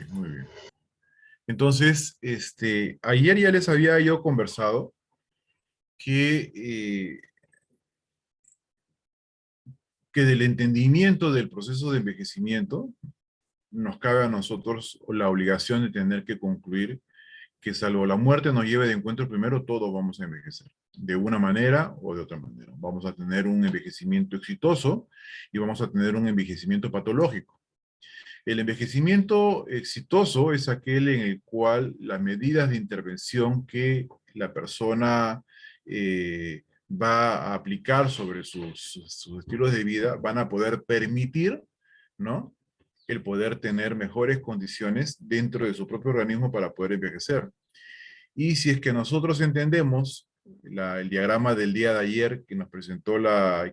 muy bien. Entonces, ayer ya les había yo conversado que, que del entendimiento del proceso de envejecimiento nos cabe a nosotros la obligación de tener que concluir que salvo la muerte nos lleve de encuentro primero, todos vamos a envejecer, de una manera o de otra manera. Vamos a tener un envejecimiento exitoso y vamos a tener un envejecimiento patológico. El envejecimiento exitoso es aquel en el cual las medidas de intervención que la persona va a aplicar sobre sus estilos de vida van a poder permitir, ¿no?, el poder tener mejores condiciones dentro de su propio organismo para poder envejecer. Y si es que nosotros entendemos el diagrama del día de ayer que nos presentó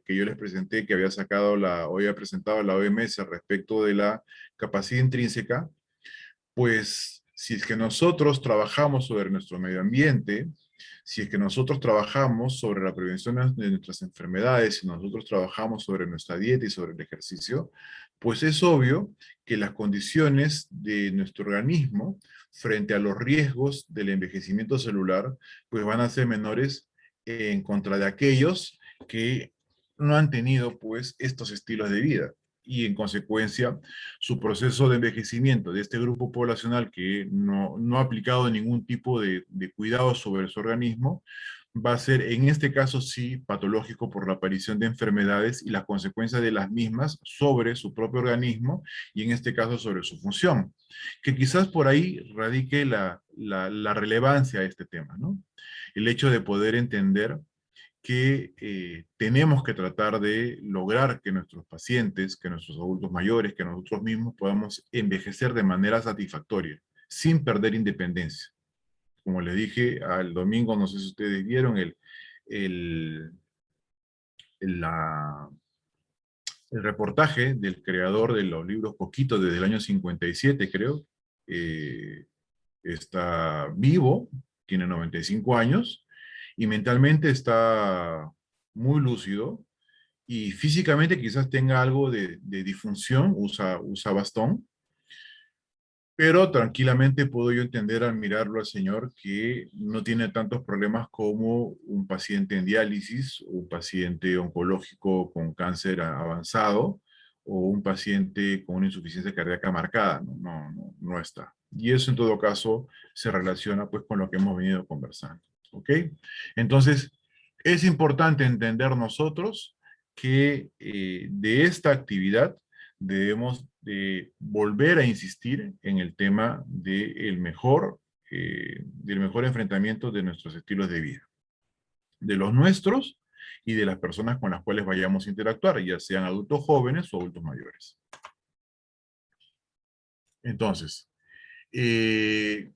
que yo les presenté, que había sacado hoy había presentado la OMS respecto de la capacidad intrínseca, pues si es que nosotros trabajamos sobre nuestro medio ambiente, si es que nosotros trabajamos sobre la prevención de nuestras enfermedades, si nosotros trabajamos sobre nuestra dieta y sobre el ejercicio, pues es obvio que las condiciones de nuestro organismo frente a los riesgos del envejecimiento celular, pues van a ser menores en contra de aquellos que no han tenido pues estos estilos de vida y en consecuencia su proceso de envejecimiento de este grupo poblacional que no ha aplicado ningún tipo de cuidado sobre su organismo, va a ser en este caso sí patológico por la aparición de enfermedades y las consecuencias de las mismas sobre su propio organismo y en este caso sobre su función. Que quizás por ahí radique la relevancia de este tema, ¿no? El hecho de poder entender que tenemos que tratar de lograr que nuestros pacientes, que nuestros adultos mayores, que nosotros mismos podamos envejecer de manera satisfactoria, sin perder independencia. Como les dije al domingo, no sé si ustedes vieron el, la- el reportaje del creador de los libros Coquito desde el año 57, creo. eh, Está vivo, tiene 95 años, y mentalmente está muy lúcido, y físicamente quizás tenga algo de disfunción, usa bastón, pero tranquilamente puedo yo entender al mirarlo al señor que no tiene tantos problemas como un paciente en diálisis, un paciente oncológico con cáncer avanzado, o un paciente con una insuficiencia cardíaca marcada. No está. Y eso en todo caso se relaciona pues con lo que hemos venido conversando. ¿Ok? Entonces, es importante entender nosotros que de esta actividad debemos de volver a insistir en el tema del mejor enfrentamiento de nuestros estilos de vida, de los nuestros y de las personas con las cuales vayamos a interactuar, ya sean adultos jóvenes o adultos mayores. Entonces, eh,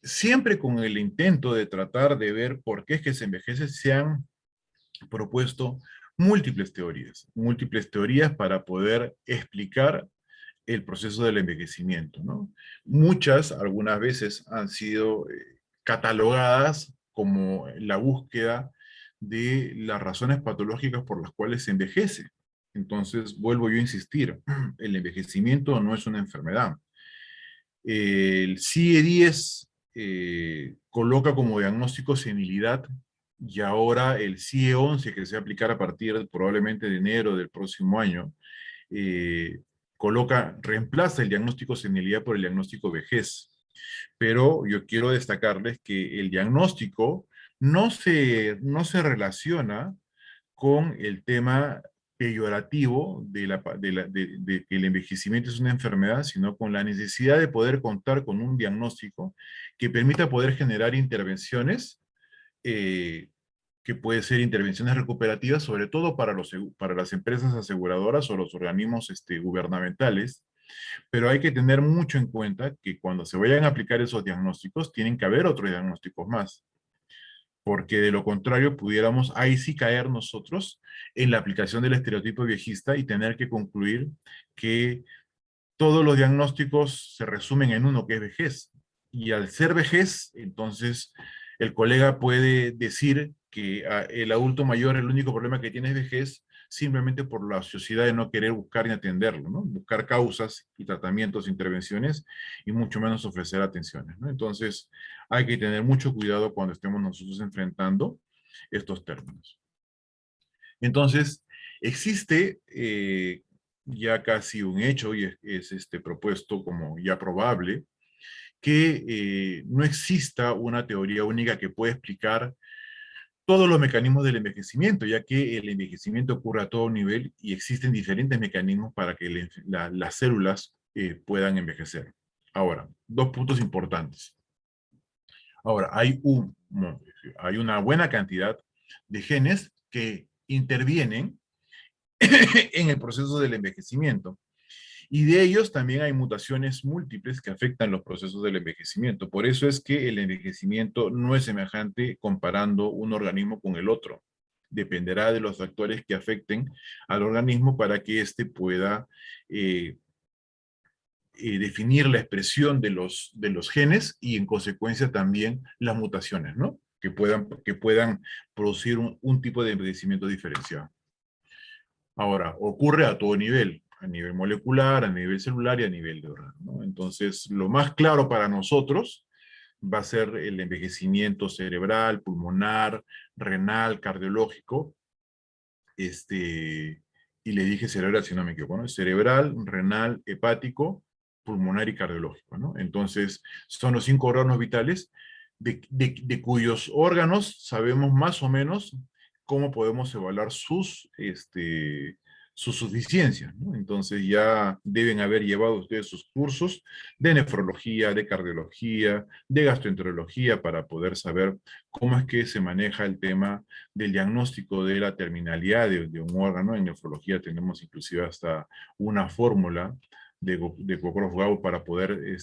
siempre con el intento de tratar de ver por qué es que se envejece, se han propuesto múltiples teorías para poder explicar el proceso del envejecimiento, ¿no? Muchas, algunas veces, han sido catalogadas como la búsqueda de las razones patológicas por las cuales se envejece. Entonces, vuelvo yo a insistir, el envejecimiento no es una enfermedad. El CIE-10 coloca como diagnóstico senilidad, y ahora el CIE-11, que se va a aplicar a partir probablemente de enero del próximo año, eh, reemplaza el diagnóstico senilidad por el diagnóstico vejez. Pero yo quiero destacarles que el diagnóstico no se relaciona con el tema peyorativo de que el envejecimiento es una enfermedad, sino con la necesidad de poder contar con un diagnóstico que permita poder generar intervenciones, eh, que puede ser intervenciones recuperativas, sobre todo para las empresas aseguradoras o los organismos gubernamentales, pero hay que tener mucho en cuenta que cuando se vayan a aplicar esos diagnósticos, tienen que haber otros diagnósticos más, porque de lo contrario pudiéramos ahí sí caer nosotros en la aplicación del estereotipo viejista y tener que concluir que todos los diagnósticos se resumen en uno, que es vejez. Y al ser vejez, entonces el colega puede decir que el adulto mayor el único problema que tiene es vejez, simplemente por la ociosidad de no querer buscar ni atenderlo, ¿no? Buscar causas y tratamientos, intervenciones, y mucho menos ofrecer atenciones, ¿no? Entonces, hay que tener mucho cuidado cuando estemos nosotros enfrentando estos términos. Entonces, existe ya casi un hecho, y propuesto como ya probable, que no exista una teoría única que pueda explicar todos los mecanismos del envejecimiento, ya que el envejecimiento ocurre a todo nivel y existen diferentes mecanismos para que las células puedan envejecer. Ahora, dos puntos importantes. Ahora, hay una buena cantidad de genes que intervienen en el proceso del envejecimiento. Y de ellos también hay mutaciones múltiples que afectan los procesos del envejecimiento. Por eso es que el envejecimiento no es semejante comparando un organismo con el otro. Dependerá de los factores que afecten al organismo para que éste pueda eh, definir la expresión de los genes y en consecuencia también las mutaciones, ¿no? Que puedan producir un tipo de envejecimiento diferenciado. Ahora, ocurre a nivel molecular, a nivel celular y a nivel de órgano, ¿no? Entonces, lo más claro para nosotros va a ser el envejecimiento cerebral, pulmonar, renal, cardiológico, y le dije cerebral si no me equivoco, ¿no? Cerebral, renal, hepático, pulmonar y cardiológico, ¿no? Entonces, son los 5 órganos vitales de cuyos órganos sabemos más o menos cómo podemos evaluar sus suficiencias, ¿no? Entonces ya deben haber llevado ustedes sus cursos de nefrología, de cardiología, de gastroenterología para poder saber cómo es que se maneja el tema del diagnóstico de la terminalidad de un órgano. En nefrología tenemos inclusive hasta una fórmula de Cockcroft-Gault para poder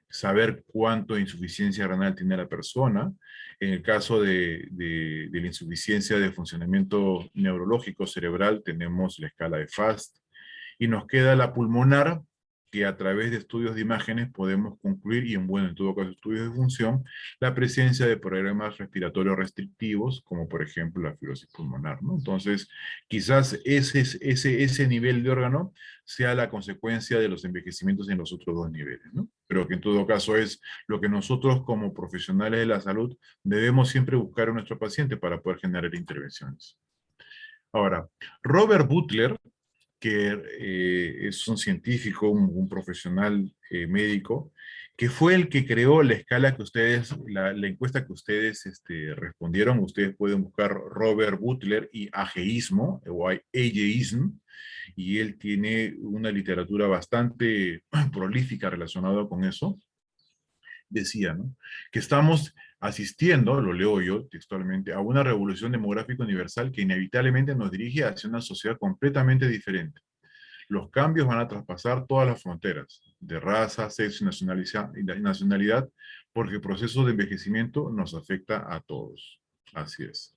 saber cuánto insuficiencia renal tiene la persona. En el caso de la insuficiencia de funcionamiento neurológico cerebral, tenemos la escala de FAST. Y nos queda la pulmonar, que a través de estudios de imágenes podemos concluir, y en todo caso estudios de función, la presencia de problemas respiratorios restrictivos, como por ejemplo la fibrosis pulmonar, ¿no? Entonces, quizás ese nivel de órgano sea la consecuencia de los envejecimientos en los otros dos niveles, ¿no? Pero que en todo caso es lo que nosotros como profesionales de la salud debemos siempre buscar en nuestro paciente para poder generar intervenciones. Ahora, Robert Butler, que es un científico, un profesional médico, que fue el que creó la escala que ustedes, la encuesta que ustedes respondieron. Ustedes pueden buscar Robert Butler y ageísmo o ageism, y él tiene una literatura bastante prolífica relacionada con eso. Decía, ¿no?, que estamos asistiendo, lo leo yo textualmente, a una revolución demográfica universal que inevitablemente nos dirige hacia una sociedad completamente diferente. Los cambios van a traspasar todas las fronteras de raza, sexo y nacionalidad, porque el proceso de envejecimiento nos afecta a todos. Así es.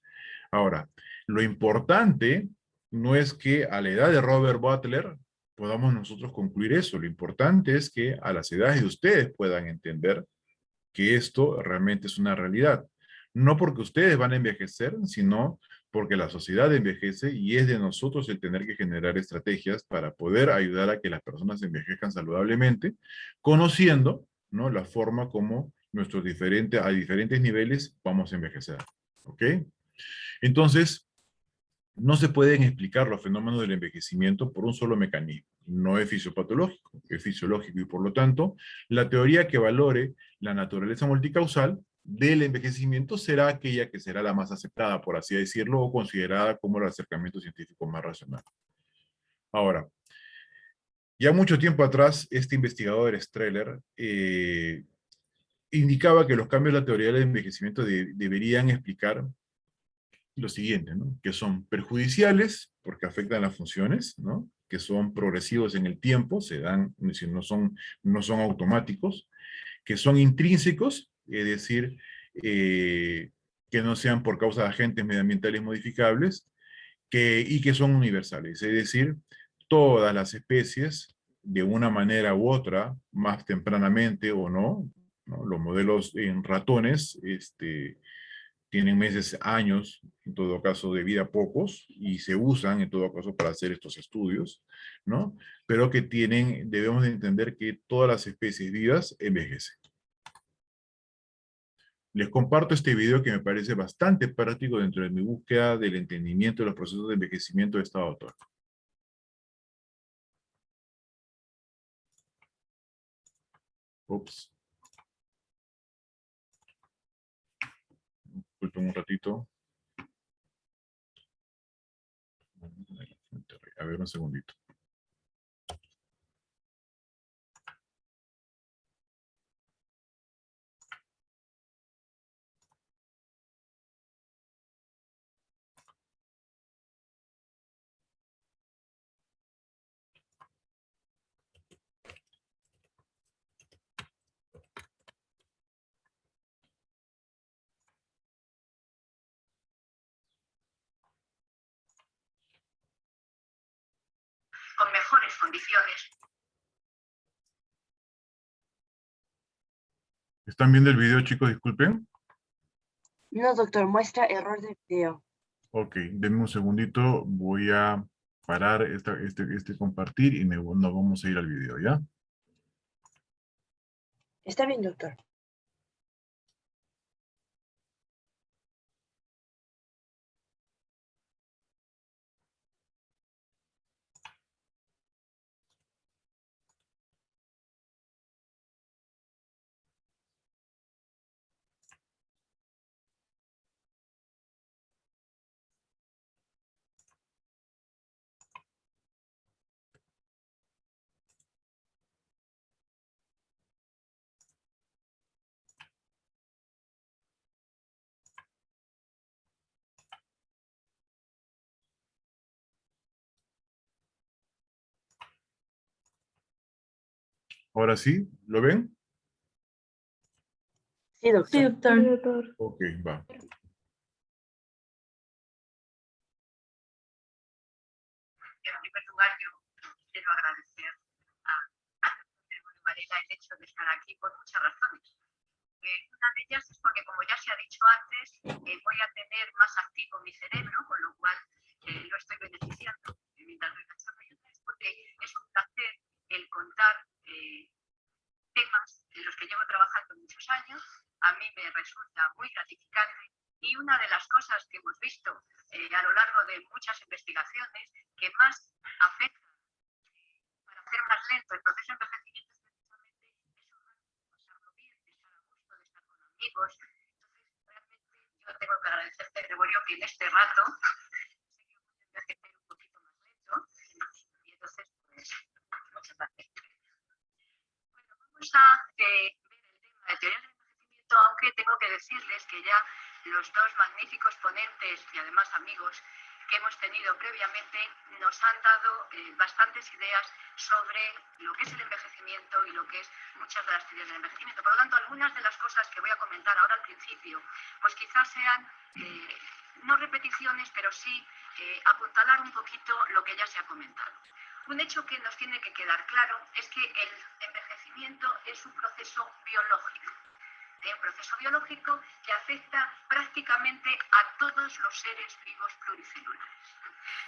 Ahora, lo importante no es que a la edad de Robert Butler podamos nosotros concluir eso. Lo importante es que a las edades de ustedes puedan entender que esto realmente es una realidad. No porque ustedes van a envejecer, sino porque la sociedad envejece y es de nosotros el tener que generar estrategias para poder ayudar a que las personas envejezcan saludablemente, conociendo, ¿no?, la forma como a diferentes niveles vamos a envejecer. ¿Ok? Entonces, no se pueden explicar los fenómenos del envejecimiento por un solo mecanismo. No es fisiopatológico, es fisiológico, y por lo tanto, la teoría que valore la naturaleza multicausal del envejecimiento será aquella que será la más aceptada, por así decirlo, o considerada como el acercamiento científico más racional. Ahora, ya mucho tiempo atrás, este investigador Streller indicaba que los cambios en la teoría del envejecimiento deberían explicar lo siguiente, ¿no?, que son perjudiciales porque afectan las funciones, ¿no?, que son progresivos en el tiempo, se dan, es decir, no son automáticos, que son intrínsecos, es decir, que no sean por causa de agentes medioambientales modificables, y que son universales, es decir, todas las especies, de una manera u otra, más tempranamente o no, ¿no? Los modelos en ratones, tienen meses, años, en todo caso de vida pocos, y se usan en todo caso para hacer estos estudios, ¿no? Pero que tienen, debemos de entender que todas las especies vivas envejecen. Les comparto este video que me parece bastante práctico dentro de mi búsqueda del entendimiento de los procesos de envejecimiento de este autor. Ups. Disculpen un ratito. A ver, un segundito. Con mejores condiciones. ¿Están viendo el video, chicos? Disculpen. No, doctor, muestra error de video. Ok, denme un segundito. Voy a parar este compartir y nos vamos a ir al video, ¿ya? Está bien, doctor. Ahora sí, ¿lo ven? Sí, doctor. Sí, doctor. Ok, va. En primer lugar, yo quiero agradecer a Gregorio Varela el hecho de estar aquí por muchas razones. Una de ellas es porque, como ya se ha dicho antes, voy a tener más activo mi cerebro, con lo cual lo estoy beneficiando mientras doy la charla. Y otra es porque es un placer el contar temas en los que llevo trabajando muchos años. A mí me resulta muy gratificante. Y una de las cosas que hemos visto a lo largo de muchas investigaciones que más afecta para hacer más lento el proceso de envejecimiento es precisamente eso, pasarlo bien, de estar a gusto, de estar con amigos. Entonces, realmente yo tengo que agradecerte, Gregorio, que en este rato sé que voy a envejecer un poquito más lento. Y entonces, pues, muchas gracias. Bueno, vamos a ver el tema de teoría del envejecimiento, aunque tengo que decirles que ya los dos magníficos ponentes y además amigos que hemos tenido previamente nos han dado bastantes ideas sobre lo que es el envejecimiento y lo que es muchas de las teorías del envejecimiento. Por lo tanto, algunas de las cosas que voy a comentar ahora al principio, pues quizás sean no repeticiones, pero sí apuntalar un poquito lo que ya se ha comentado. Un hecho que nos tiene que quedar claro es que el envejecimiento es un proceso biológico. Un proceso biológico que afecta prácticamente a todos los seres vivos pluricelulares.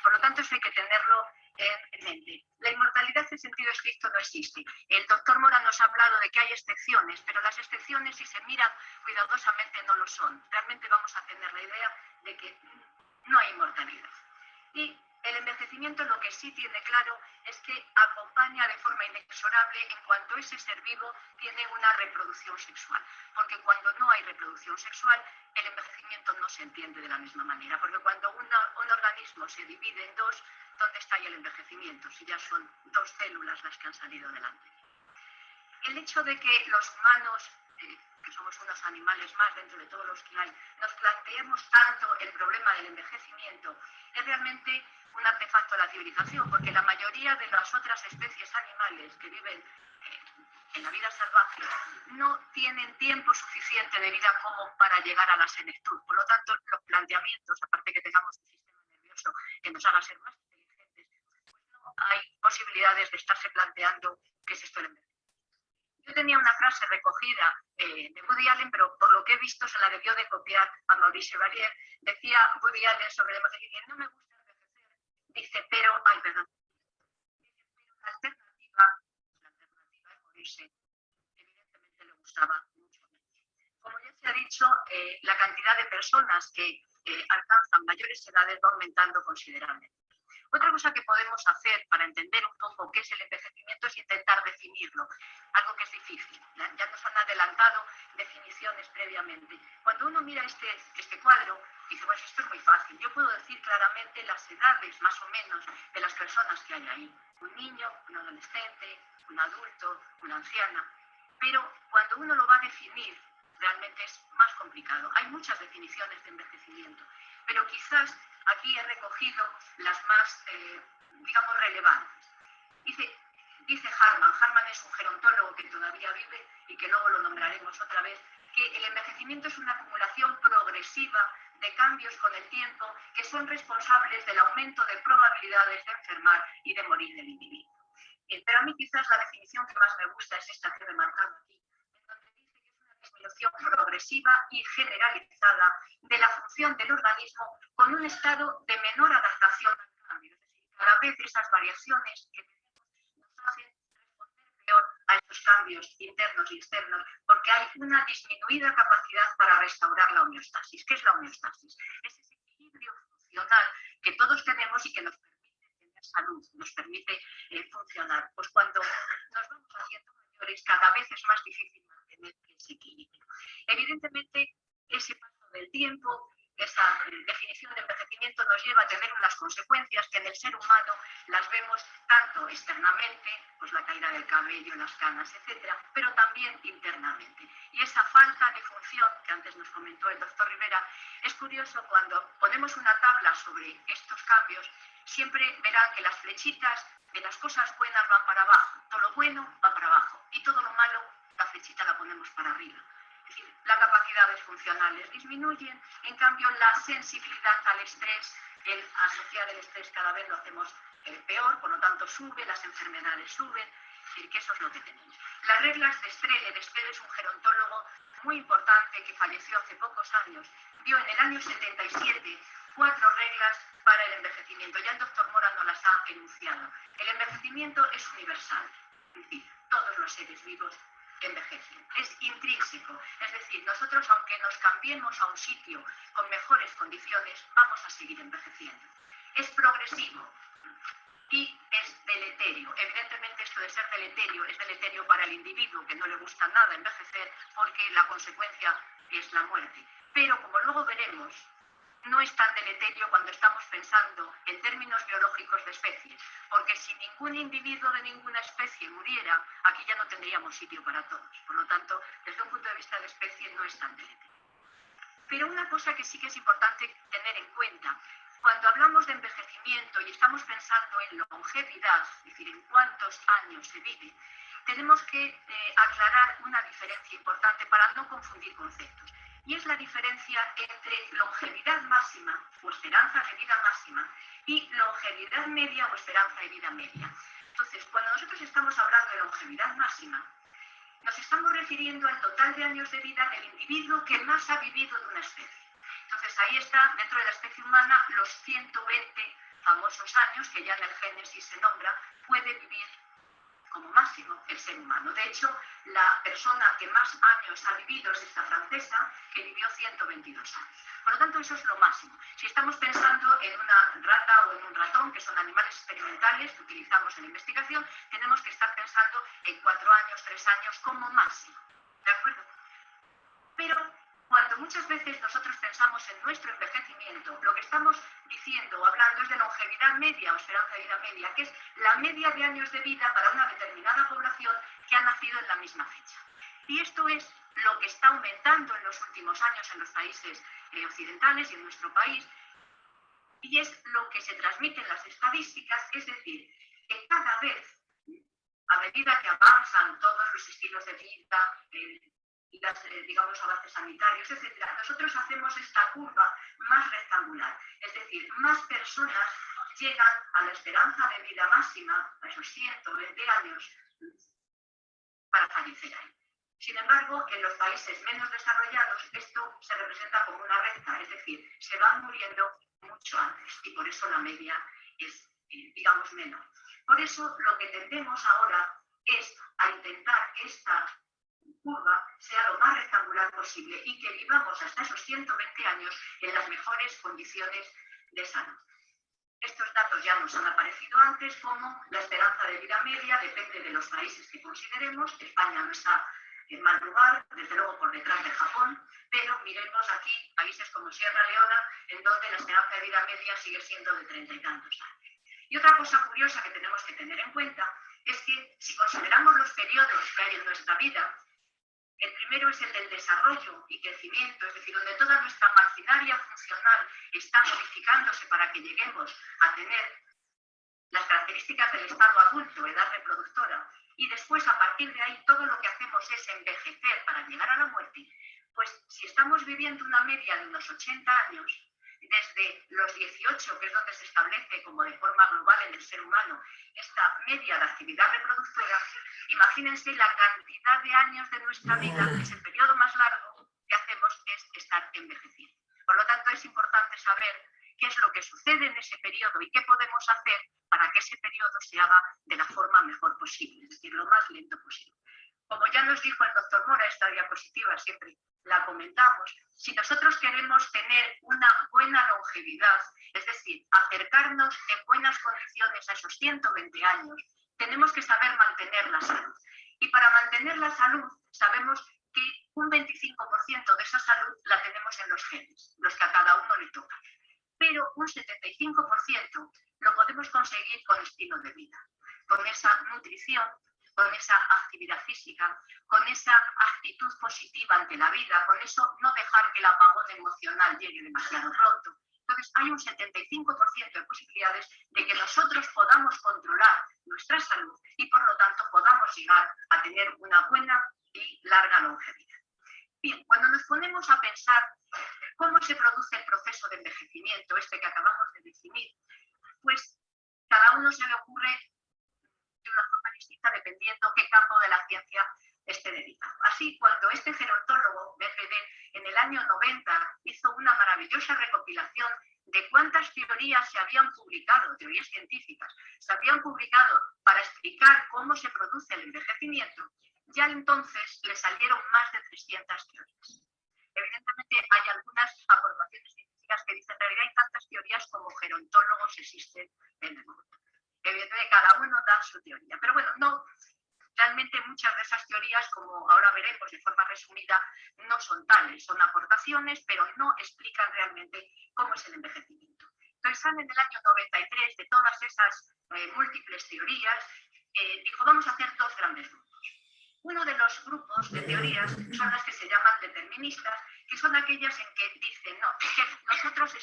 Por lo tanto, eso hay que tenerlo en mente. La inmortalidad en sentido estricto no existe. El doctor Mora nos ha hablado de que hay excepciones, pero las excepciones, si se miran cuidadosamente, no lo son. Realmente vamos a tener la idea de que no hay inmortalidad. Y el envejecimiento lo que sí tiene claro es que acompaña de forma inexorable en cuanto ese ser vivo tiene una reproducción sexual. Porque cuando no hay reproducción sexual, el envejecimiento no se entiende de la misma manera. Porque cuando un organismo se divide en dos, ¿dónde está ahí el envejecimiento? Si ya son dos células las que han salido delante. El hecho de que los humanos, que somos unos animales más dentro de todos los que hay, nos planteemos tanto el problema del envejecimiento, es realmente un artefacto de la civilización, porque la mayoría de las otras especies animales que viven en la vida salvaje no tienen tiempo suficiente de vida como para llegar a la senectud. Por lo tanto, los planteamientos, aparte que tengamos un sistema nervioso que nos haga ser más inteligentes, pues no hay posibilidades de estarse planteando qué es esto del envejecimiento. Yo he tenía una frase recogida de Woody Allen, pero por lo que he visto se la debió de copiar a Maurice Chevalier. Decía Woody Allen sobre el envejecimiento: no me gusta envejecer, dice, pero, ay, perdón, la alternativa es morirse. Evidentemente le gustaba mucho. Como ya se ha dicho, la cantidad de personas que alcanzan mayores edades va aumentando considerablemente. Otra cosa que podemos hacer para entender un poco qué es el envejecimiento es intentar definirlo, algo que es difícil. Ya nos han adelantado definiciones previamente. Cuando uno mira este cuadro, dice, pues esto es muy fácil. Yo puedo decir claramente las edades, más o menos, de las personas que hay ahí. Un niño, un adolescente, un adulto, una anciana. Pero cuando uno lo va a definir, realmente es más complicado. Hay muchas definiciones de envejecimiento, pero quizás aquí he recogido las más, digamos, relevantes. Dice Harman. Harman es un gerontólogo que todavía vive y que luego lo nombraremos otra vez, que el envejecimiento es una acumulación progresiva de cambios con el tiempo que son responsables del aumento de probabilidades de enfermar y de morir del individuo. Pero a mí quizás la definición que más me gusta es esta que he remarcado aquí, en donde dice que es una disminución progresiva y generalizada de la función del organismo con un estado de menor adaptación al cambio. Es decir, cada vez esas variaciones que nos hacen responder peor a estos cambios internos y externos, porque hay una disminuida capacidad para restaurar la homeostasis. ¿Qué es la homeostasis? Es ese equilibrio funcional que todos tenemos y que nos permite tener salud, nos permite funcionar. Pues cuando nos vamos haciendo mayores, cada vez es más difícil mantener ese equilibrio. Evidentemente, ese paso del tiempo, esa definición de envejecimiento nos lleva a tener unas consecuencias que en el ser humano las vemos tanto externamente, pues la caída del cabello, las canas, etcétera, pero también internamente. Y esa falta de función que antes nos comentó el doctor Rivera, es curioso cuando ponemos una tabla sobre estos cambios, siempre verán que las flechitas de las cosas buenas van para abajo, todo lo bueno va para abajo y todo lo malo, la flechita la ponemos para arriba. Es decir, las capacidades funcionales disminuyen, en cambio la sensibilidad al estrés, el asociar el estrés cada vez lo hacemos peor, por lo tanto sube, las enfermedades suben, es decir, que eso es lo que tenemos. Las reglas de Streller es un gerontólogo muy importante que falleció hace pocos años, dio en el año 77 4 reglas para el envejecimiento. Ya el doctor Mora nos las ha enunciado. El envejecimiento es universal, es decir, todos los seres vivos envejecen. Es intrínseco, es decir, nosotros aunque nos cambiemos a un sitio con mejores condiciones, vamos a seguir envejeciendo. Es progresivo y es deleterio. Evidentemente esto de ser deleterio es deleterio para el individuo, que no le gusta nada envejecer porque la consecuencia es la muerte. Pero como luego veremos, no es tan deleterio cuando estamos pensando en términos biológicos de especies, porque si ningún individuo de ninguna especie muriera, aquí ya no tendríamos sitio para todos. Por lo tanto, desde un punto de vista de especie no es tan deleterio. Pero una cosa que sí que es importante tener en cuenta, cuando hablamos de envejecimiento y estamos pensando en longevidad, es decir, en cuántos años se vive, tenemos que aclarar una diferencia importante para no confundir conceptos. Y es la diferencia entre longevidad máxima o esperanza de vida máxima y longevidad media o esperanza de vida media. Entonces, cuando nosotros estamos hablando de longevidad máxima, nos estamos refiriendo al total de años de vida del individuo que más ha vivido de una especie. Entonces, ahí está, dentro de la especie humana, los 120 famosos años que ya en el Génesis se nombra, puede vivir como máximo el ser humano. De hecho, la persona que más años ha vivido es esta francesa, que vivió 122 años. Por lo tanto, eso es lo máximo. Si estamos pensando en una rata o en un ratón, que son animales experimentales que utilizamos en la investigación, tenemos que estar pensando en 4 años, 3 años como máximo. ¿De acuerdo? Pero cuando muchas veces nosotros pensamos en nuestro envejecimiento, lo que estamos diciendo o hablando es de longevidad media o esperanza de vida media, que es la media de años de vida para una determinada población que ha nacido en la misma fecha. Y esto es lo que está aumentando en los últimos años en los países occidentales y en nuestro país, y es lo que se transmite en las estadísticas, es decir, que cada vez, a medida que avanzan todos los estilos de vida, y los avances sanitarios, etc., nosotros hacemos esta curva más rectangular. Es decir, más personas llegan a la esperanza de vida máxima, a esos 120 años, para fallecer ahí. Sin embargo, en los países menos desarrollados esto se representa como una recta, es decir, se van muriendo mucho antes y por eso la media es, digamos, menor. Por eso lo que tendemos ahora es a intentar que esta curva sea lo más rectangular posible y que vivamos hasta esos 120 años en las mejores condiciones de salud. Estos datos ya nos han aparecido antes, como la esperanza de vida media depende de los países que consideremos. España no está en mal lugar, desde luego por detrás de Japón, pero miremos aquí países como Sierra Leona, en donde la esperanza de vida media sigue siendo de 30 y tantos años. Y otra cosa curiosa que tenemos que tener en cuenta es que si consideramos los periodos que hay en nuestra vida, el primero es el del desarrollo y crecimiento, es decir, donde toda nuestra maquinaria funcional está modificándose para que lleguemos a tener las características del estado adulto, edad reproductora, y después a partir de ahí todo lo que hacemos es envejecer para llegar a la muerte. Pues si estamos viviendo una media de unos 80 años, desde los 18, que es donde se establece como de forma global en el ser humano esta media de actividad reproductora, imagínense la cantidad de años de nuestra vida, que es el periodo más largo que hacemos es estar envejeciendo. Por lo tanto, es importante saber qué es lo que sucede en ese periodo y qué podemos hacer para que ese periodo se haga de la forma mejor posible, es decir, lo más lento posible. Como ya nos dijo el doctor Mora, esta diapositiva siempre la comentamos, si nosotros queremos tener una buena longevidad, es decir, acercarnos en buenas condiciones a esos 120 años, tenemos que saber mantener la salud. Y para mantener la salud, sabemos que un 25% de esa salud la tenemos en los genes, los que a cada uno le tocan. Pero un 75% lo podemos conseguir con estilo de vida, con esa nutrición, con esa actividad física, con esa actitud positiva ante la vida, con eso no dejar que el apagón emocional llegue demasiado pronto. Entonces hay un 75% de posibilidades de que nosotros podamos controlar nuestra salud y por lo tanto podamos llegar a tener una buena y larga longevidad. Bien, cuando nos ponemos a pensar cómo se produce el proceso de envejecimiento, este que acabamos de definir, pues cada uno se le ocurre de una forma distinta dependiendo qué campo de la ciencia esté dedicado. Así, cuando este gerontólogo, BFD, en el año 90 hizo una maravillosa recopilación de cuántas teorías se habían publicado, teorías científicas, se habían publicado para explicar cómo se produce el envejecimiento, ya entonces le salieron más de 300 teorías. Evidentemente hay algunas aportaciones científicas que dicen que en realidad hay tantas teorías como gerontólogos existen en el mundo. Evidentemente cada uno da su teoría, pero bueno, no, realmente muchas de esas teorías, como ahora veremos de forma resumida, no son tales, son aportaciones, pero no explican realmente cómo es el envejecimiento. Entonces, en el año 93, de todas esas múltiples teorías, dijo, vamos a hacer dos grandes grupos. Uno de los grupos de teorías son las que se llaman deterministas, que son aquellas en que dicen, no, es que nosotros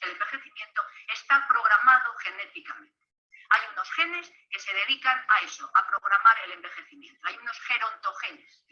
el envejecimiento está programado genéticamente. Hay unos genes que se dedican a eso, a programar el envejecimiento. Hay unos gerontogenes.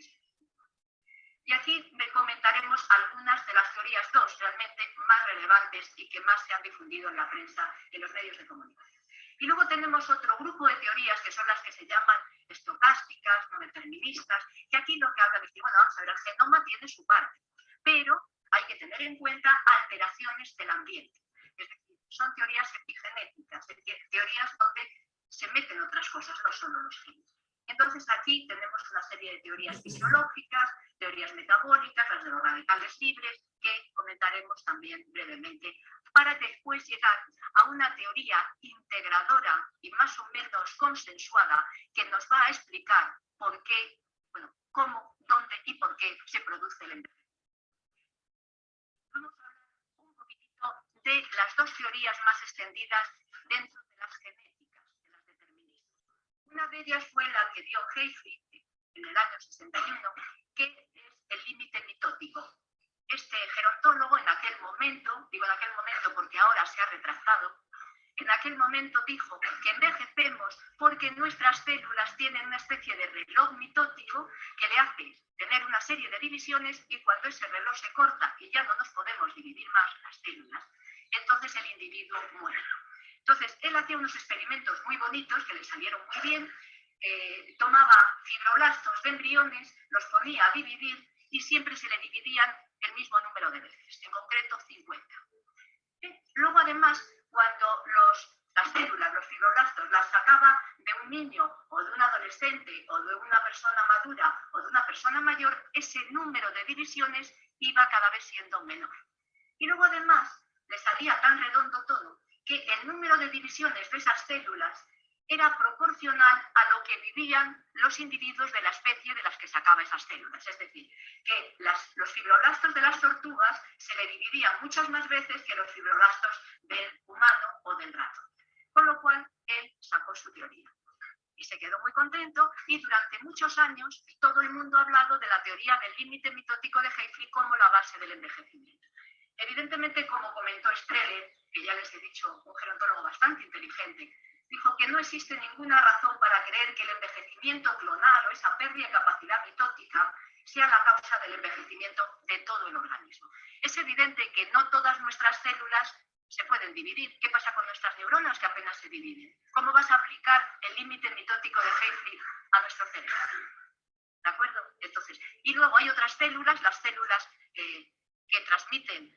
Y aquí comentaremos algunas de las teorías, dos realmente más relevantes y que más se han difundido en la prensa, en los medios de comunicación. Y luego tenemos otro grupo de teorías que son las que se llaman estocásticas, no deterministas, que aquí lo que hablan es que, bueno, vamos a ver, el genoma tiene su parte, pero hay que tener en cuenta alteraciones del ambiente. Es decir, son teorías epigenéticas, teorías donde se meten otras cosas, no solo los genes. Entonces aquí tenemos una serie de teorías fisiológicas, teorías metabólicas, las de los radicales libres, que comentaremos también brevemente, para después llegar a una teoría integradora y más o menos consensuada que nos va a explicar por qué, bueno, cómo, dónde y por qué se produce el envejecimiento. Vamos a hablar un poquitito de las dos teorías más extendidas dentro de las genéticas, de las deterministas. Una de ellas fue la que dio Hayfried en el año 61, que es el límite mitótico. Este gerontólogo en aquel momento, digo en aquel momento porque ahora se ha retrasado, en aquel momento dijo que envejecemos porque nuestras células tienen una especie de reloj mitótico que le hace tener una serie de divisiones y cuando ese reloj se corta y ya no nos podemos dividir más las células, entonces el individuo muere. Entonces, él hacía unos experimentos muy bonitos que le salieron muy bien, tomaba fibroblastos de embriones, los ponía a dividir y siempre se le dividían el mismo número de veces, en concreto 50. Luego, además, cuando las células, los fibroblastos, las sacaba de un niño o de un adolescente o de una persona madura o de una persona mayor, ese número de divisiones iba cada vez siendo menor. Y luego, además, le salía tan redondo todo que el número de divisiones de esas células era proporcional a lo que vivían los individuos de la especie de las que sacaba esas células. Es decir, que los fibroblastos de las tortugas se le dividían muchas más veces que los fibroblastos del humano o del ratón. Con lo cual, él sacó su teoría. Y se quedó muy contento y durante muchos años todo el mundo ha hablado de la teoría del límite mitótico de Hayflick como la base del envejecimiento. Evidentemente, como comentó Streller, que ya les he dicho, un gerontólogo bastante inteligente, dijo que no existe ninguna razón para creer que el envejecimiento clonal o esa pérdida de capacidad mitótica sea la causa del envejecimiento de todo el organismo. Es evidente que no todas nuestras células se pueden dividir. ¿Qué pasa con nuestras neuronas que apenas se dividen? ¿Cómo vas a aplicar el límite mitótico de Hayflick a nuestro cerebro? ¿De acuerdo? Entonces, y luego hay otras células, las células que transmiten,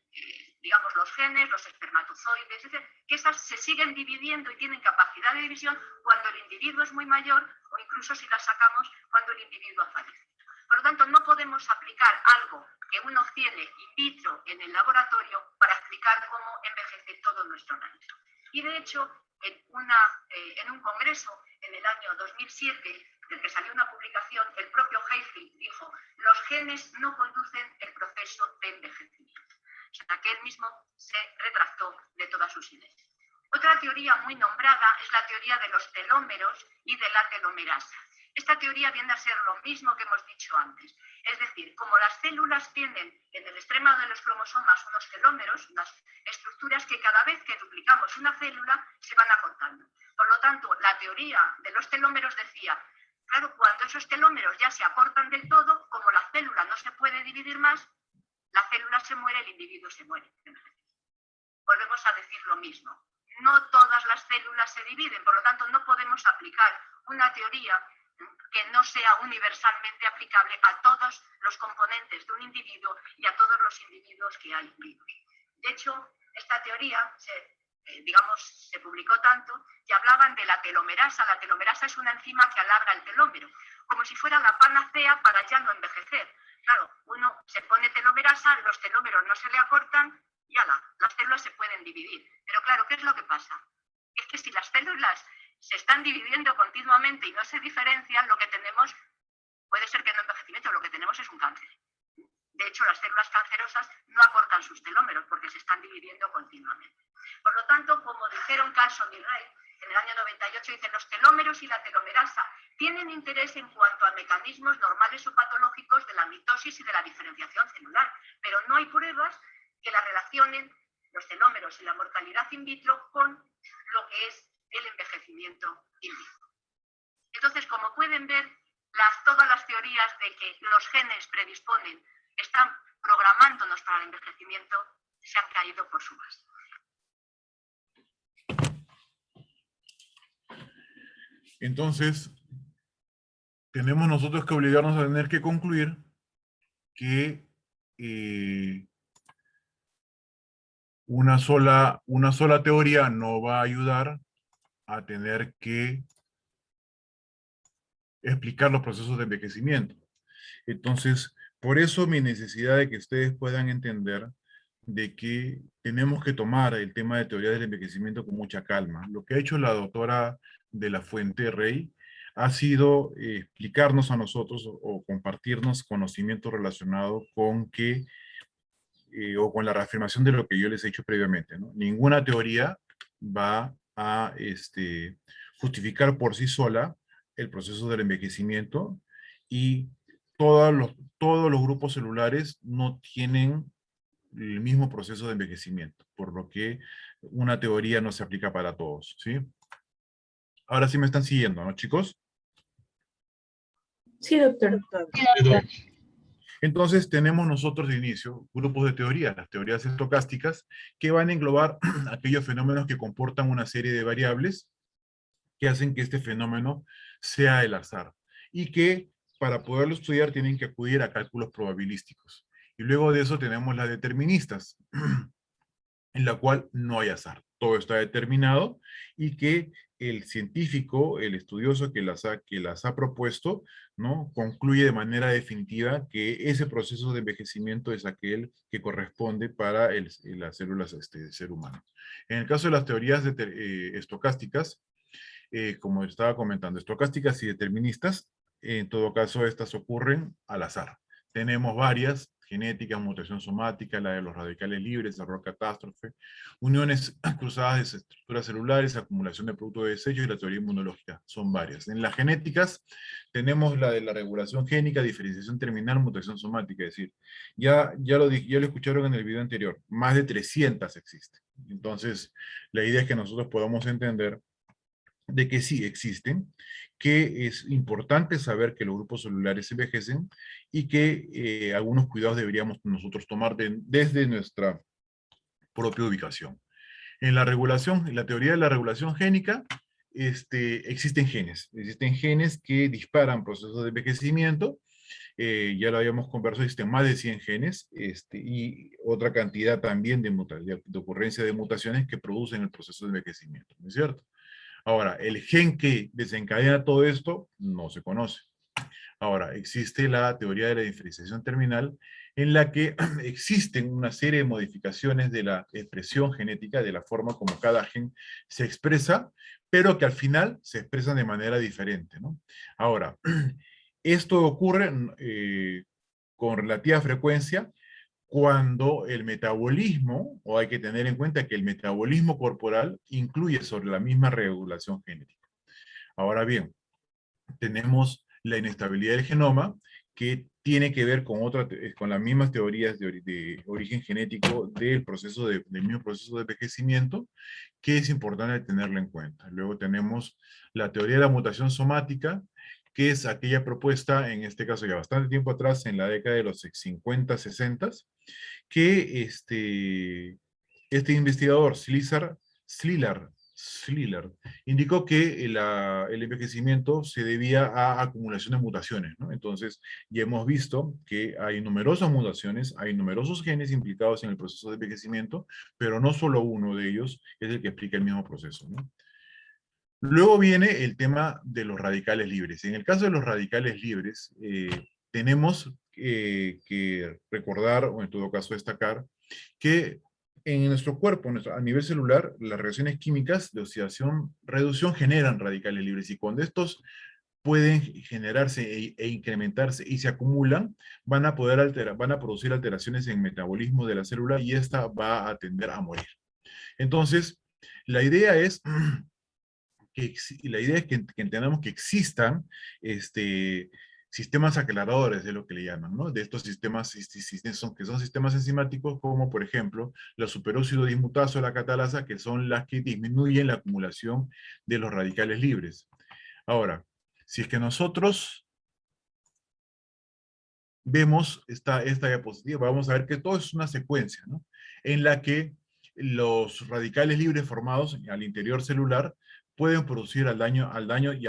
digamos, los genes, los espermatozoides, etc., que esas se siguen dividiendo y tienen capacidad de división cuando el individuo es muy mayor o incluso si las sacamos cuando el individuo fallece. Por lo tanto, no podemos aplicar algo que uno obtiene in vitro en el laboratorio para explicar cómo envejece todo nuestro organismo. Y de hecho, en un congreso en el año 2007, del que salió una publicación, el propio Hayflick dijo: los genes no conducen el proceso de envejecimiento. O sea, que él mismo se retractó de todas sus ideas. Otra teoría muy nombrada es la teoría de los telómeros y de la telomerasa. Esta teoría viene a ser lo mismo que hemos dicho antes. Es decir, como las células tienen en el extremo de los cromosomas unos telómeros, unas estructuras que cada vez que duplicamos una célula se van acortando. Por lo tanto, la teoría de los telómeros decía: claro, cuando esos telómeros ya se acortan del todo, como la célula no se puede dividir más, la célula se muere, el individuo se muere. Volvemos a decir lo mismo. No todas las células se dividen, por lo tanto no podemos aplicar una teoría que no sea universalmente aplicable a todos los componentes de un individuo y a todos los individuos que hay vivos. De hecho, esta teoría se publicó tanto que hablaban de la telomerasa. La telomerasa es una enzima que alarga el telómero, como si fuera la panacea para ya no envejecer. Claro, uno se pone telomerasa, los telómeros no se le acortan y las células se pueden dividir. Pero claro, ¿qué es lo que pasa? Es que si las células se están dividiendo continuamente y no se diferencian, lo que tenemos puede ser que no envejecimiento, lo que tenemos es un cáncer. De hecho, las células cancerosas no acortan sus telómeros porque se están dividiendo continuamente. Por lo tanto, como dijeron Carlson y Ray en el año 98, dicen: los telómeros y la telomerasa tienen interés en cuanto a mecanismos normales o patológicos de la mitosis y de la diferenciación celular, pero no hay pruebas que la relacionen los telómeros y la mortalidad in vitro con lo que es el envejecimiento in vitro. Entonces, como pueden ver, todas las teorías de que los genes predisponen, están programándonos para el envejecimiento, se han caído por su base. Entonces, tenemos nosotros que obligarnos a tener que concluir que una sola teoría no va a ayudar a tener que explicar los procesos de envejecimiento. Entonces, por eso mi necesidad de que ustedes puedan entender de que tenemos que tomar el tema de teoría del envejecimiento con mucha calma. Lo que ha hecho la doctora de la Fuente Rey ha sido explicarnos a nosotros o compartirnos conocimiento relacionado con que, o con la reafirmación de lo que yo les he dicho previamente, ¿no? Ninguna teoría va a justificar por sí sola el proceso del envejecimiento, y todos los grupos celulares no tienen el mismo proceso de envejecimiento, por lo que una teoría no se aplica para todos, ¿sí? Ahora sí me están siguiendo, ¿no, chicos? Sí, doctor. Entonces tenemos nosotros de inicio grupos de teorías, las teorías estocásticas, que van a englobar aquellos fenómenos que comportan una serie de variables que hacen que este fenómeno sea el azar y que para poderlo estudiar tienen que acudir a cálculos probabilísticos. Y luego de eso tenemos las deterministas, en la cual no hay azar. Todo está determinado y que el científico, el estudioso que las ha propuesto, ¿no? Concluye de manera definitiva que ese proceso de envejecimiento es aquel que corresponde para las células del ser humano. En el caso de las teorías estocásticas, como estaba comentando, estocásticas y deterministas, en todo caso estas ocurren al azar. Tenemos varias, genética, mutación somática, la de los radicales libres, error catástrofe, uniones cruzadas de estructuras celulares, acumulación de producto de desecho y la teoría inmunológica. Son varias. En las genéticas tenemos la de la regulación génica, diferenciación terminal, mutación somática. Es decir, ya lo escucharon en el video anterior, más de 300 existen. Entonces, la idea es que nosotros podamos entender de que sí existen, que es importante saber que los grupos celulares envejecen y que algunos cuidados deberíamos nosotros tomar desde nuestra propia ubicación. En la regulación, en la teoría de la regulación génica, existen genes que disparan procesos de envejecimiento. Ya lo habíamos conversado, existen más de 100 genes y otra cantidad también de ocurrencia de mutaciones que producen el proceso de envejecimiento, ¿no es cierto? Ahora, el gen que desencadena todo esto no se conoce. Ahora, existe la teoría de la diferenciación terminal en la que existen una serie de modificaciones de la expresión genética, de la forma como cada gen se expresa, pero que al final se expresan de manera diferente, ¿no? Ahora, esto ocurre con relativa frecuencia cuando el metabolismo, o hay que tener en cuenta que el metabolismo corporal incluye sobre la misma regulación genética. Ahora bien, tenemos la inestabilidad del genoma, que tiene que ver con las mismas teorías de origen genético del mismo proceso de envejecimiento, que es importante tenerlo en cuenta. Luego tenemos la teoría de la mutación somática, que es aquella propuesta, en este caso ya bastante tiempo atrás, en la década de los 50, 60, que este investigador, Slillard, indicó que el envejecimiento se debía a acumulación de mutaciones, ¿no? Entonces, ya hemos visto que hay numerosas mutaciones, hay numerosos genes implicados en el proceso de envejecimiento, pero no solo uno de ellos es el que explica el mismo proceso, ¿no? Luego viene el tema de los radicales libres. En el caso de los radicales libres, tenemos que recordar, o en todo caso destacar, que en nuestro cuerpo, a nivel celular, las reacciones químicas de oxidación-reducción generan radicales libres, y cuando estos pueden generarse e incrementarse y se acumulan, van a producir alteraciones en el metabolismo de la célula y esta va a tender a morir. Entonces, la idea es que entendamos que existan sistemas aclaradores, de lo que le llaman, ¿no? De estos sistemas que son sistemas enzimáticos, como por ejemplo la superóxido dismutasa o la catalasa, que son las que disminuyen la acumulación de los radicales libres. Ahora, si es que nosotros vemos esta diapositiva, vamos a ver que todo es una secuencia, ¿no? En la que los radicales libres formados al interior celular pueden producir al daño y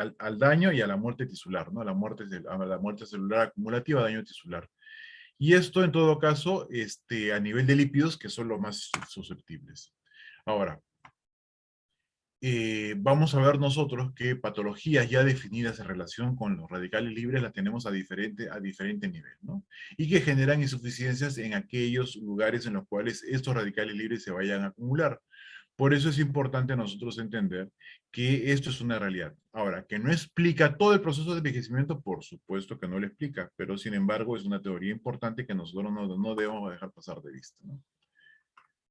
a la muerte tisular, ¿no? A la muerte celular acumulativa, daño tisular. Y esto, en todo caso, a nivel de lípidos, que son los más susceptibles. Ahora, vamos a ver nosotros que patologías ya definidas en relación con los radicales libres las tenemos a diferente nivel, ¿no? Y que generan insuficiencias en aquellos lugares en los cuales estos radicales libres se vayan a acumular. Por eso es importante nosotros entender que esto es una realidad. Ahora, que no explica todo el proceso de envejecimiento, por supuesto que no lo explica, pero sin embargo es una teoría importante que nosotros no debemos dejar pasar de vista, ¿no?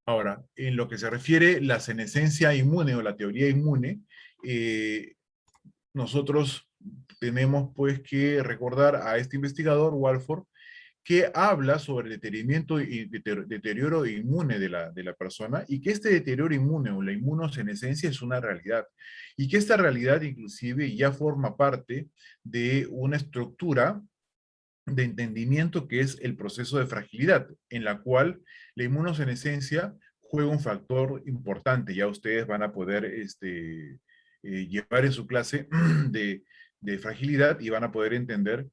Ahora, en lo que se refiere a la senescencia inmune o la teoría inmune, nosotros tenemos pues que recordar a este investigador, Walford, que habla sobre el deterioro inmune de la persona, y que este deterioro inmune o la inmunosenescencia es una realidad, y que esta realidad inclusive ya forma parte de una estructura de entendimiento que es el proceso de fragilidad, en la cual la inmunosenescencia juega un factor importante. Ya ustedes van a poder llevar en su clase de fragilidad y van a poder entender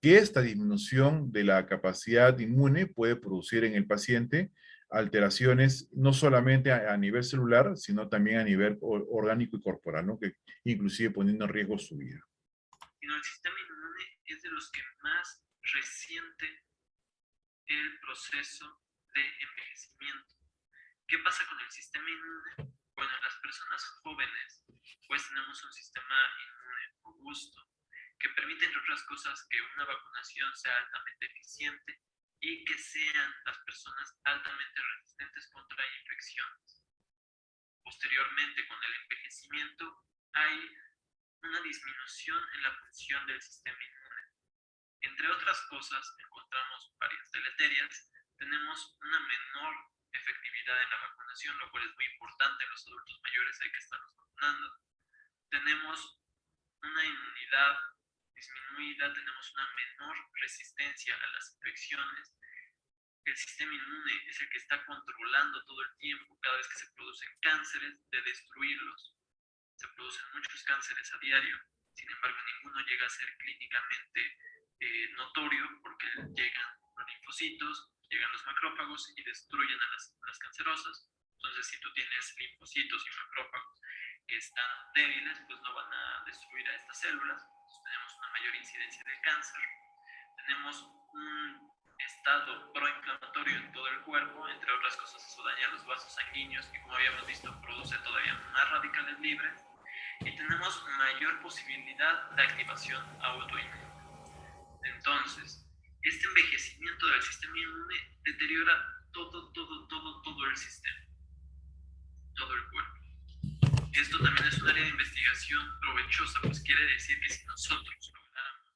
que esta disminución de la capacidad inmune puede producir en el paciente alteraciones no solamente a nivel celular, sino también a nivel orgánico y corporal, ¿no? Que inclusive poniendo en riesgo su vida. Sino el sistema inmune es de los que más resiente el proceso de envejecimiento. ¿Qué pasa con el sistema inmune? Bueno, en las personas jóvenes, pues tenemos un sistema inmune robusto que permite, entre otras cosas, que una vacunación sea altamente eficiente y que sean las personas altamente resistentes contra infecciones. Posteriormente, con el envejecimiento, hay una disminución en la función del sistema inmune. Entre otras cosas, encontramos varias deleterias. Tenemos una menor efectividad en la vacunación, lo cual es muy importante. En los adultos mayores hay que estarlos vacunando. Tenemos una inmunidad disminuida, tenemos una menor resistencia a las infecciones. El sistema inmune es el que está controlando todo el tiempo, cada vez que se producen cánceres, de destruirlos. Se producen muchos cánceres a diario, sin embargo ninguno llega a ser clínicamente notorio porque llegan los linfocitos, llegan los macrófagos y destruyen a las cancerosas. Entonces, si tú tienes linfocitos y macrófagos que están débiles, pues no van a destruir a estas células. Entonces, tenemos una mayor incidencia de cáncer. Tenemos un estado proinflamatorio en todo el cuerpo, entre otras cosas eso daña los vasos sanguíneos y, como habíamos visto, produce todavía más radicales libres. Y tenemos mayor posibilidad de activación autoinmune. Entonces, este envejecimiento del sistema inmune deteriora todo el sistema, todo el cuerpo. Esto también es un área de investigación provechosa, pues quiere decir que si nosotros lográramos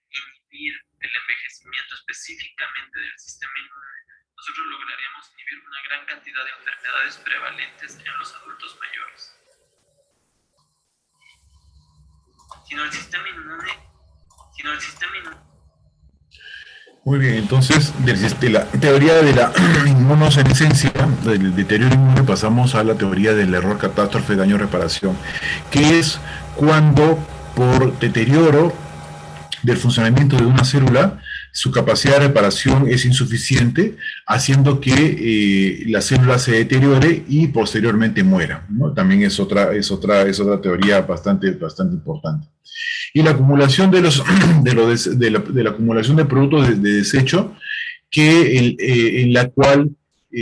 inhibir el envejecimiento específicamente del sistema inmune, nosotros lograríamos inhibir una gran cantidad de enfermedades prevalentes en los adultos mayores. Sino el sistema inmune. Muy bien, entonces, de la teoría de la inmunosenescencia, del deterioro inmune, pasamos a la teoría del error, catástrofe, daño, reparación, que es cuando por deterioro del funcionamiento de una célula, su capacidad de reparación es insuficiente, haciendo que la célula se deteriore y posteriormente muera, ¿no? También es otra teoría bastante importante. Y la acumulación de la acumulación de productos de desecho, en la cual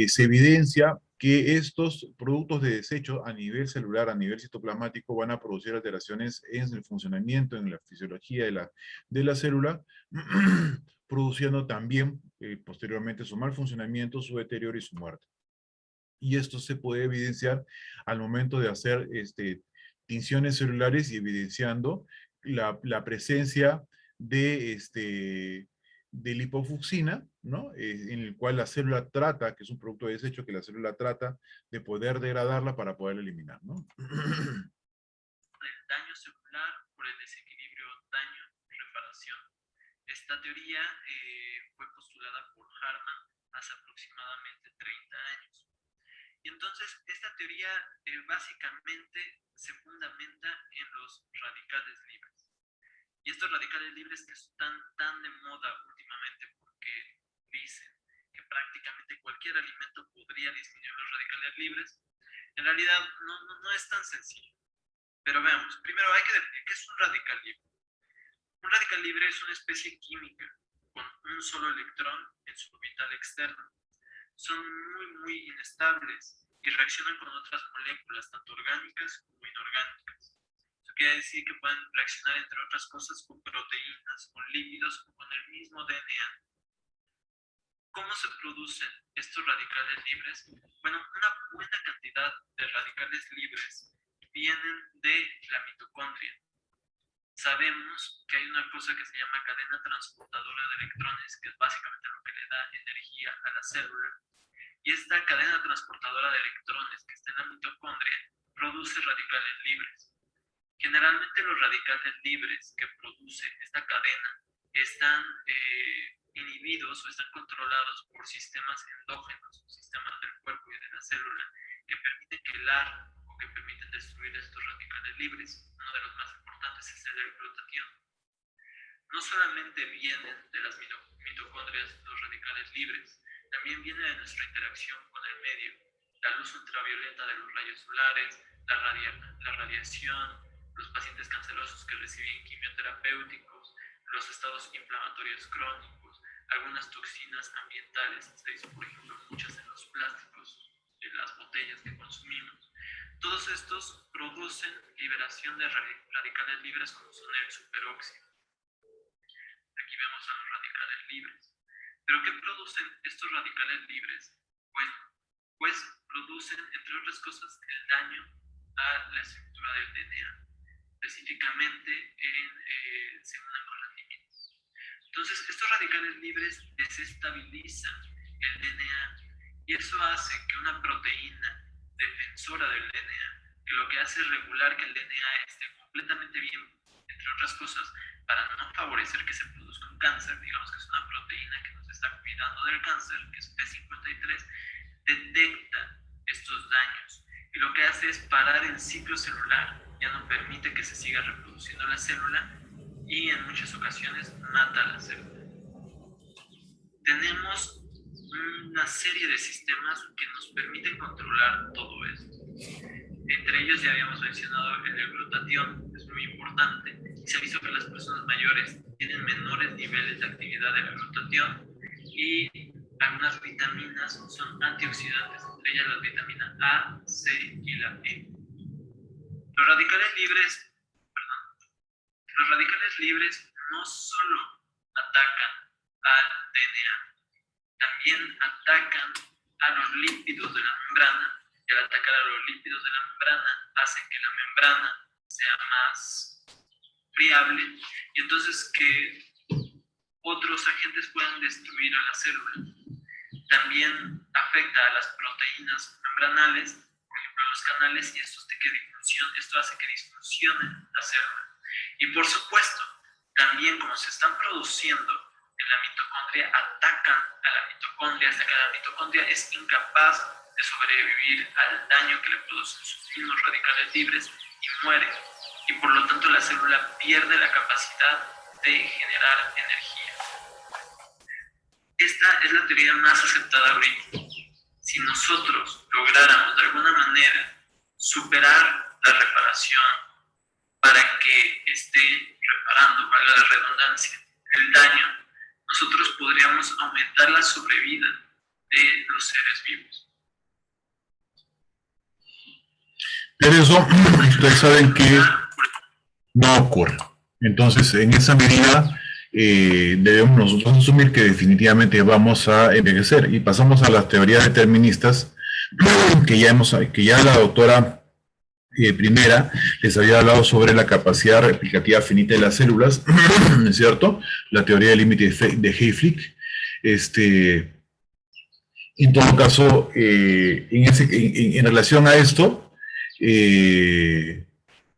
se evidencia que estos productos de desecho a nivel celular, a nivel citoplasmático, van a producir alteraciones en el funcionamiento, en la fisiología de la célula, produciendo también posteriormente su mal funcionamiento, su deterioro y su muerte. Y esto se puede evidenciar al momento de hacer tinciones celulares y evidenciando la presencia de lipofucsina, ¿no? En el cual la célula trata, que es un producto de desecho, que la célula trata de poder degradarla para poder eliminar, ¿no? El daño celular por el desequilibrio daño-reparación. Esta teoría fue postulada por Harman hace aproximadamente 30 años. Y entonces esta teoría básicamente se fundamenta en los radicales libres. Y estos radicales libres que están tan de moda últimamente porque dicen que prácticamente cualquier alimento podría disminuir los radicales libres, en realidad no es tan sencillo. Pero veamos, primero hay que definir qué es un radical libre. Un radical libre es una especie química con un solo electrón en su orbital externo. Son muy inestables y reaccionan con otras moléculas, tanto orgánicas como inorgánicas. Eso quiere decir que pueden reaccionar, entre otras cosas, con proteínas, con lípidos o con el mismo DNA. ¿Cómo se producen estos radicales libres? Bueno, una buena cantidad de radicales libres vienen de la mitocondria. Sabemos que hay una cosa que se llama cadena transportadora de electrones, que es básicamente lo que le da energía a la célula. Y esta cadena transportadora de electrones que está en la mitocondria produce radicales libres. Generalmente los radicales libres que produce esta cadena están inhibidos o están controlados por sistemas endógenos, sistemas del cuerpo y de la célula, que permiten que el AR o que permiten destruir estos radicales libres. Uno de los más importantes es el del glutatión. No solamente vienen de las mitocondrias los radicales libres, también viene de nuestra interacción con el medio, la luz ultravioleta de los rayos solares, la radiación, los pacientes cancerosos que reciben quimioterapéuticos, los estados inflamatorios crónicos, algunas toxinas ambientales, por ejemplo, muchas en los plásticos, en las botellas que consumimos. Todos estos producen liberación de radicales libres como son el superóxido. Aquí vemos a los radicales libres. ¿Pero qué producen estos radicales libres? Pues producen, entre otras cosas, el daño a la estructura del DNA, específicamente según el conocimiento. Entonces, estos radicales libres desestabilizan el DNA y eso hace que una proteína defensora del DNA, que lo que hace es regular que el DNA esté completamente bien, entre otras cosas, para no favorecer que se produzca un cáncer, digamos que es una proteína que nos está cuidando del cáncer, que es P53, detecta estos daños y lo que hace es parar el ciclo celular, ya no permite que se siga reproduciendo la célula y en muchas ocasiones mata la célula. Tenemos una serie de sistemas que nos permiten controlar todo esto. Entre ellos ya habíamos mencionado el glutatión, es muy importante. Se ha visto que las personas mayores tienen menores niveles de actividad del glutatión y algunas vitaminas son antioxidantes, entre ellas las vitaminas A, C y la E. Los radicales libres no solo atacan al DNA, también atacan a los lípidos de la membrana, y al atacar a los lípidos de la membrana hacen que la membrana sea más friable y entonces que otros agentes puedan destruir a la célula. También afecta a las proteínas membranales, por ejemplo los canales, y esto hace que disfuncionen la célula. Y por supuesto, también como se están produciendo en la mitocondria, atacan a la mitocondria hasta que la mitocondria es incapaz de sobrevivir al daño que le producen sus mismos radicales libres y muere. Y por lo tanto la célula pierde la capacidad de generar energía. Esta es la teoría más aceptada ahorita. Si nosotros lográramos de alguna manera superar la reparación para que esté reparando, valga la redundancia, el daño, nosotros podríamos aumentar la sobrevida de los seres vivos. Pero eso, ustedes saben que no ocurre. Entonces, en esa medida, debemos nosotros asumir que definitivamente vamos a envejecer. Y pasamos a las teorías deterministas, que ya la doctora primera les había hablado sobre la capacidad replicativa finita de las células, ¿no es cierto? La teoría del límite de Hayflick. En todo caso, en relación a esto,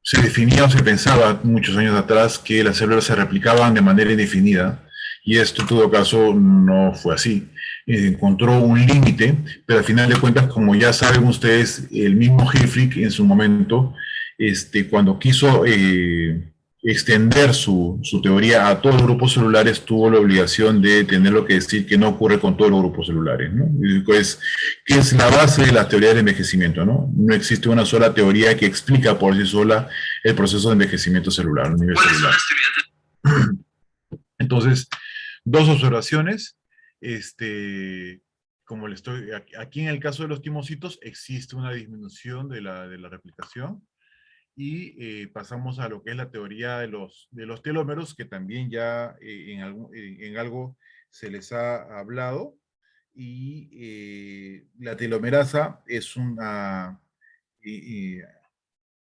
se definía o se pensaba muchos años atrás que las células se replicaban de manera indefinida, y esto en todo caso no fue así. Encontró un límite, pero al final de cuentas, como ya saben ustedes, el mismo Hayflick en su momento, cuando quiso extender su teoría a todos los grupos celulares, tuvo la obligación de tener lo que decir que no ocurre con todos los grupos celulares, ¿no? Pues, que es la base de la teoría del envejecimiento, ¿no? No existe una sola teoría que explica por sí sola el proceso de envejecimiento celular, a nivel ¿Cuáles son celular. las teorías? Entonces, dos observaciones. Como aquí en el caso de los timocitos, existe una disminución de la replicación. Y pasamos a lo que es la teoría de los telómeros, que también ya en algo se les ha hablado. Y la telomerasa es una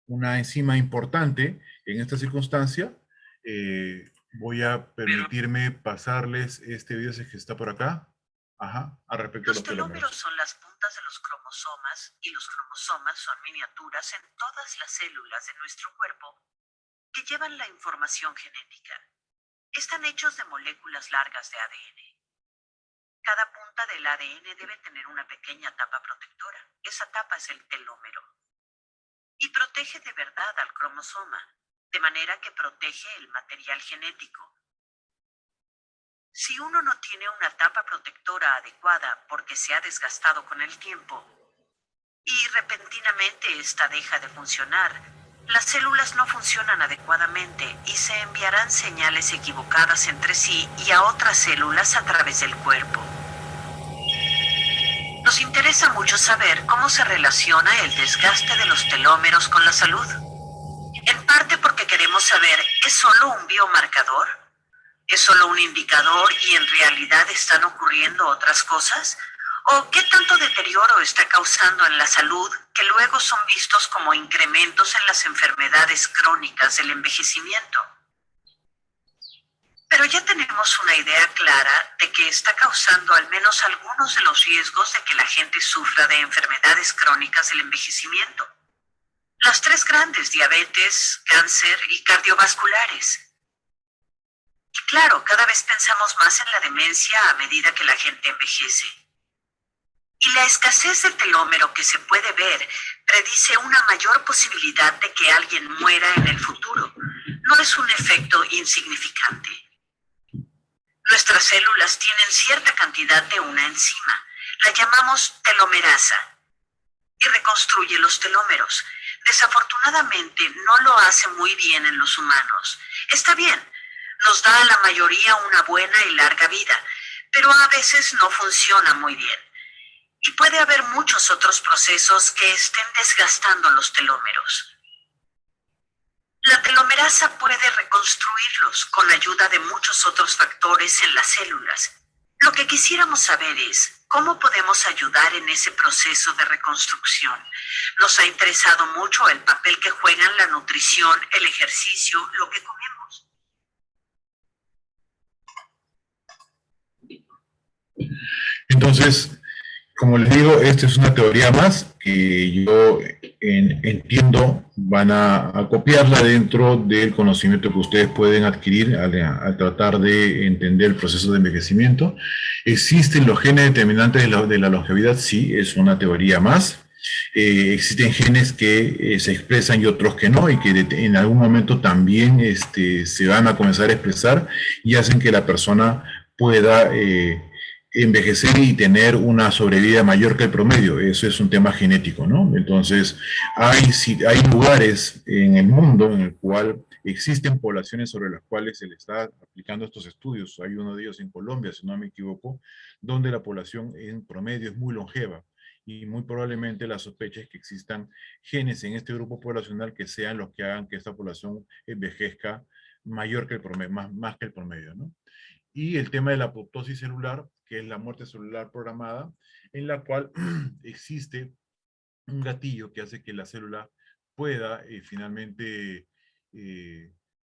enzima importante en esta circunstancia. Voy a permitirme pasarles este video, si es que está por acá. Ajá, al respecto de Los los telómeros. telómeros son las puntas de los cromosomas y los cromosomas son miniaturas en todas las células de nuestro cuerpo que llevan la información genética. Están hechos de moléculas largas de ADN. Cada punta del ADN debe tener una pequeña tapa protectora. Esa tapa es el telómero. y protege de verdad al cromosoma, de manera que protege el material genético. Si uno no tiene una tapa protectora adecuada porque se ha desgastado con el tiempo y repentinamente esta deja de funcionar, las células no funcionan adecuadamente y se enviarán señales equivocadas entre sí y a otras células a través del cuerpo. Nos interesa mucho saber cómo se relaciona el desgaste de los telómeros con la salud. En parte porque queremos saber, ¿es solo un biomarcador? ¿Es solo un indicador y en realidad están ocurriendo otras cosas? ¿O qué tanto deterioro está causando en la salud que luego son vistos como incrementos en las enfermedades crónicas del envejecimiento? Pero ya tenemos una idea clara de que está causando al menos algunos de los riesgos de que la gente sufra de enfermedades crónicas del envejecimiento. Las tres grandes: diabetes, cáncer y cardiovasculares. Y claro, cada vez pensamos más en la demencia a medida que la gente envejece. Y la escasez del telómero que se puede ver predice una mayor posibilidad de que alguien muera en el futuro. No es un efecto insignificante. Nuestras células tienen cierta cantidad de una enzima. La llamamos telomerasa y reconstruye los telómeros. Desafortunadamente no lo hace muy bien en los humanos. Está bien, nos da a la mayoría una buena y larga vida, pero a veces no funciona muy bien. Y puede haber muchos otros procesos que estén desgastando los telómeros. La telomerasa puede reconstruirlos con la ayuda de muchos otros factores en las células. Lo que quisiéramos saber es cómo podemos ayudar en ese proceso de reconstrucción. Nos ha interesado mucho el papel que juegan la nutrición, el ejercicio, lo que comemos. Entonces, como les digo, esta es una teoría más que yo entiendo van a copiarla dentro del conocimiento que ustedes pueden adquirir al tratar de entender el proceso de envejecimiento. ¿Existen los genes determinantes de la longevidad? Sí, es una teoría más. Existen genes que se expresan y otros que no, y que en algún momento también se van a comenzar a expresar y hacen que la persona pueda envejecer y tener una sobrevida mayor que el promedio. Eso es un tema genético, ¿no? Entonces, hay lugares en el mundo en el cual existen poblaciones sobre las cuales se le está aplicando estos estudios. Hay uno de ellos en Colombia, si no me equivoco, donde la población en promedio es muy longeva. Y muy probablemente la sospecha es que existan genes en este grupo poblacional que sean los que hagan que esta población envejezca mayor que el promedio, más que el promedio, ¿no? Y el tema de la apoptosis celular, que es la muerte celular programada, en la cual existe un gatillo que hace que la célula pueda finalmente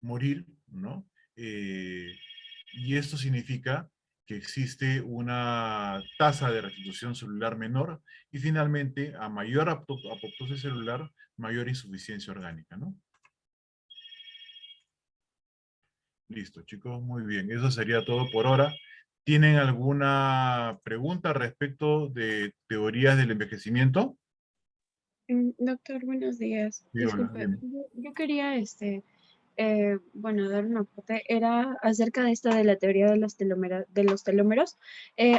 morir, ¿no? Y esto significa que existe una tasa de restitución celular menor y finalmente a mayor apoptosis celular, mayor insuficiencia orgánica, ¿no? Listo, chicos, muy bien. Eso sería todo por ahora. ¿Tienen alguna pregunta respecto de teorías del envejecimiento? Doctor, buenos días. Sí, hola, Disculpe, dime. yo quería, bueno, dar un aporte. Era acerca de esta de la teoría de los telómeros.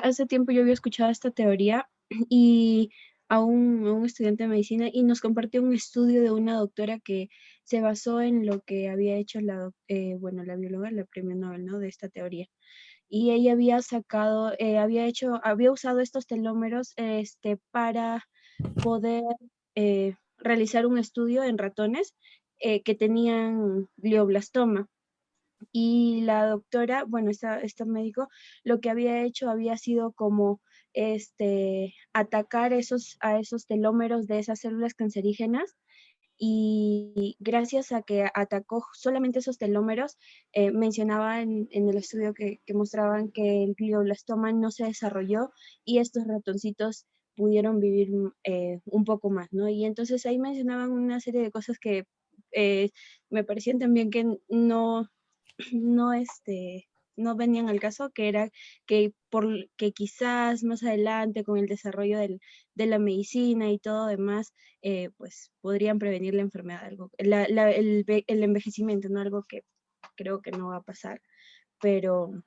Hace tiempo yo había escuchado esta teoría y a un estudiante de medicina y nos compartió un estudio de una doctora que se basó en lo que había hecho bueno, la bióloga, la premio Nobel, ¿no? De esta teoría. Y ella había sacado, había usado estos telómeros, para poder realizar un estudio en ratones que tenían glioblastoma. Y la doctora, bueno, esta médico, lo que había hecho había sido como atacar a esos telómeros de esas células cancerígenas y gracias a que atacó solamente esos telómeros, mencionaba en el estudio que mostraban que el glioblastoma no se desarrolló y estos ratoncitos pudieron vivir un poco más, ¿no? Y entonces ahí mencionaban una serie de cosas que me parecían también que no, no venían al caso, que era que quizás más adelante con el desarrollo de la medicina y todo demás, pues podrían prevenir la enfermedad, el envejecimiento, ¿no? Algo que creo que no va a pasar, pero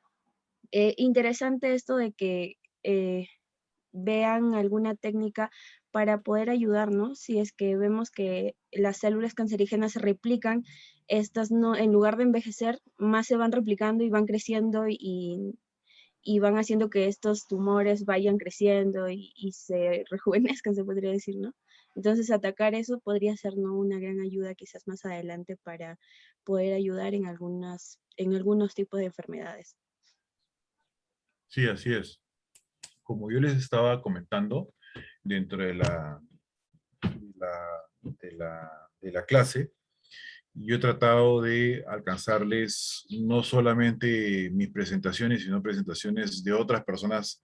interesante esto de que vean alguna técnica para poder ayudarnos si es que vemos que las células cancerígenas se replican, estas no, en lugar de envejecer, más se van replicando y van creciendo y van haciendo que estos tumores vayan creciendo y se rejuvenezcan, se podría decir, ¿no? Entonces atacar eso podría ser, ¿no?, una gran ayuda quizás más adelante para poder ayudar en algunos tipos de enfermedades. Sí, así es. Como yo les estaba comentando, dentro de la clase, yo he tratado de alcanzarles no solamente mis presentaciones, sino presentaciones de otras personas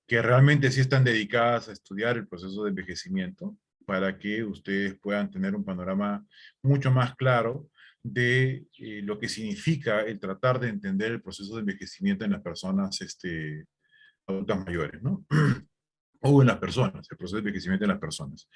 que realmente sí están dedicadas a estudiar el proceso de envejecimiento, para que ustedes puedan tener un panorama mucho más claro de lo que significa el tratar de entender el proceso de envejecimiento en las personas adultas mayores, ¿no? O en las personas, el proceso de envejecimiento en las personas.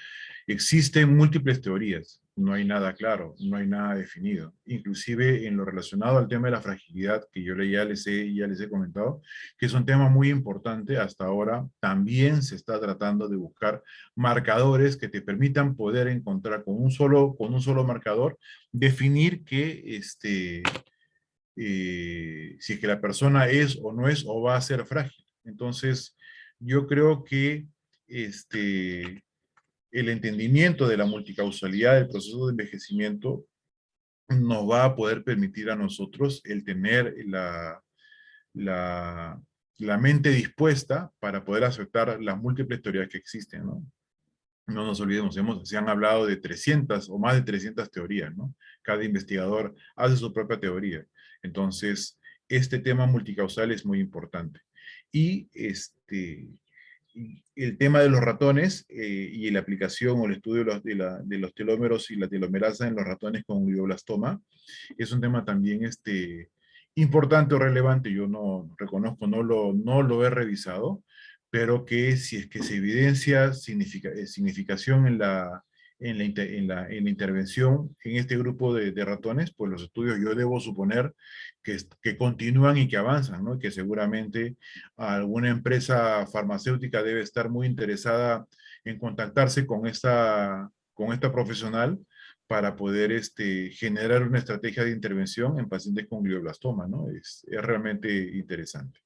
Existen múltiples teorías, no hay nada claro, no hay nada definido. Inclusive en lo relacionado al tema de la fragilidad, que yo ya les he comentado, que es un tema muy importante hasta ahora, también se está tratando de buscar marcadores que te permitan poder encontrar con un solo marcador, definir que si es que la persona es o no es o va a ser frágil. Entonces, yo creo que el entendimiento de la multicausalidad del proceso de envejecimiento nos va a poder permitir a nosotros el tener la mente dispuesta para poder aceptar las múltiples teorías que existen, ¿no? No nos olvidemos, se han hablado de 300 o más de 300 teorías, ¿no? Cada investigador hace su propia teoría. Entonces, este tema multicausal es muy importante. Y el tema de los ratones y la aplicación o el estudio de los telómeros y la telomerasa en los ratones con glioblastoma es un tema también importante o relevante. Yo no reconozco, no lo he revisado, pero que si es que se evidencia significación en la intervención en este grupo de ratones, pues los estudios yo debo suponer que continúan y que avanzan, ¿no? Que seguramente alguna empresa farmacéutica debe estar muy interesada en contactarse con esta profesional para poder generar una estrategia de intervención en pacientes con glioblastoma, ¿no? Es realmente interesante.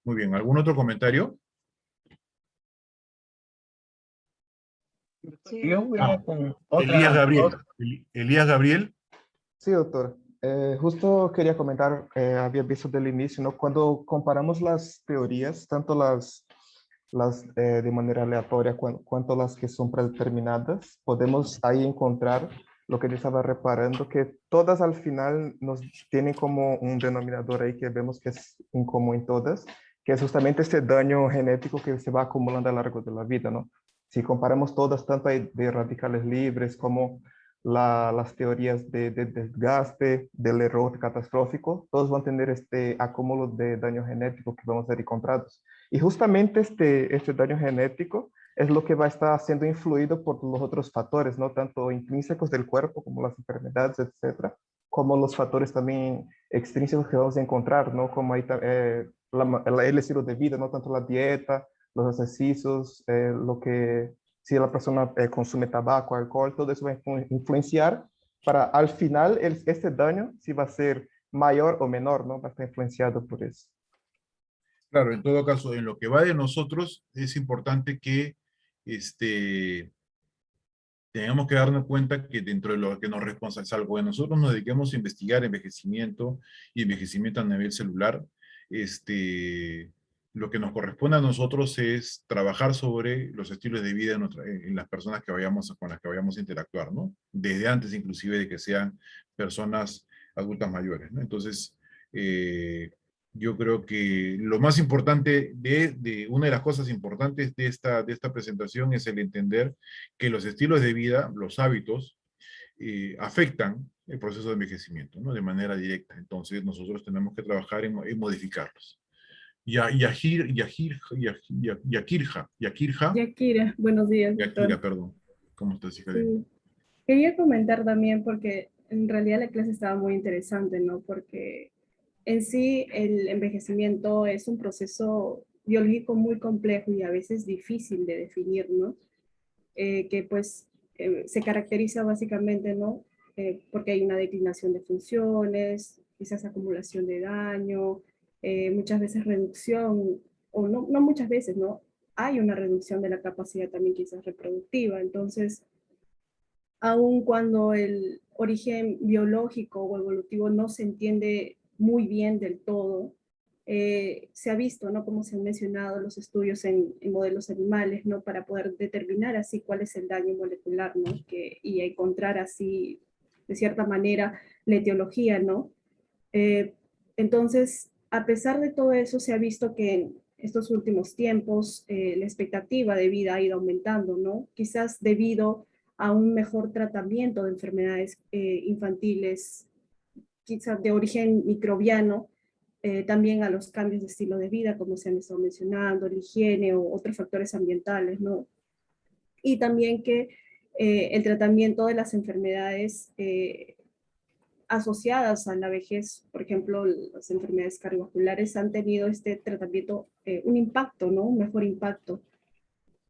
Muy bien, ¿algún otro comentario? Sí, Yo voy Ah, con Elías otra, Gabriel. Elías Gabriel. Sí, doctor. Justo quería comentar, había visto del inicio, ¿no? Cuando comparamos las teorías, tanto las de manera aleatoria cuanto las que son predeterminadas, podemos ahí encontrar lo que yo estaba reparando, que todas al final nos tienen como un denominador ahí que vemos que es en común en todas, que es justamente este daño genético que se va acumulando a lo largo de la vida, ¿no? Si comparamos todas, tanto de radicales libres como las teorías de desgaste, del error catastrófico, todos van a tener este acúmulo de daño genético que vamos a ver encontrados. Y justamente este daño genético es lo que va a estar siendo influido por los otros factores, ¿no? Tanto intrínsecos del cuerpo como las enfermedades, etcétera, como los factores también extrínsecos que vamos a encontrar, ¿no? Como ahí, el estilo de vida, ¿no? Tanto la dieta, los ejercicios, si la persona consume tabaco, alcohol, todo eso va a influenciar para al final este daño si va a ser mayor o menor, ¿no? Va a estar influenciado por eso. Claro, en todo caso, en lo que va de nosotros, es importante que tengamos que darnos cuenta que dentro de lo que nos responsabiliza, salvo que nosotros nos dediquemos a investigar envejecimiento y envejecimiento a nivel celular, lo que nos corresponde a nosotros es trabajar sobre los estilos de vida en las personas con las que vayamos a interactuar, ¿no? Desde antes inclusive de que sean personas adultas mayores, ¿no? Entonces, yo creo que lo más importante, una de las cosas importantes de esta presentación es el entender que los estilos de vida, los hábitos, afectan el proceso de envejecimiento, ¿no? De manera directa. Entonces nosotros tenemos que trabajar en modificarlos. Yakira, buenos días, Yakira, doctor. perdón. ¿Cómo estás, hija de mí? Sí, quería comentar también porque en realidad la clase estaba muy interesante, ¿no? Porque en sí el envejecimiento es un proceso biológico muy complejo y a veces difícil de definir, ¿no? Que pues se caracteriza básicamente, ¿no? Porque hay una declinación de funciones, quizás acumulación de daño, muchas veces reducción, o no, no muchas veces, ¿no? Hay una reducción de la capacidad también quizás reproductiva. Entonces, aun cuando el origen biológico o evolutivo no se entiende muy bien del todo, se ha visto, ¿no? Como se han mencionado los estudios en modelos animales, ¿no? Para poder determinar así cuál es el daño molecular, ¿no? Y encontrar así, de cierta manera, la etiología, ¿no? Eh, entonces, a pesar de todo eso, se ha visto que en estos últimos tiempos la expectativa de vida ha ido aumentando, ¿no? Quizás debido a un mejor tratamiento de enfermedades infantiles, quizás de origen microbiano, también a los cambios de estilo de vida, como se han estado mencionando, la higiene o otros factores ambientales, ¿no? Y también que el tratamiento de las enfermedades asociadas a la vejez, por ejemplo, las enfermedades cardiovasculares han tenido este tratamiento, un impacto, ¿no? Un mejor impacto.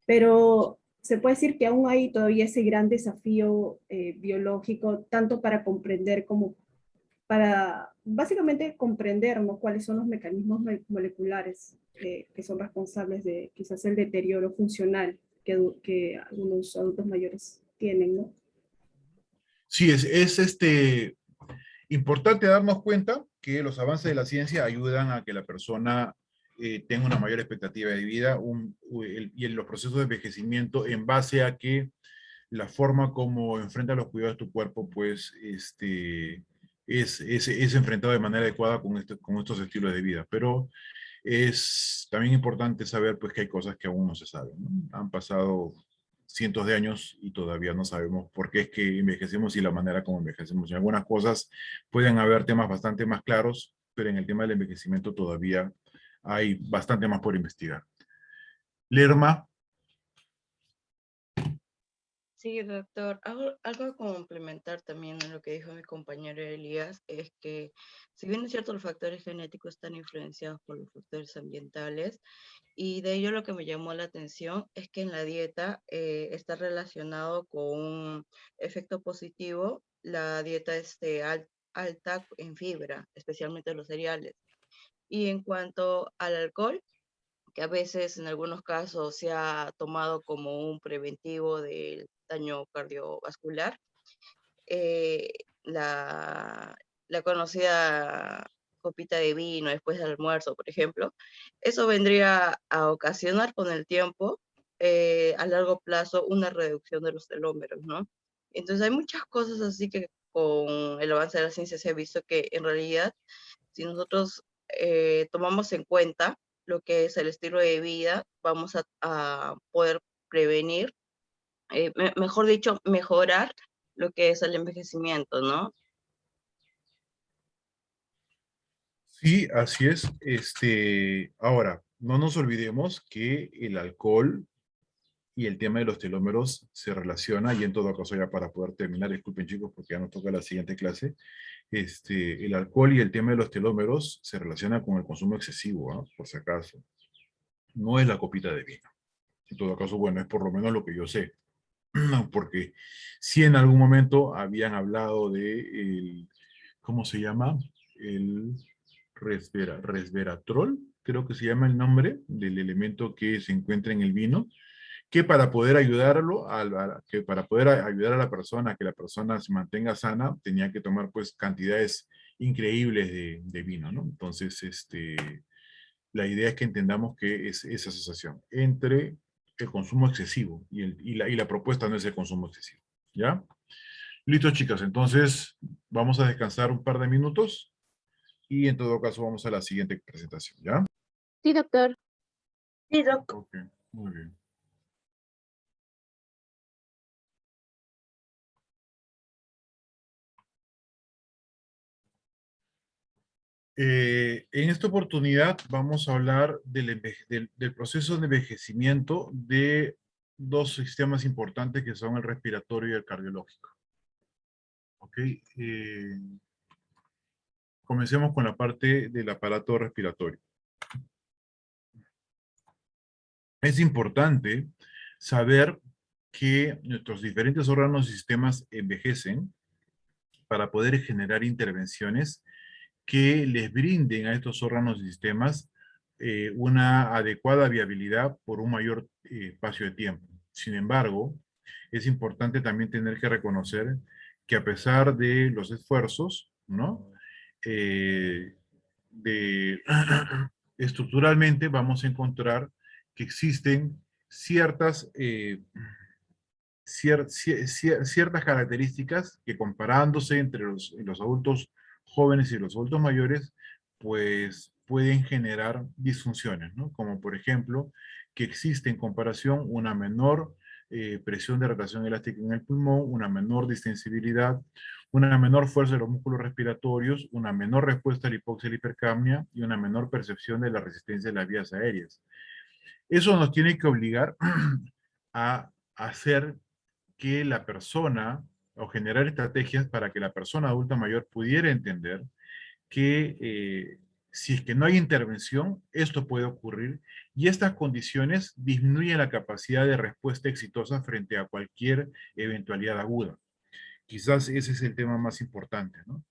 Pero se puede decir que aún hay todavía ese gran desafío biológico, tanto para comprender como para básicamente comprender, ¿no? Cuáles son los mecanismos moleculares que son responsables de quizás el deterioro funcional que algunos adultos mayores tienen, ¿no? Sí, es importante darnos cuenta que los avances de la ciencia ayudan a que la persona tenga una mayor expectativa de vida y en los procesos de envejecimiento en base a que la forma como enfrenta los cuidados de tu cuerpo, pues, es enfrentado de manera adecuada con estos estilos de vida. Pero es también importante saber, pues, que hay cosas que aún no se saben, ¿no? Han pasado cientos de años y todavía no sabemos por qué es que envejecemos y la manera como envejecemos. En algunas cosas pueden haber temas bastante más claros, pero en el tema del envejecimiento todavía hay bastante más por investigar. Lerma. Sí, doctor. Algo a complementar también en lo que dijo mi compañero Elías es que, si bien es cierto, los factores genéticos están influenciados por los factores ambientales, y de ello lo que me llamó la atención es que en la dieta está relacionado con un efecto positivo la dieta alta en fibra, especialmente los cereales. Y en cuanto al alcohol, que a veces en algunos casos se ha tomado como un preventivo del daño cardiovascular, eh, la, la conocida copita de vino después del almuerzo, por ejemplo, eso vendría a ocasionar con el tiempo, a largo plazo, una reducción de los telómeros, ¿no? Entonces hay muchas cosas así que con el avance de la ciencia se ha visto que en realidad, si nosotros tomamos en cuenta lo que es el estilo de vida, vamos a poder prevenir, mejor dicho, mejorar lo que es el envejecimiento, ¿no? Sí, así es. Ahora, no nos olvidemos que el alcohol y el tema de los telómeros se relaciona, y en todo caso ya para poder terminar, disculpen chicos porque ya nos toca la siguiente clase, el alcohol y el tema de los telómeros se relaciona con el consumo excesivo, ¿ah? Por si acaso. No es la copita de vino. En todo caso, bueno, es por lo menos lo que yo sé. Porque si en algún momento habían hablado de el, ¿cómo se llama? El resveratrol, creo que se llama el nombre del elemento que se encuentra en el vino, que para poder ayudarlo, que para poder ayudar a la persona, a que la persona se mantenga sana, tenía que tomar pues cantidades increíbles de vino, ¿no? Entonces, la idea es que entendamos que es esa asociación entre el consumo excesivo y la propuesta no es el consumo excesivo, ¿ya? Listo, chicas, entonces vamos a descansar un par de minutos y en todo caso vamos a la siguiente presentación, ¿ya? Sí, doctor. Sí, doc. Ok, muy bien. En esta oportunidad vamos a hablar del proceso de envejecimiento de dos sistemas importantes que son el respiratorio y el cardiológico. ¿Ok? Comencemos con la parte del aparato respiratorio. Es importante saber que nuestros diferentes órganos y sistemas envejecen para poder generar intervenciones que les brinden a estos órganos y sistemas una adecuada viabilidad por un mayor espacio de tiempo. Sin embargo, es importante también tener que reconocer que a pesar de los esfuerzos, ¿no? Estructuralmente vamos a encontrar que existen ciertas ciertas características que comparándose entre los adultos jóvenes y los adultos mayores, pues pueden generar disfunciones, ¿no? Como por ejemplo, que existe en comparación una menor presión de rotación elástica en el pulmón, una menor distensibilidad, una menor fuerza de los músculos respiratorios, una menor respuesta a la hipoxia y la hipercapnia y una menor percepción de la resistencia de las vías aéreas. Eso nos tiene que obligar a hacer que la persona, o generar estrategias para que la persona adulta mayor pudiera entender que si es que no hay intervención, esto puede ocurrir y estas condiciones disminuyen la capacidad de respuesta exitosa frente a cualquier eventualidad aguda. Quizás ese es el tema más importante, ¿no?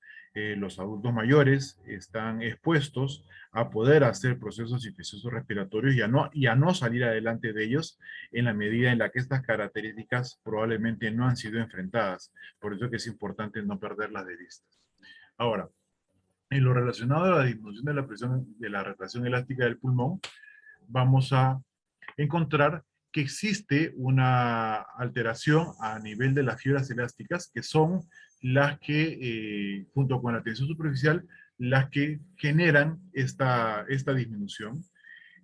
Los adultos mayores están expuestos a poder hacer procesos infecciosos respiratorios y a no salir adelante de ellos en la medida en la que estas características probablemente no han sido enfrentadas. Por eso que es importante no perderlas de vista. Ahora, en lo relacionado a la disminución de la presión de la retracción elástica del pulmón, vamos a encontrar que existe una alteración a nivel de las fibras elásticas, que son las que, junto con la tensión superficial, las que generan esta disminución.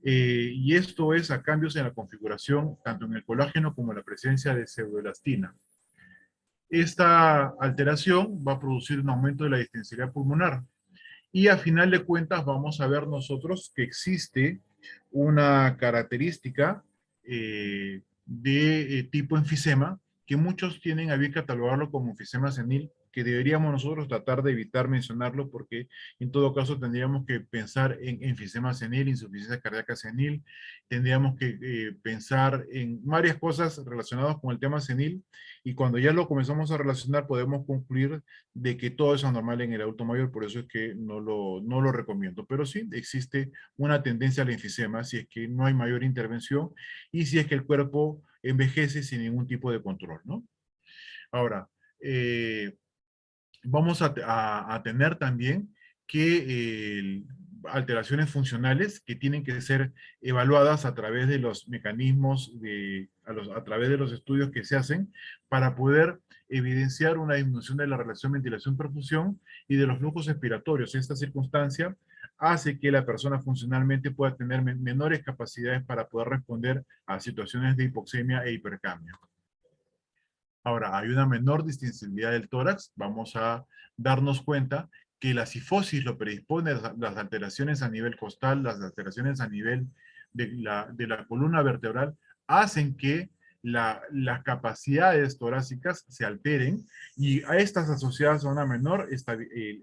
Y esto es a cambios en la configuración, tanto en el colágeno como en la presencia de pseudoelastina. Esta alteración va a producir un aumento de la distensibilidad pulmonar. Y a final de cuentas vamos a ver nosotros que existe una característica de tipo enfisema, que muchos tienen a bien catalogarlo como enfisema senil, que deberíamos nosotros tratar de evitar mencionarlo porque en todo caso tendríamos que pensar en enfisema senil, insuficiencia cardíaca senil, tendríamos que pensar en varias cosas relacionadas con el tema senil y cuando ya lo comenzamos a relacionar podemos concluir de que todo es anormal en el adulto mayor, por eso es que no lo recomiendo. Pero sí, existe una tendencia al enfisema si es que no hay mayor intervención y si es que el cuerpo envejece sin ningún tipo de control, ¿no? Ahora, vamos a tener también que alteraciones funcionales que tienen que ser evaluadas a través de los mecanismos, a través de los estudios que se hacen para poder evidenciar una disminución de la relación ventilación-perfusión y de los flujos expiratorios. Esta circunstancia hace que la persona funcionalmente pueda tener menores capacidades para poder responder a situaciones de hipoxemia e hipercapnia. Ahora, hay una menor distensibilidad del tórax. Vamos a darnos cuenta que la cifosis lo predispone a las alteraciones a nivel costal, las alteraciones a nivel de la columna vertebral, hacen que las capacidades torácicas se alteren y a estas asociadas a una menor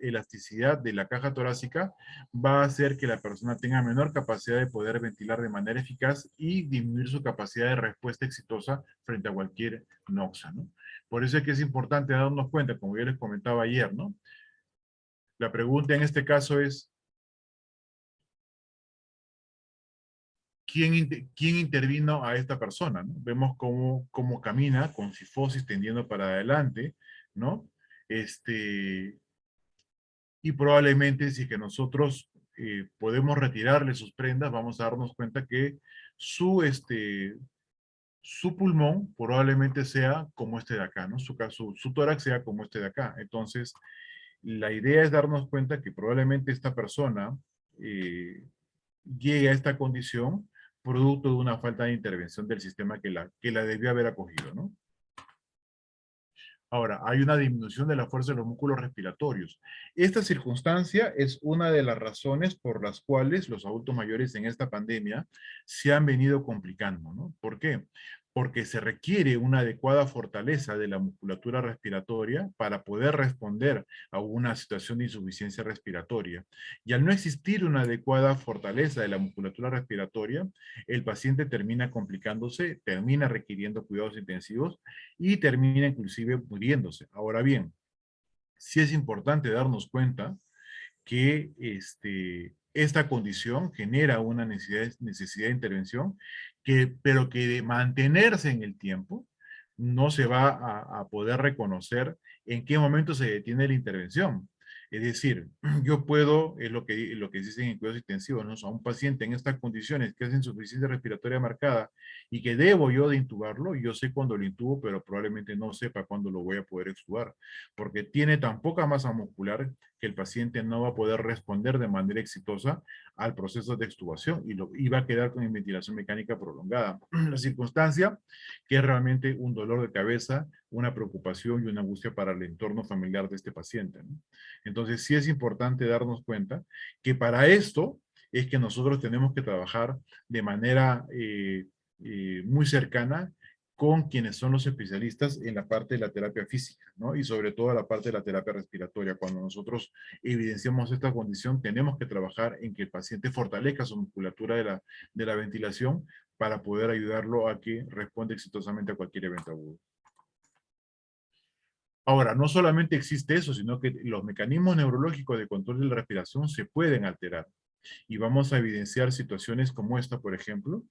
elasticidad de la caja torácica va a hacer que la persona tenga menor capacidad de poder ventilar de manera eficaz y disminuir su capacidad de respuesta exitosa frente a cualquier noxa, ¿no? Por eso es que es importante darnos cuenta, como yo les comentaba ayer, ¿no? La pregunta en este caso es, ¿quién intervino a esta persona? ¿No? Vemos cómo camina con cifosis tendiendo para adelante, ¿no? Y probablemente si es que nosotros podemos retirarle sus prendas, vamos a darnos cuenta que su pulmón probablemente sea como este de acá, ¿no? Su tórax sea como este de acá. Entonces, la idea es darnos cuenta que probablemente esta persona llegue a esta condición producto de una falta de intervención del sistema que la debió haber acogido, ¿no? Ahora, hay una disminución de la fuerza de los músculos respiratorios. Esta circunstancia es una de las razones por las cuales los adultos mayores en esta pandemia se han venido complicando, ¿no? ¿Por qué? Porque se requiere una adecuada fortaleza de la musculatura respiratoria para poder responder a una situación de insuficiencia respiratoria. Y al no existir una adecuada fortaleza de la musculatura respiratoria, el paciente termina complicándose, termina requiriendo cuidados intensivos y termina inclusive muriéndose. Ahora bien, sí es importante darnos cuenta que esta condición genera una necesidad de intervención, pero que de mantenerse en el tiempo no se va a poder reconocer en qué momento se detiene la intervención. Es decir, yo puedo, es lo que dicen en cuidados intensivos, ¿no? O sea, un paciente en estas condiciones que es insuficiencia respiratoria marcada y que debo yo de intubarlo, yo sé cuándo lo intubo, pero probablemente no sepa cuándo lo voy a poder extubar, porque tiene tan poca masa muscular que el paciente no va a poder responder de manera exitosa al proceso de extubación y va a quedar con ventilación mecánica prolongada. La circunstancia que es realmente un dolor de cabeza, una preocupación y una angustia para el entorno familiar de este paciente, ¿no? Entonces sí es importante darnos cuenta que para esto es que nosotros tenemos que trabajar de manera muy cercana con quienes son los especialistas en la parte de la terapia física, ¿no? Y sobre todo la parte de la terapia respiratoria. Cuando nosotros evidenciamos esta condición, tenemos que trabajar en que el paciente fortalezca su musculatura de la ventilación para poder ayudarlo a que responda exitosamente a cualquier evento agudo. Ahora, no solamente existe eso, sino que los mecanismos neurológicos de control de la respiración se pueden alterar. Y vamos a evidenciar situaciones como esta, por ejemplo,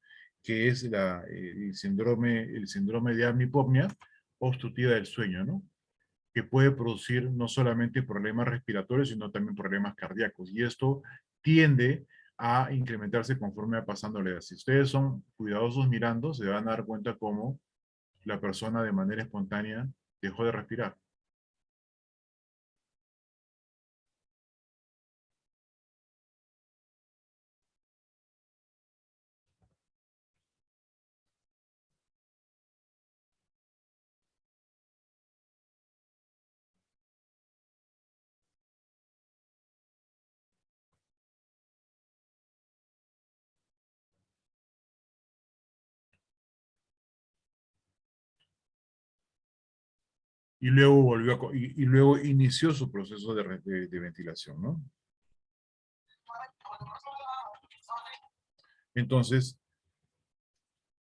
que es el síndrome de apnea obstructiva del sueño, ¿no? Que puede producir no solamente problemas respiratorios, sino también problemas cardíacos. Y esto tiende a incrementarse conforme va pasando la edad. Si ustedes son cuidadosos mirando, se van a dar cuenta cómo la persona de manera espontánea dejó de respirar. Y luego y luego inició su proceso de ventilación, ¿no? Entonces,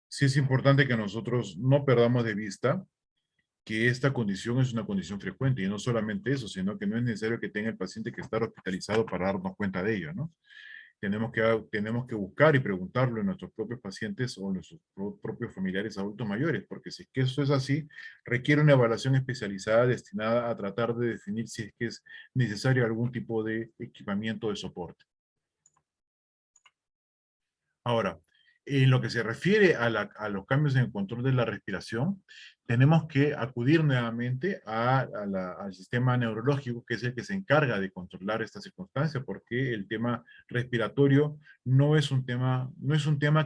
sí es importante que nosotros no perdamos de vista que esta condición es una condición frecuente, y no solamente eso, sino que no es necesario que tenga el paciente que estar hospitalizado para darnos cuenta de ello, ¿no? Tenemos que buscar y preguntarlo a nuestros propios pacientes o a nuestros propios familiares adultos mayores, porque si es que eso es así, requiere una evaluación especializada destinada a tratar de definir si es que es necesario algún tipo de equipamiento de soporte. Ahora, en lo que se refiere a los cambios en el control de la respiración, tenemos que acudir nuevamente al sistema neurológico, que es el que se encarga de controlar esta circunstancia, porque el tema respiratorio no es un tema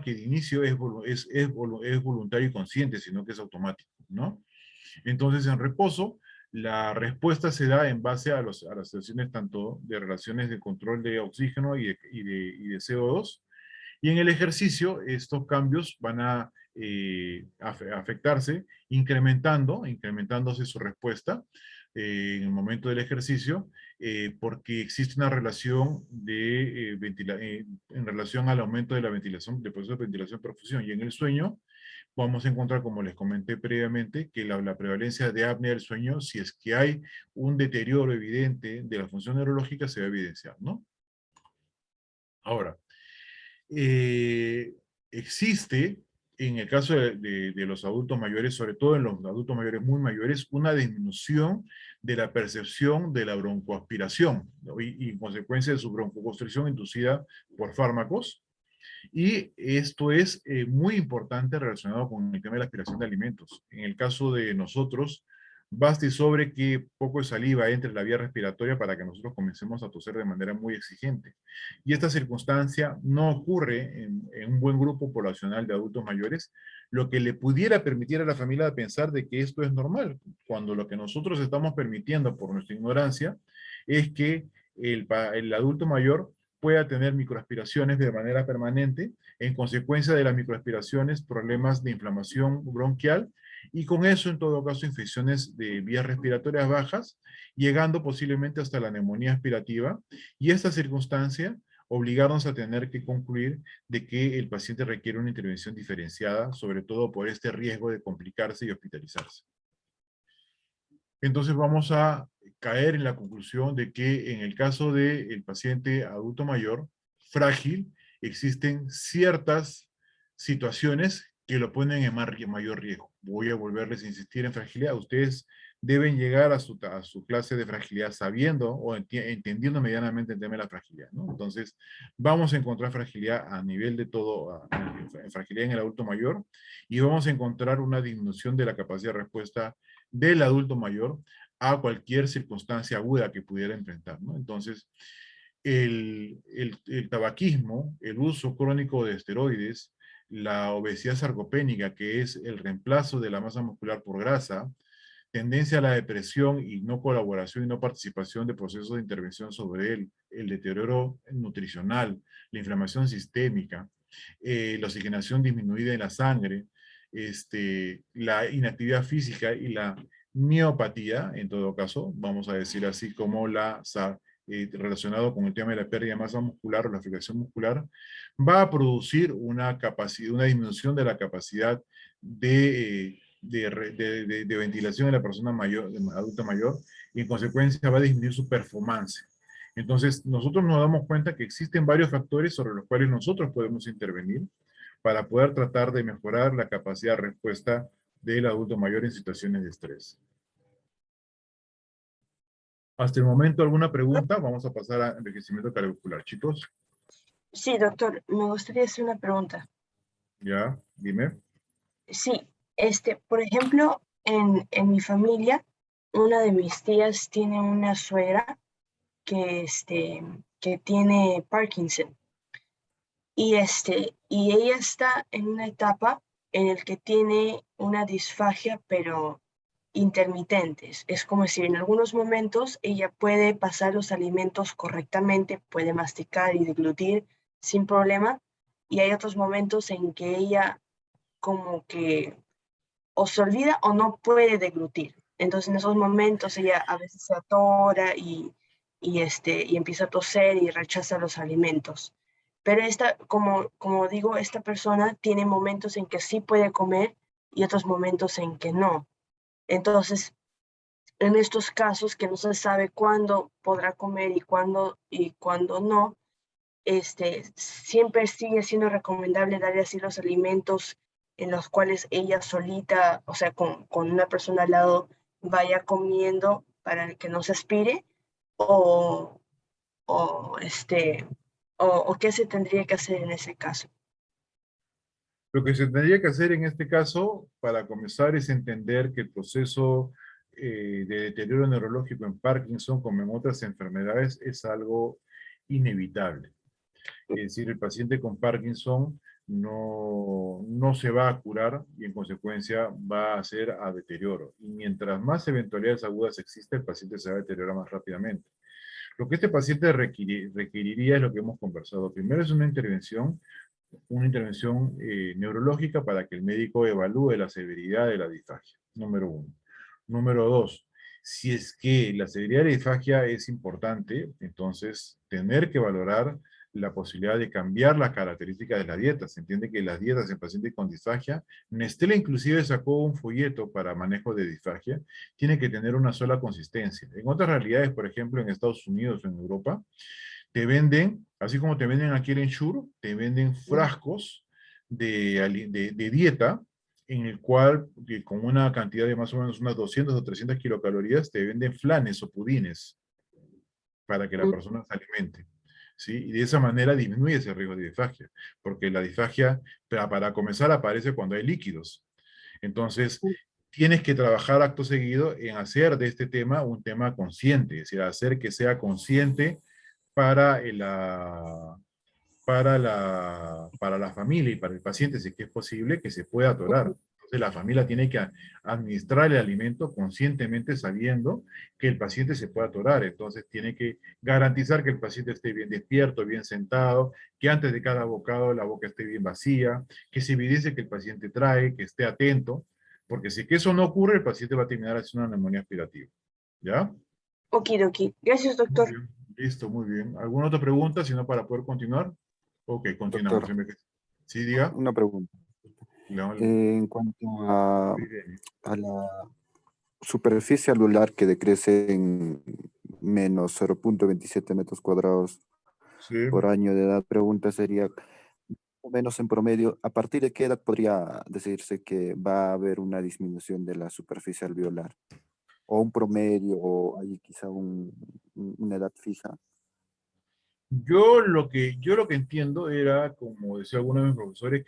que de inicio es voluntario y consciente, sino que es automático, ¿no? Entonces, en reposo, la respuesta se da en base a las situaciones tanto de relaciones de control de oxígeno y de CO2, y en el ejercicio, estos cambios van a afectarse, incrementándose su respuesta en el momento del ejercicio, porque existe una relación en relación al aumento de la ventilación, del proceso de ventilación-perfusión. Y en el sueño, vamos a encontrar, como les comenté previamente, que la prevalencia de apnea del sueño, si es que hay un deterioro evidente de la función neurológica, se va a evidenciar, ¿no? Ahora, existe en el caso de los adultos mayores, sobre todo en los adultos mayores muy mayores, una disminución de la percepción de la broncoaspiración, ¿no? Y en consecuencia de su broncoconstricción inducida por fármacos. Y esto es muy importante relacionado con el tema de la aspiración de alimentos. En el caso de nosotros, basta y sobre que poco de saliva entre la vía respiratoria para que nosotros comencemos a toser de manera muy exigente. Y esta circunstancia no ocurre en un buen grupo poblacional de adultos mayores, lo que le pudiera permitir a la familia pensar de que esto es normal, cuando lo que nosotros estamos permitiendo por nuestra ignorancia es que el adulto mayor pueda tener microaspiraciones de manera permanente, en consecuencia de las microaspiraciones, problemas de inflamación bronquial, y con eso, en todo caso, infecciones de vías respiratorias bajas, llegando posiblemente hasta la neumonía aspirativa, y esta circunstancia obligarnos a tener que concluir de que el paciente requiere una intervención diferenciada, sobre todo por este riesgo de complicarse y hospitalizarse. Entonces vamos a caer en la conclusión de que en el caso del paciente adulto mayor frágil, existen ciertas situaciones que lo ponen en mayor riesgo. Voy a volverles a insistir en fragilidad. Ustedes deben llegar a su clase de fragilidad sabiendo o entendiendo medianamente el tema de la fragilidad, ¿no? Entonces, vamos a encontrar fragilidad a nivel de todo, fragilidad en el adulto mayor, y vamos a encontrar una disminución de la capacidad de respuesta del adulto mayor a cualquier circunstancia aguda que pudiera enfrentar, ¿no? Entonces, el tabaquismo, el uso crónico de esteroides, la obesidad sarcopénica, que es el reemplazo de la masa muscular por grasa, tendencia a la depresión y no colaboración y no participación de procesos de intervención sobre él, el deterioro nutricional, la inflamación sistémica, la oxigenación disminuida en la sangre, la inactividad física y la miopatía, en todo caso, vamos a decir así como relacionado con el tema de la pérdida de masa muscular o la afectación muscular, va a producir una disminución de la capacidad de ventilación de la persona mayor, adulta mayor, y en consecuencia va a disminuir su performance. Entonces, nosotros nos damos cuenta que existen varios factores sobre los cuales nosotros podemos intervenir para poder tratar de mejorar la capacidad de respuesta del adulto mayor en situaciones de estrés. Hasta el momento, ¿alguna pregunta? Vamos a pasar a envejecimiento cardiovascular, chicos. Sí, doctor, me gustaría hacer una pregunta. Ya, dime. Sí, por ejemplo, en mi familia, una de mis tías tiene una suegra que tiene Parkinson. Y ella está en una etapa en el que tiene una disfagia, pero intermitentes. Es como si en algunos momentos ella puede pasar los alimentos correctamente, puede masticar y deglutir sin problema, y hay otros momentos en que ella como que o se olvida o no puede deglutir. Entonces en esos momentos ella a veces se atora y empieza a toser y rechaza los alimentos. Pero como digo, esta persona tiene momentos en que sí puede comer y otros momentos en que no. Entonces, en estos casos que no se sabe cuándo podrá comer y cuándo no, siempre sigue siendo recomendable darle así los alimentos en los cuales ella solita, o sea, con una persona al lado, vaya comiendo para que no se aspire, o qué se tendría que hacer en ese caso. Lo que se tendría que hacer en este caso, para comenzar, es entender que el proceso de deterioro neurológico en Parkinson, como en otras enfermedades, es algo inevitable. Es decir, el paciente con Parkinson no se va a curar y en consecuencia va a hacer a deterioro. Y mientras más eventualidades agudas exista, el paciente se va a deteriorar más rápidamente. Lo que este paciente requeriría es lo que hemos conversado. Primero es una intervención neurológica para que el médico evalúe la severidad de la disfagia, número 1. Número 2, si es que la severidad de la disfagia es importante, entonces tener que valorar la posibilidad de cambiar las características de la dieta. Se entiende que las dietas en pacientes con disfagia, Nestlé inclusive sacó un folleto para manejo de disfagia, tiene que tener una sola consistencia. En otras realidades, por ejemplo, en Estados Unidos o en Europa, te venden, así como te venden aquí en Ensure, te venden frascos de dieta, en el cual, con una cantidad de más o menos unas 200 o 300 kilocalorías, te venden flanes o pudines para que la persona se alimente. ¿Sí? Y de esa manera disminuye ese riesgo de disfagia, porque la disfagia, para comenzar, aparece cuando hay líquidos. Entonces, tienes que trabajar acto seguido en hacer de este tema un tema consciente, es decir, hacer que sea consciente para para la familia y para el paciente, si es que es posible, que se pueda atorar. Entonces la familia tiene que administrar el alimento conscientemente sabiendo que el paciente se puede atorar. Entonces tiene que garantizar que el paciente esté bien despierto, bien sentado, que antes de cada bocado la boca esté bien vacía, que se evidencie que el paciente trae, que esté atento, porque si que eso no ocurre, el paciente va a terminar haciendo una neumonía aspirativa. ¿Ya? Okidoki. Gracias, Muy doctor. bien. Listo, muy bien. ¿Alguna otra pregunta, si no, para poder continuar? Ok, continuamos. Doctor, Sí, diga. una pregunta. En cuanto a la superficie alular que decrece en menos 0.27 metros cuadrados Sí. por año de edad, pregunta sería, o menos en promedio, ¿a partir de qué edad podría decirse que va a haber una disminución de la superficie alveolar? ¿O un promedio, o hay quizá una edad fija? Yo lo que entiendo era, como decía alguno de mis profesores,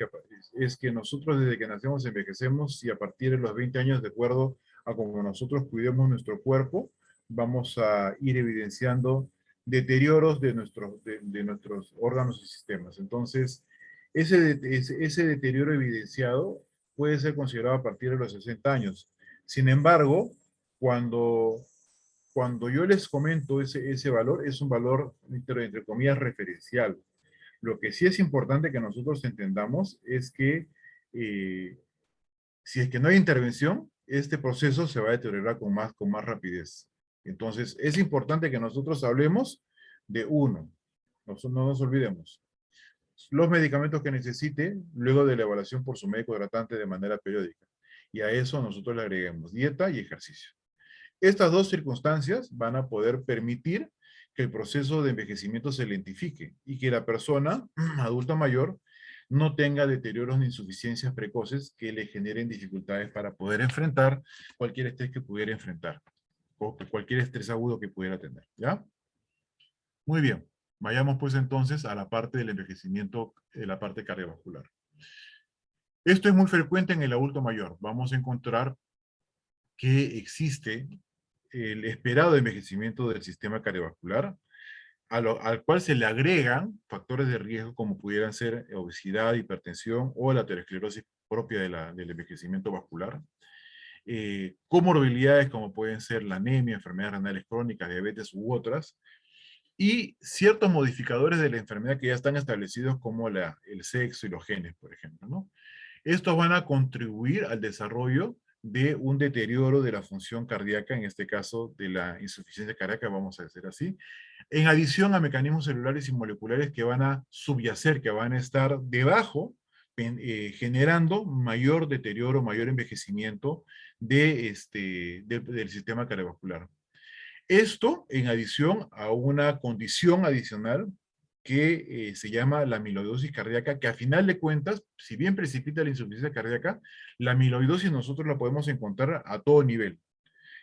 es que nosotros desde que nacemos envejecemos y a partir de los 20 años, de acuerdo a cómo nosotros cuidemos nuestro cuerpo, vamos a ir evidenciando deterioros de nuestros órganos y sistemas. Entonces, ese deterioro evidenciado puede ser considerado a partir de los 60 años. Sin embargo, cuando cuando yo les comento ese valor, es un valor, entre comillas, referencial. Lo que sí es importante que nosotros entendamos es que si es que no hay intervención, este proceso se va a deteriorar con más rapidez. Entonces, es importante que nosotros hablemos de uno. No nos olvidemos. Los medicamentos que necesite luego de la evaluación por su médico tratante de manera periódica. Y a eso nosotros le agreguemos dieta y ejercicio. Estas dos circunstancias van a poder permitir que el proceso de envejecimiento se lentifique y que la persona adulta mayor no tenga deterioros ni insuficiencias precoces que le generen dificultades para poder enfrentar cualquier estrés que pudiera enfrentar o cualquier estrés agudo que pudiera tener. ¿Ya? Muy bien. Vayamos pues entonces a la parte del envejecimiento, la parte cardiovascular. Esto es muy frecuente en el adulto mayor. Vamos a encontrar que existe el esperado envejecimiento del sistema cardiovascular, al cual se le agregan factores de riesgo como pudieran ser obesidad, hipertensión o la aterosclerosis propia del envejecimiento vascular. Comorbilidades como pueden ser la anemia, enfermedades renales crónicas, diabetes u otras, y ciertos modificadores de la enfermedad que ya están establecidos como el sexo y los genes, por ejemplo, ¿no? Estos van a contribuir al desarrollo de un deterioro de la función cardíaca, en este caso de la insuficiencia cardíaca, vamos a decir así, en adición a mecanismos celulares y moleculares que van a subyacer, que van a estar debajo, generando mayor deterioro, mayor envejecimiento del sistema cardiovascular. Esto en adición a una condición adicional que se llama la amiloidosis cardíaca, que a final de cuentas, si bien precipita la insuficiencia cardíaca, la amiloidosis nosotros la podemos encontrar a todo nivel.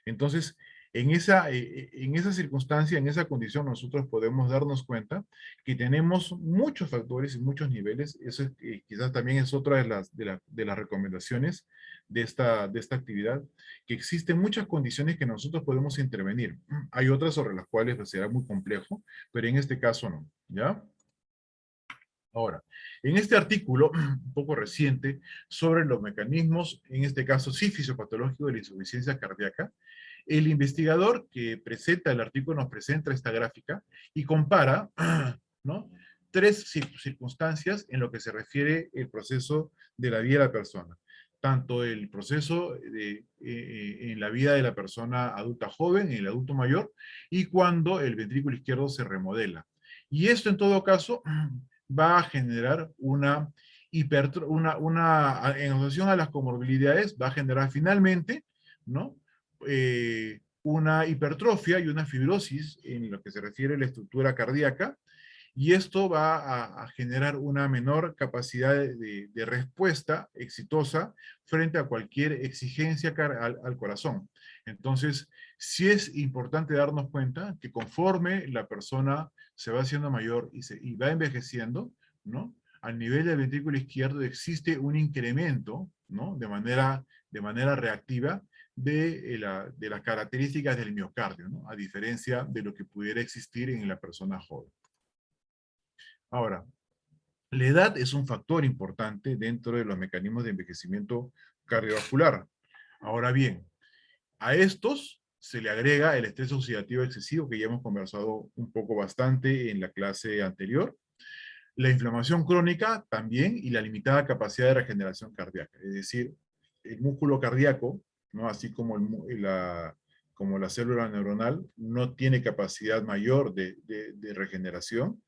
Entonces, en esa circunstancia, en esa condición, nosotros podemos darnos cuenta que tenemos muchos factores y muchos niveles. Eso quizás también es otra de las recomendaciones de esta actividad, que existen muchas condiciones que nosotros podemos intervenir. Hay otras sobre las cuales será muy complejo, pero en este caso no, ¿ya? Ahora, en este artículo, un poco reciente, sobre los mecanismos, en este caso sí fisiopatológico de la insuficiencia cardíaca, el investigador que presenta el artículo nos presenta esta gráfica y compara, ¿no?, tres circunstancias en lo que se refiere el proceso de la vida de la persona. Tanto el proceso en la vida de la persona adulta joven, en el adulto mayor, y cuando el ventrículo izquierdo se remodela. Y esto en todo caso va a generar en asociación a las comorbilidades, va a generar finalmente, ¿no?, una hipertrofia y una fibrosis en lo que se refiere a la estructura cardíaca, y esto va a generar una menor capacidad de respuesta exitosa frente a cualquier exigencia al corazón. Entonces, sí es importante darnos cuenta que conforme la persona se va haciendo mayor y va envejeciendo, ¿no?, al nivel del ventrículo izquierdo existe un incremento, ¿no?, de manera de manera reactiva de las características del miocardio, ¿no? A diferencia de lo que pudiera existir en la persona joven. Ahora, la edad es un factor importante dentro de los mecanismos de envejecimiento cardiovascular. Ahora bien, a estos se le agrega el estrés oxidativo excesivo, que ya hemos conversado un poco bastante en la clase anterior, la inflamación crónica también y la limitada capacidad de regeneración cardíaca. Es decir, el músculo cardíaco, ¿no? Así como, como la célula neuronal, no tiene capacidad mayor de regeneración.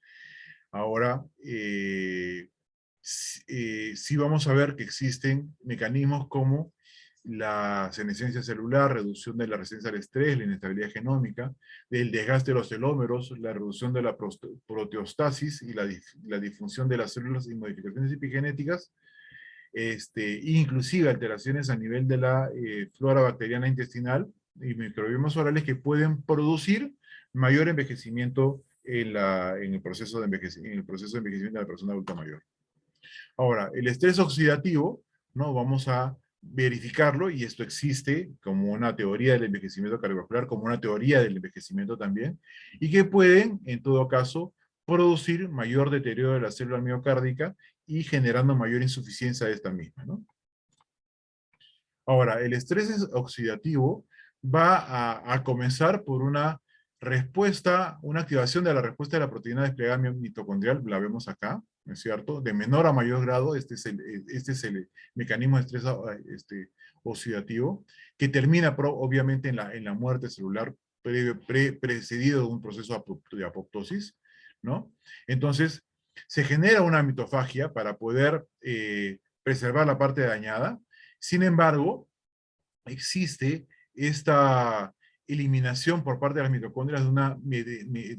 Ahora, sí vamos a ver que existen mecanismos como la senescencia celular, reducción de la resistencia al estrés, la inestabilidad genómica, el desgaste de los telómeros, la reducción de la proteostasis y la disfunción de las células y modificaciones epigenéticas, inclusive alteraciones a nivel de la flora bacteriana intestinal y microbiomas orales que pueden producir mayor envejecimiento en el proceso de envejecimiento de la persona adulta mayor. Ahora, el estrés oxidativo, ¿no? Vamos a verificarlo, y esto existe como una teoría del envejecimiento cardiovascular, como una teoría del envejecimiento también, y que pueden, en todo caso, producir mayor deterioro de la célula miocárdica y generando mayor insuficiencia de esta misma, ¿no? Ahora, el estrés oxidativo va a comenzar por una respuesta, una activación de la respuesta de la proteína desplegada mitocondrial, la vemos acá, ¿no es cierto? De menor a mayor grado, este es el mecanismo de estrés oxidativo, que termina obviamente en la muerte celular precedido de un proceso de apoptosis, ¿no? Entonces, se genera una mitofagia para poder preservar la parte dañada. Sin embargo, existe esta eliminación por parte de las mitocondrias de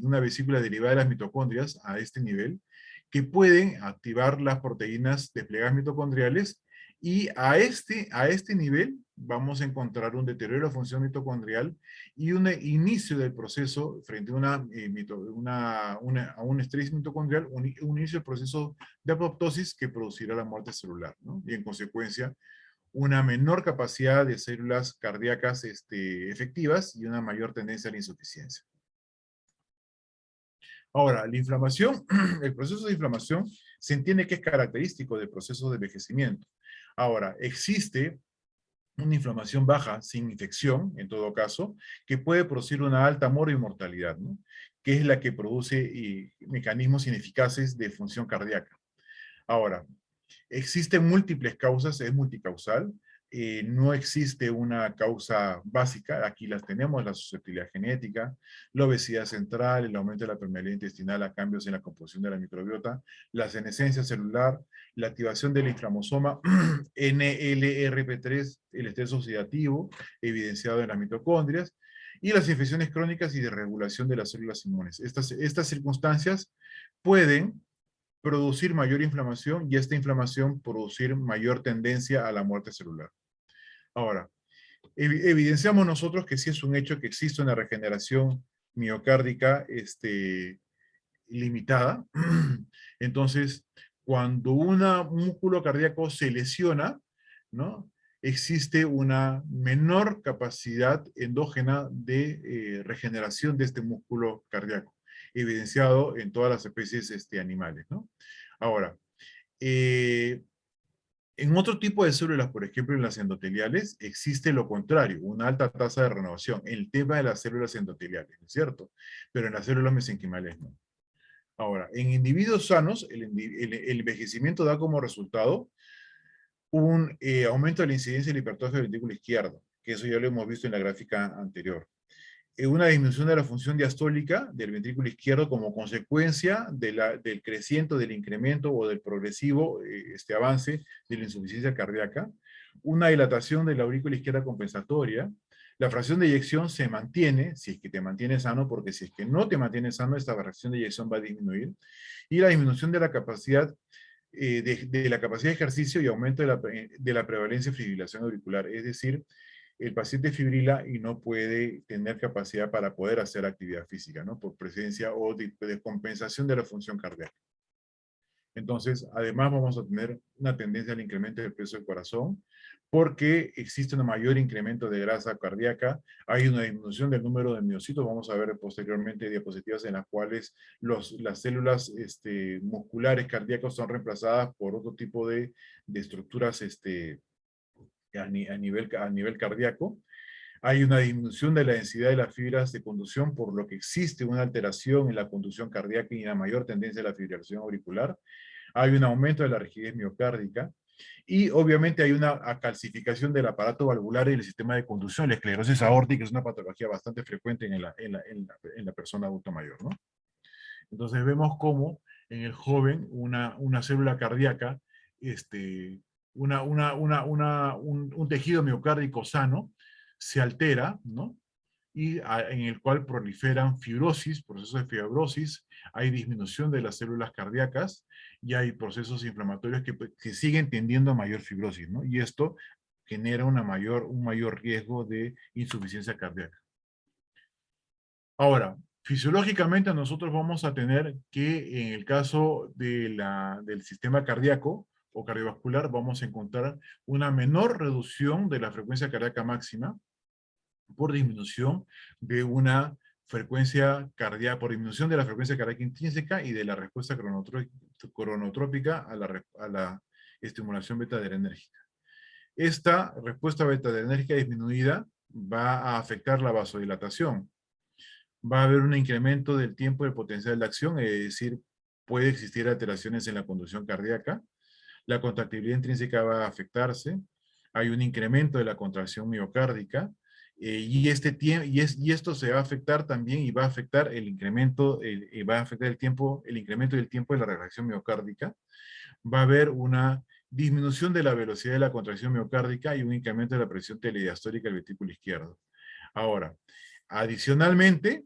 una vesícula derivada de las mitocondrias a este nivel, que pueden activar las proteínas desplegadas mitocondriales, y a este nivel vamos a encontrar un deterioro de la función mitocondrial y un inicio del proceso frente a un estrés mitocondrial, un inicio del proceso de apoptosis que producirá la muerte celular, ¿no? Y en consecuencia, una menor capacidad de células cardíacas efectivas y una mayor tendencia a la insuficiencia. Ahora, la inflamación, el proceso de inflamación se entiende que es característico del proceso de envejecimiento. Ahora, existe una inflamación baja sin infección, en todo caso, que puede producir una alta mortalidad, ¿no? Que es la que produce mecanismos ineficaces de función cardíaca. Ahora, existen múltiples causas, es multicausal, no existe una causa básica, aquí las tenemos: la susceptibilidad genética, la obesidad central, el aumento de la permeabilidad intestinal a cambios en la composición de la microbiota, la senescencia celular, la activación del inflamosoma NLRP3, el estrés oxidativo evidenciado en las mitocondrias, y las infecciones crónicas y desregulación de las células inmunes. Estas circunstancias pueden producir mayor inflamación, y esta inflamación producir mayor tendencia a la muerte celular. Ahora, evidenciamos nosotros que sí es un hecho que existe una regeneración miocárdica limitada. Entonces, cuando un músculo cardíaco se lesiona, ¿no? Existe una menor capacidad endógena de regeneración de este músculo cardíaco, evidenciado en todas las especies animales, ¿no? Ahora, en otro tipo de células, por ejemplo en las endoteliales, existe lo contrario, una alta tasa de renovación, el tema de las células endoteliales, ¿no es cierto? Pero en las células mesenquimales no. Ahora, en individuos sanos, el envejecimiento da como resultado un aumento de la incidencia de la hipertrofia del ventrículo izquierdo, que eso ya lo hemos visto en la gráfica anterior. Una disminución de la función diastólica del ventrículo izquierdo como consecuencia del creciente, del incremento o del progresivo avance de la insuficiencia cardíaca, una dilatación de la aurícula izquierda compensatoria, la fracción de eyección se mantiene, si es que te mantienes sano, porque si es que no te mantienes sano, esta fracción de eyección va a disminuir, y la disminución de la capacidad de ejercicio y aumento de la prevalencia de fibrilación auricular, es decir, el paciente fibrila y no puede tener capacidad para poder hacer actividad física, ¿no? Por presencia o de descompensación de la función cardíaca. Entonces, además vamos a tener una tendencia al incremento del peso del corazón, porque existe un mayor incremento de grasa cardíaca, hay una disminución del número de miocitos, vamos a ver posteriormente diapositivas en las cuales las células musculares cardíacas son reemplazadas por otro tipo de estructuras a nivel cardíaco. Hay una disminución de la densidad de las fibras de conducción, por lo que existe una alteración en la conducción cardíaca y una mayor tendencia a la fibrilación auricular. Hay un aumento de la rigidez miocárdica. Y obviamente hay una calcificación del aparato valvular y del sistema de conducción. La esclerosis aórtica es una patología bastante frecuente en la persona adulta mayor, ¿no? Entonces vemos cómo en el joven una célula cardíaca, un tejido miocárdico sano se altera, ¿no? Y en el cual proliferan fibrosis, procesos de fibrosis, hay disminución de las células cardíacas y hay procesos inflamatorios que siguen tendiendo a mayor fibrosis, ¿no? Y esto genera un mayor riesgo de insuficiencia cardíaca. Ahora, fisiológicamente nosotros vamos a tener que en el caso del sistema cardíaco o cardiovascular vamos a encontrar una menor reducción de la frecuencia cardíaca máxima por disminución de una frecuencia cardíaca, por disminución de la frecuencia cardíaca intrínseca y de la respuesta cronotrópica a la estimulación beta-adrenérgica. Esta respuesta beta-adrenérgica disminuida va a afectar la vasodilatación. Va a haber un incremento del tiempo de potencial de acción, es decir, puede existir alteraciones en la conducción cardíaca. La contractibilidad intrínseca va a afectarse. Hay un incremento de la contracción miocárdica. Y esto se va a afectar también y va a afectar el incremento, el incremento del tiempo de la reacción miocárdica. Va a haber una disminución de la velocidad de la contracción miocárdica y un incremento de la presión telediastólica del ventrículo izquierdo. Ahora, adicionalmente,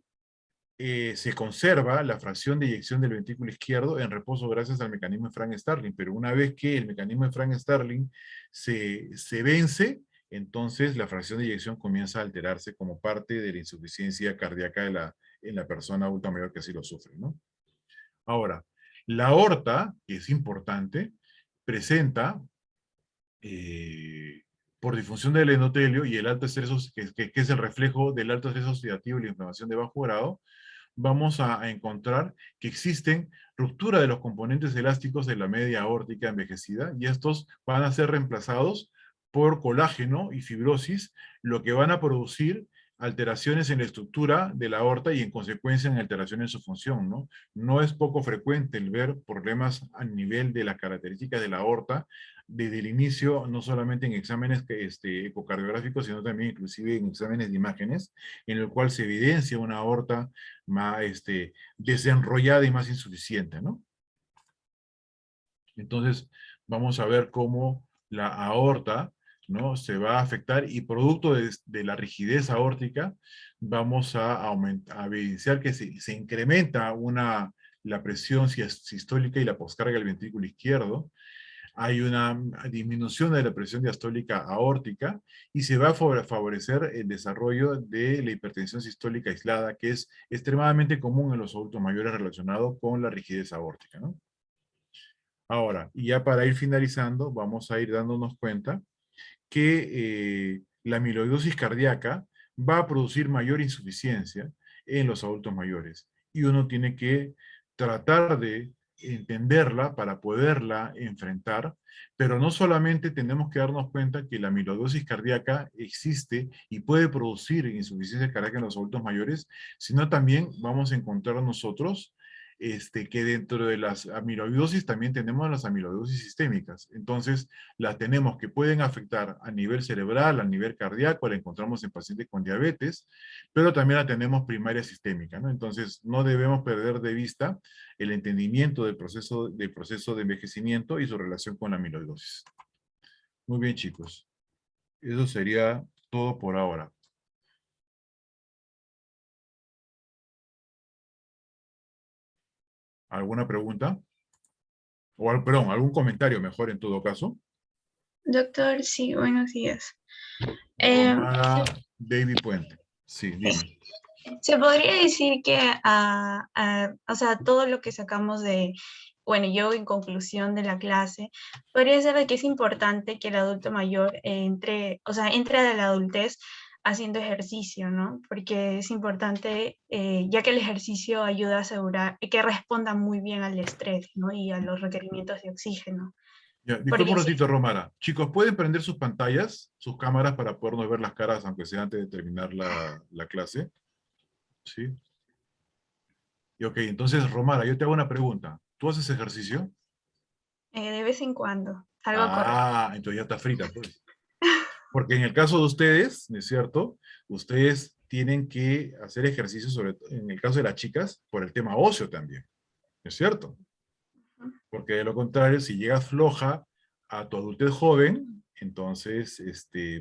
se conserva la fracción de eyección del ventrículo izquierdo en reposo gracias al mecanismo de Frank-Starling, pero una vez que el mecanismo de Frank-Starling se vence, entonces la fracción de eyección comienza a alterarse como parte de la insuficiencia cardíaca en la persona adulta mayor que así lo sufre, ¿no? Ahora, la aorta, que es importante, presenta por disfunción del endotelio y el alto estrés, que es el reflejo del alto estrés oxidativo y la inflamación de bajo grado, vamos a encontrar que existen ruptura de los componentes elásticos de la media aórtica envejecida y estos van a ser reemplazados por colágeno y fibrosis, lo que van a producir alteraciones en la estructura de la aorta y en consecuencia en alteraciones en su función, ¿no? No es poco frecuente el ver problemas a nivel de las características de la aorta desde el inicio, no solamente en exámenes ecocardiográficos, sino también inclusive en exámenes de imágenes, en el cual se evidencia una aorta más desenrollada y más insuficiente, ¿no? Entonces, vamos a ver cómo la aorta, ¿no?, se va a afectar y producto de la rigidez aórtica, vamos a evidenciar que se incrementa la presión sistólica y la poscarga del ventrículo izquierdo. Hay una disminución de la presión diastólica aórtica y se va a favorecer el desarrollo de la hipertensión sistólica aislada, que es extremadamente común en los adultos mayores relacionado con la rigidez aórtica, ¿no? Ahora, y ya para ir finalizando, vamos a ir dándonos cuenta que la amiloidosis cardíaca va a producir mayor insuficiencia en los adultos mayores. Y uno tiene que tratar de entenderla para poderla enfrentar, pero no solamente tenemos que darnos cuenta que la amiloidosis cardíaca existe y puede producir insuficiencia cardíaca en los adultos mayores, sino también vamos a encontrar nosotros que dentro de las amiloidosis también tenemos las amiloidosis sistémicas. Entonces, las tenemos que pueden afectar a nivel cerebral, a nivel cardíaco, la encontramos en pacientes con diabetes, pero también la tenemos primaria sistémica, ¿no? Entonces, no debemos perder de vista el entendimiento del proceso de envejecimiento y su relación con la amiloidosis. Muy bien, chicos. Eso sería todo por ahora. ¿Alguna pregunta? O, perdón, algún comentario mejor en todo caso. Doctor, sí, buenos días. Romana David Puente. Sí, dime. Se podría decir que, o sea, todo lo que sacamos de bueno, yo en conclusión de la clase, podría ser de que es importante que el adulto mayor entre, o sea, entre a la adultez haciendo ejercicio, ¿no? Porque es importante, ya que el ejercicio ayuda a asegurar que responda muy bien al estrés, ¿no? Y a los requerimientos de oxígeno. Ya, disculpa Porque un sí, ratito, Romara. Chicos, ¿pueden prender sus pantallas, sus cámaras para podernos ver las caras, aunque sea antes de terminar la clase? ¿Sí? Y ok, entonces, Romara, yo te hago una pregunta. ¿Tú haces ejercicio? de vez en cuando salgo a correr. Ah, entonces ya está frita, pues. Porque en el caso de ustedes, ¿no es cierto? Ustedes tienen que hacer ejercicio, sobre todo en el caso de las chicas, por el tema óseo también, ¿no es cierto? Porque de lo contrario, si llegas floja a tu adultez joven, entonces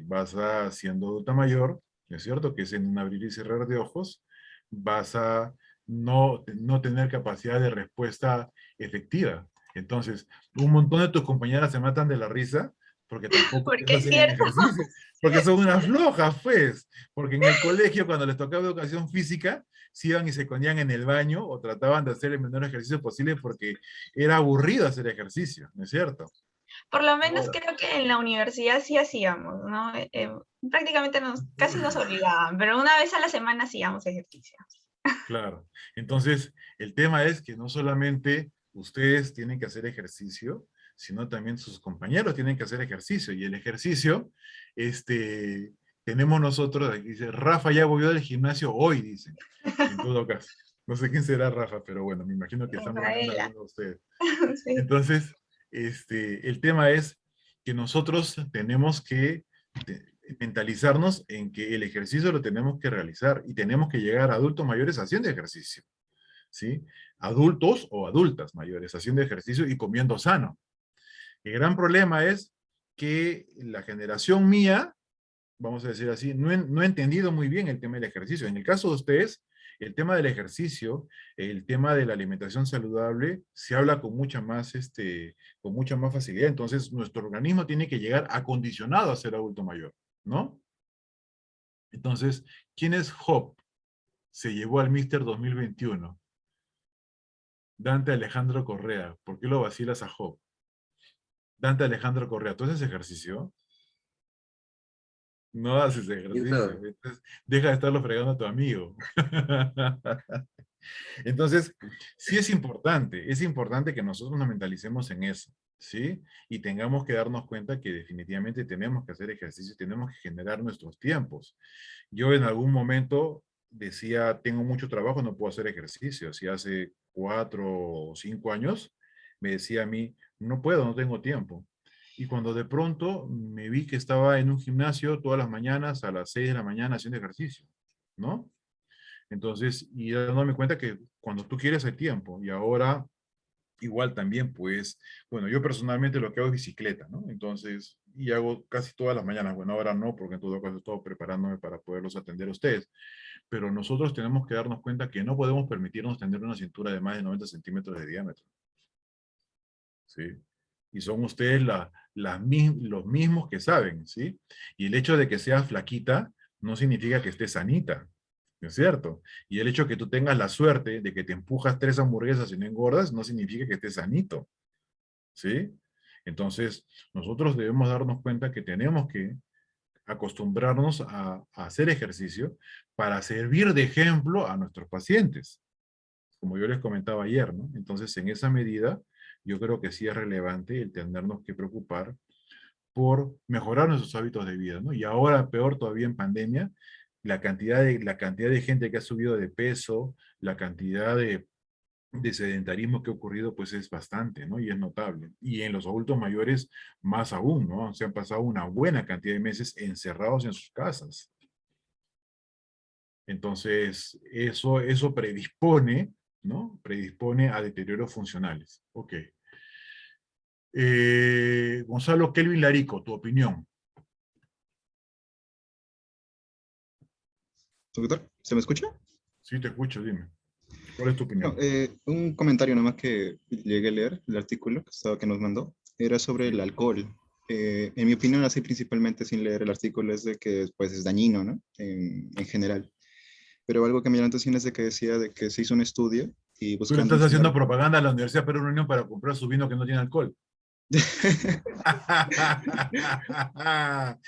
vas a, siendo adulta mayor, ¿no es cierto? Que es en un abrir y cerrar de ojos, vas a no tener capacidad de respuesta efectiva. Entonces, un montón de tus compañeras se matan de la risa porque tampoco Porque es hacen el cierto. ejercicio, porque son unas flojas, pues. Porque en el colegio, cuando les tocaba educación física, se iban y se escondían en el baño o trataban de hacer el menor ejercicio posible porque era aburrido hacer ejercicio, ¿no es cierto? Por lo menos Ahora, creo que en la universidad sí hacíamos, ¿no? Prácticamente casi nos obligaban, pero una vez a la semana hacíamos ejercicio. claro. Entonces, el tema es que no solamente ustedes tienen que hacer ejercicio, sino también sus compañeros tienen que hacer ejercicio. Y el ejercicio, tenemos nosotros, aquí dice, Rafa ya volvió del gimnasio hoy, dicen, en todo caso. No sé quién será Rafa, pero bueno, me imagino que están bromeando Rafaela. algunos de ustedes. Sí. Entonces, el tema es que nosotros tenemos que mentalizarnos en que el ejercicio lo tenemos que realizar y tenemos que llegar a adultos mayores haciendo ejercicio, ¿sí? Adultos o adultas mayores haciendo ejercicio y comiendo sano. El gran problema es que la generación mía, vamos a decir así, no he entendido muy bien el tema del ejercicio. En el caso de ustedes, el tema del ejercicio, el tema de la alimentación saludable, se habla con mucha más facilidad. Entonces, nuestro organismo tiene que llegar acondicionado a ser adulto mayor, ¿no? Entonces, ¿quién es Job? Se llevó al Mister 2021. Dante Alejandro Correa. ¿Por qué lo vacilas a Job? Dante Alejandro Correa, ¿tú haces ejercicio? No haces ejercicio. Entonces, deja de estarlo fregando a tu amigo. Entonces, sí es importante que nosotros nos mentalicemos en eso, ¿sí? Y tengamos que darnos cuenta que definitivamente tenemos que hacer ejercicio, tenemos que generar nuestros tiempos. Yo en algún momento decía, tengo mucho trabajo, no puedo hacer ejercicio. Si hace 4 o 5 años, me decía a mí, no puedo, no tengo tiempo. Y cuando de pronto me vi que estaba en un gimnasio todas las mañanas a las 6 de la mañana haciendo ejercicio, ¿no? Entonces, y dándome cuenta que cuando tú quieres hay tiempo. Y ahora, igual también, pues, bueno, yo personalmente lo que hago es bicicleta, ¿no? Entonces, y hago casi todas las mañanas. Bueno, ahora no, porque en todo caso estoy preparándome para poderlos atender a ustedes. Pero nosotros tenemos que darnos cuenta que no podemos permitirnos tener una cintura de más de 90 centímetros de diámetro. ¿Sí? Y son ustedes los mismos que saben, ¿sí? Y el hecho de que seas flaquita no significa que estés sanita, ¿no es cierto? Y el hecho de que tú tengas la suerte de que te empujas 3 hamburguesas y no engordas, no significa que estés sanito, ¿sí? Entonces, nosotros debemos darnos cuenta que tenemos que acostumbrarnos a hacer ejercicio para servir de ejemplo a nuestros pacientes, como yo les comentaba ayer, ¿no? Entonces, en esa medida, yo creo que sí es relevante el tenernos que preocupar por mejorar nuestros hábitos de vida, ¿no? Y ahora, peor todavía en pandemia, la cantidad de gente que ha subido de peso, la cantidad de sedentarismo que ha ocurrido, pues es bastante, ¿no? Y es notable. Y en los adultos mayores, más aún, ¿no? Se han pasado una buena cantidad de meses encerrados en sus casas. Entonces, eso predispone, ¿no? Predispone a deterioros funcionales. Ok. Gonzalo Kelvin Larico, tu opinión. Doctor, ¿se me escucha? Sí, te escucho, dime. ¿Cuál es tu No, opinión? un comentario nomás que llegué a leer, el artículo que nos mandó, era sobre el alcohol. En mi opinión, así principalmente sin leer el artículo, es de que pues, es dañino, ¿no? En general. Pero algo que me llamó la atención es de que decía de que se hizo un estudio y Tú le buscando estás haciendo enseñar. propaganda a la Universidad Perú Unión para comprar su vino que no tiene alcohol.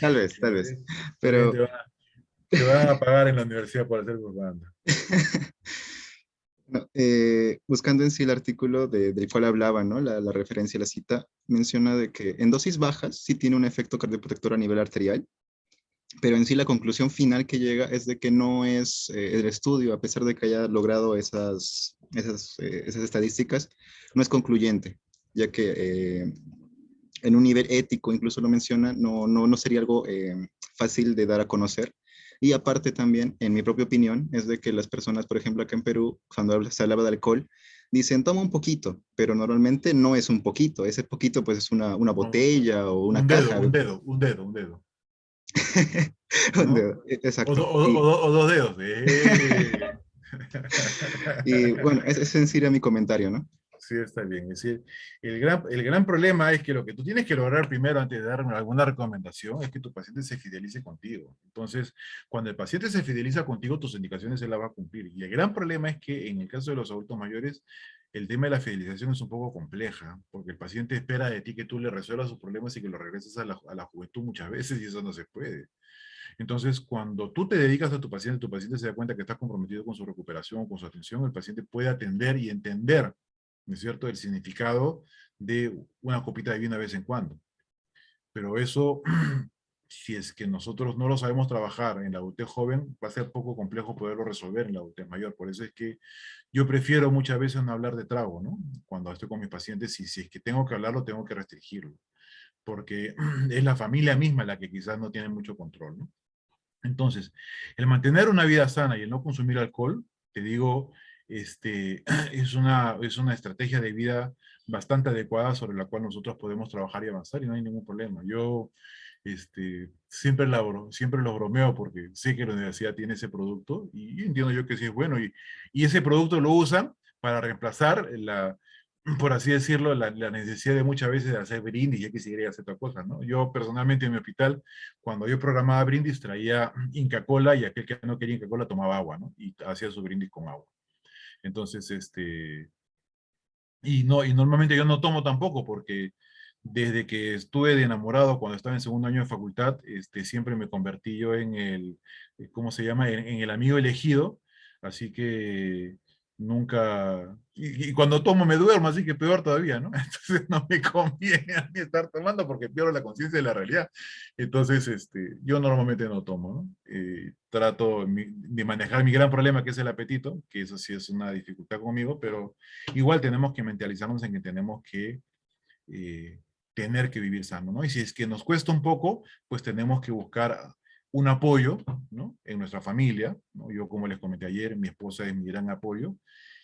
Tal vez, Ya tal vez. ves, también Pero te van a pagar en la universidad por hacer propaganda. no, buscando en sí el artículo del cual hablaba, ¿no? La referencia a la cita, menciona de que en dosis bajas sí tiene un efecto cardioprotector a nivel arterial, pero en sí la conclusión final que llega es de que no es el estudio, a pesar de que haya logrado esas estadísticas, no es concluyente, ya que en un nivel ético, incluso lo menciona, no sería algo fácil de dar a conocer. Y aparte también, en mi propia opinión, es de que las personas, por ejemplo, acá en Perú, cuando se hablaba de alcohol, dicen, toma un poquito, pero normalmente no es un poquito, ese poquito pues es una No, botella o una un dedo, caja. un dedo, un dedo, un dedo. Un ¿No? dedo, exacto. Y, O dos dedos. y bueno, ese en sí era mi comentario, ¿no? Sí, está bien. Es decir, el gran problema es que lo que tú tienes que lograr primero antes de dar alguna recomendación es que tu paciente se fidelice contigo. Entonces, cuando el paciente se fideliza contigo, tus indicaciones él las va a cumplir. Y el gran problema es que en el caso de los adultos mayores, el tema de la fidelización es un poco compleja, porque el paciente espera de ti que tú le resuelvas sus problemas y que lo regreses a la juventud muchas veces y eso no se puede. Entonces, cuando tú te dedicas a tu paciente se da cuenta que estás comprometido con su recuperación, con su atención, el paciente puede atender y entender, ¿no es cierto?, el significado de una copita de vino de vez en cuando. Pero eso, si es que nosotros no lo sabemos trabajar en la adultez joven, va a ser poco complejo poderlo resolver en la adultez mayor. Por eso es que yo prefiero muchas veces no hablar de trago, ¿no? Cuando estoy con mis pacientes, si es que tengo que hablarlo, tengo que restringirlo. Porque es la familia misma la que quizás no tiene mucho control, ¿no? Entonces, el mantener una vida sana y el no consumir alcohol, te digo, es una estrategia de vida bastante adecuada sobre la cual nosotros podemos trabajar y avanzar y no hay ningún problema. Yo siempre lo bromeo porque sé que la universidad tiene ese producto y entiendo yo que sí es bueno y ese producto lo usan para reemplazar por así decirlo, la necesidad de muchas veces de hacer brindis, ya que si quería hacer otra cosa, ¿no? Yo personalmente en mi hospital, cuando yo programaba brindis, traía Inca Kola y aquel que no quería Inca Kola tomaba agua, ¿no? Y hacía su brindis con agua. Entonces, y normalmente yo no tomo tampoco porque desde que estuve de enamorado cuando estaba en segundo año de facultad, siempre me convertí yo en ¿cómo se llama? En el amigo elegido, así que nunca, y cuando tomo me duermo, así que peor todavía, ¿no? Entonces no me conviene a mí estar tomando porque pierdo la conciencia de la realidad. Entonces, yo normalmente no tomo, ¿no? Trato de manejar mi gran problema que es el apetito, que eso sí es una dificultad conmigo, pero igual tenemos que mentalizarnos en que tenemos que eh, tener que vivir sano, ¿no? Y si es que nos cuesta un poco, pues tenemos que buscar un apoyo, ¿no? En nuestra familia, ¿no? Yo, como les comenté ayer, mi esposa es mi gran apoyo,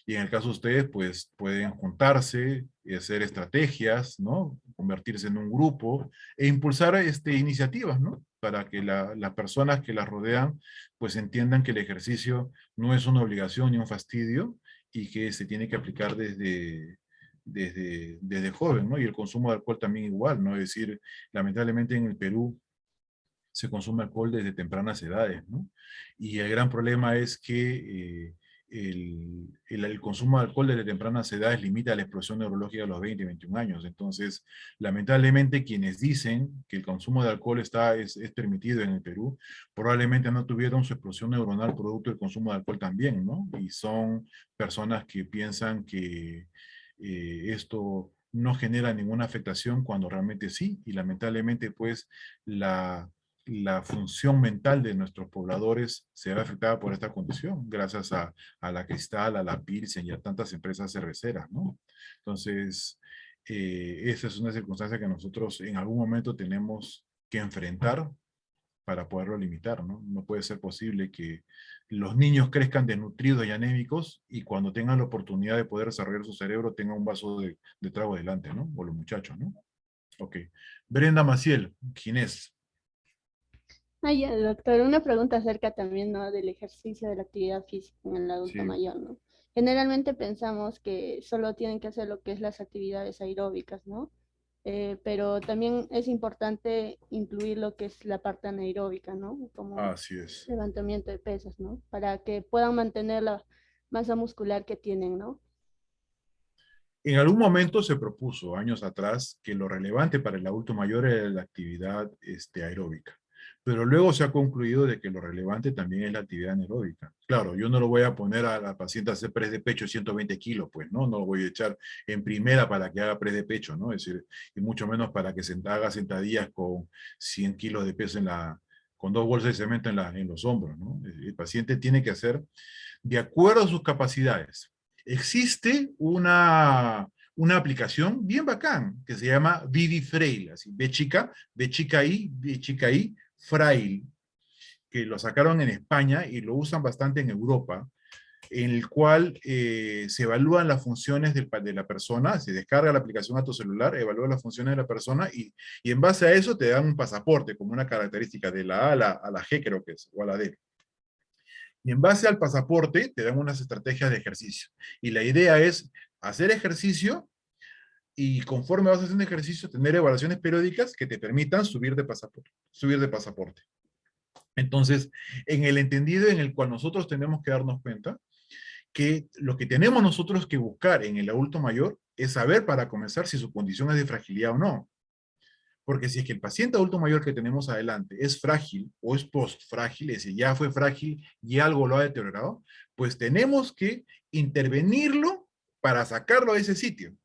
y en el caso de ustedes, pues pueden juntarse y hacer estrategias, ¿no? Convertirse en un grupo e impulsar iniciativas, ¿no? Para que las personas que las rodean, pues entiendan que el ejercicio no es una obligación ni un fastidio y que se tiene que aplicar desde joven, ¿no? Y el consumo de alcohol también igual, ¿no? Es decir, lamentablemente en el Perú se consume alcohol desde tempranas edades, ¿no? Y el gran problema es que el consumo de alcohol desde tempranas edades limita la explosión neurológica a los 20 y 21 años. Entonces, lamentablemente, quienes dicen que el consumo de alcohol es permitido en el Perú, probablemente no tuvieron su explosión neuronal producto del consumo de alcohol también, ¿no? Y son personas que piensan que esto no genera ninguna afectación cuando realmente sí, y lamentablemente pues la función mental de nuestros pobladores se ve afectada por esta condición, gracias a la Cristal, a la Pilsen y a tantas empresas cerveceras, ¿no? Entonces, esa es una circunstancia que nosotros en algún momento tenemos que enfrentar para poderlo limitar, ¿no? No puede ser posible que los niños crezcan desnutridos y anémicos y cuando tengan la oportunidad de poder desarrollar su cerebro tengan un vaso de trago delante, ¿no? O los muchachos, ¿no? Ok. Brenda Maciel, Ginés. Ah, ya, doctor, una pregunta acerca también, ¿no? Del ejercicio de la actividad física en el adulto Sí. mayor, ¿no? Generalmente pensamos que solo tienen que hacer lo que es las actividades aeróbicas, ¿no? Pero también es importante incluir lo que es la parte anaeróbica, ¿no? Como Así es. levantamiento de pesas, ¿no? Para que puedan mantener la masa muscular que tienen, ¿no? En algún momento se propuso, años atrás, que lo relevante para el adulto mayor era la actividad aeróbica. Pero luego se ha concluido de que lo relevante también es la actividad anaeróbica. Claro, yo no lo voy a poner a la paciente a hacer press de pecho 120 kilos, pues, ¿no? No lo voy a echar en primera para que haga press de pecho, ¿no? Es decir, y mucho menos para que haga sentadillas con 100 kilos de peso con 2 bolsas de cemento en los hombros, ¿no? El paciente tiene que hacer de acuerdo a sus capacidades. Existe una aplicación bien bacán que se llama Vivi Frail, así, B chica I, Frail, que lo sacaron en España y lo usan bastante en Europa, en el cual se evalúan las funciones de la persona, se descarga la aplicación a tu celular, evalúa las funciones de la persona y en base a eso te dan un pasaporte como una característica de la A a la G, creo que es, o a la D. Y en base al pasaporte te dan unas estrategias de ejercicio. Y la idea es hacer ejercicio y conforme vas haciendo ejercicio, tener evaluaciones periódicas que te permitan subir de pasaporte. Entonces, en el entendido en el cual nosotros tenemos que darnos cuenta que lo que tenemos nosotros que buscar en el adulto mayor es saber para comenzar si su condición es de fragilidad o no. Porque si es que el paciente adulto mayor que tenemos adelante es frágil o es post-frágil, es decir, ya fue frágil y algo lo ha deteriorado, pues tenemos que intervenirlo para sacarlo de ese sitio.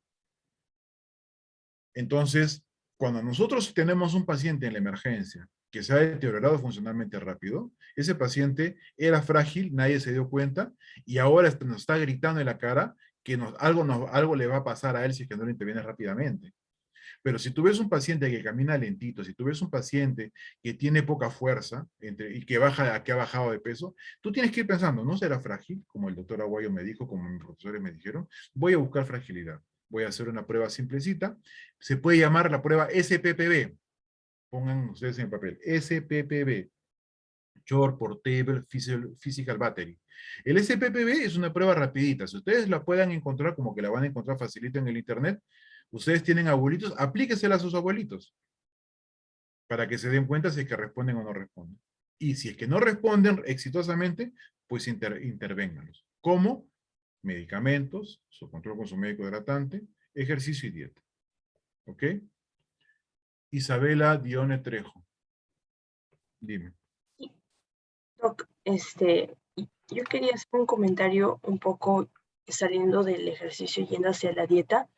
Entonces, cuando nosotros tenemos un paciente en la emergencia que se ha deteriorado funcionalmente rápido, ese paciente era frágil, nadie se dio cuenta, y ahora nos está gritando en la cara que algo le va a pasar a él si es que no lo interviene rápidamente. Pero si tú ves un paciente que camina lentito, si tú ves un paciente que tiene poca fuerza y que ha bajado de peso, tú tienes que ir pensando, ¿no será frágil? Como el doctor Aguayo me dijo, como mis profesores me dijeron, voy a buscar fragilidad. Voy a hacer una prueba simplecita. Se puede llamar la prueba SPPB. Pongan ustedes en el papel. SPPB. Short Portable Physical Battery. El SPPB es una prueba rapidita. Si ustedes la puedan encontrar, como que la van a encontrar facilito en el internet, ustedes tienen abuelitos, aplíquesela a sus abuelitos para que se den cuenta si es que responden o no responden. Y si es que no responden exitosamente, pues intervénganlos. ¿Cómo? Medicamentos, su control con su médico hidratante, ejercicio y dieta. ¿Ok? Isabela Dione Trejo. Dime. Doc, yo quería hacer un comentario un poco saliendo del ejercicio y yendo hacia la dieta.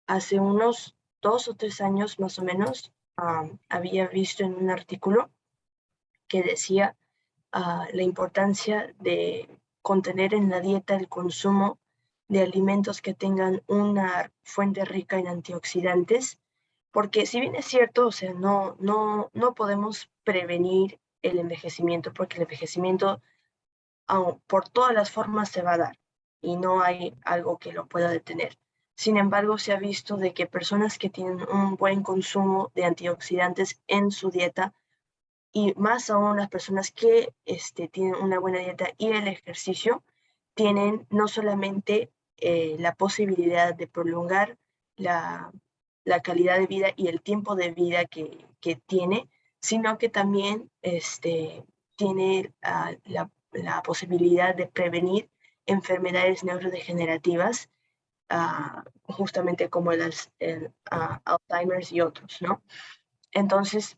Hace unos 2 o 3 años más o menos, había visto en un artículo que decía la importancia de contener en la dieta el consumo de alimentos que tengan una fuente rica en antioxidantes, porque si bien es cierto, o sea, no podemos prevenir el envejecimiento, porque el envejecimiento por todas las formas se va a dar y no hay algo que lo pueda detener. Sin embargo, se ha visto de que personas que tienen un buen consumo de antioxidantes en su dieta, y más aún las personas que tienen una buena dieta y el ejercicio, tienen no solamente la posibilidad de prolongar la calidad de vida y el tiempo de vida que tiene, sino que también tiene la posibilidad de prevenir enfermedades neurodegenerativas, justamente como el Alzheimer's y otros, ¿no? Entonces,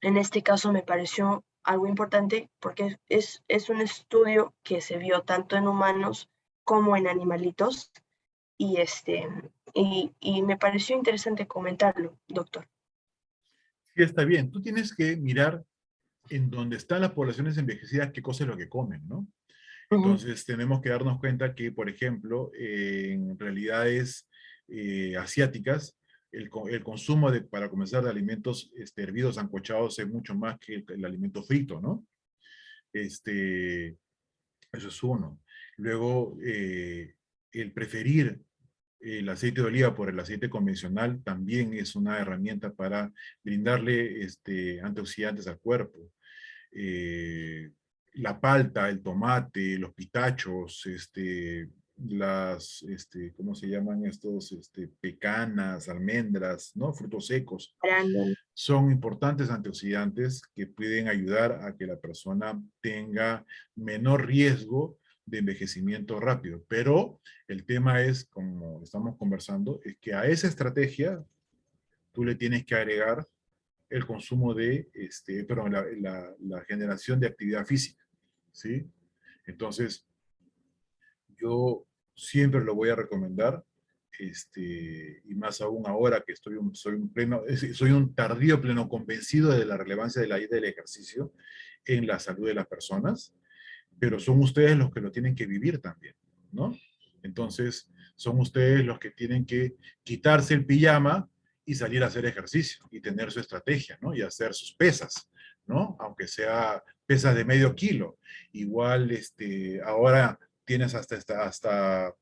en este caso me pareció algo importante porque es un estudio que se vio tanto en humanos como en animalitos y me pareció interesante comentarlo, doctor. Sí, está bien. Tú tienes que mirar en dónde están las poblaciones envejecidas qué cosa es lo que comen, ¿no? Entonces tenemos que darnos cuenta que, por ejemplo, en realidades asiáticas, el consumo para comenzar de alimentos hervidos, sancochados, es mucho más que el alimento frito, ¿no? Eso es uno. Luego, el preferir el aceite de oliva por el aceite convencional también es una herramienta para brindarle antioxidantes al cuerpo. La palta, el tomate, los pitachos, ¿cómo se llaman estos? Pecanas, almendras, ¿no? Frutos secos. Son importantes antioxidantes que pueden ayudar a que la persona tenga menor riesgo de envejecimiento rápido. Pero el tema es, como estamos conversando, es que a esa estrategia tú le tienes que agregar el consumo de, perdón, la generación de actividad física, ¿sí? Entonces, yo siempre lo voy a recomendar, y más aún ahora que soy un tardío pleno convencido de la relevancia de la ida del ejercicio en la salud de las personas, pero son ustedes los que lo tienen que vivir también, ¿no? Entonces, son ustedes los que tienen que quitarse el pijama y salir a hacer ejercicio y tener su estrategia, ¿no? Y hacer sus pesas, ¿no? Aunque sea pesas de medio kilo. Igual, ahora tienes hasta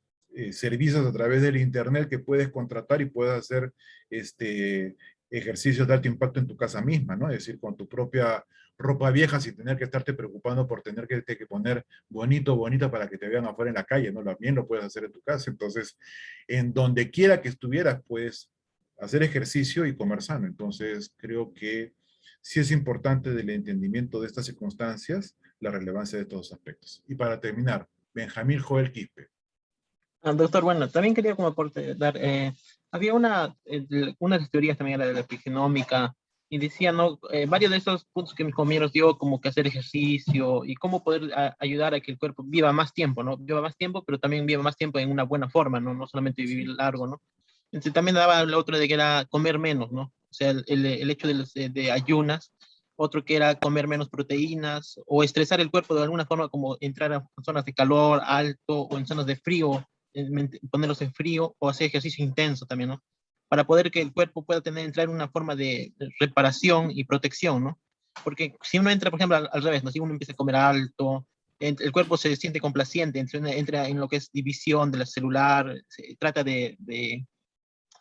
servicios a través del internet que puedes contratar y puedes hacer ejercicios de alto impacto en tu casa misma, ¿no? Es decir, con tu propia ropa vieja sin tener que estarte preocupando por tener que poner bonito, bonita para que te vean afuera en la calle, ¿no? También lo puedes hacer en tu casa. Entonces, en donde quiera que estuvieras, puedes hacer ejercicio y comer sano. Entonces, creo que sí es importante del entendimiento de estas circunstancias la relevancia de todos los aspectos. Y para terminar, Benjamín Joel Quispe. Doctor, bueno, también quería como aporte dar, había una de las teorías también era de la epigenómica, y decía, ¿no? Varios de esos puntos que mis compañeros dio, como que hacer ejercicio y cómo poder ayudar a que el cuerpo viva más tiempo, ¿no? Viva más tiempo, pero también viva más tiempo en una buena forma, ¿no? No solamente vivir largo, ¿no? Entonces, también daba la otra de que era comer menos, ¿no? O sea, el hecho de ayunas, otro que era comer menos proteínas o estresar el cuerpo de alguna forma, como entrar a zonas de calor alto o en zonas de frío, ponerlos en frío o hacer ejercicio intenso también, ¿no? Para poder que el cuerpo pueda entrar en una forma de reparación y protección, ¿no? Porque si uno entra, por ejemplo, al revés, ¿no? Si uno empieza a comer alto, el cuerpo se siente complaciente, entra en lo que es división de la celular, se trata o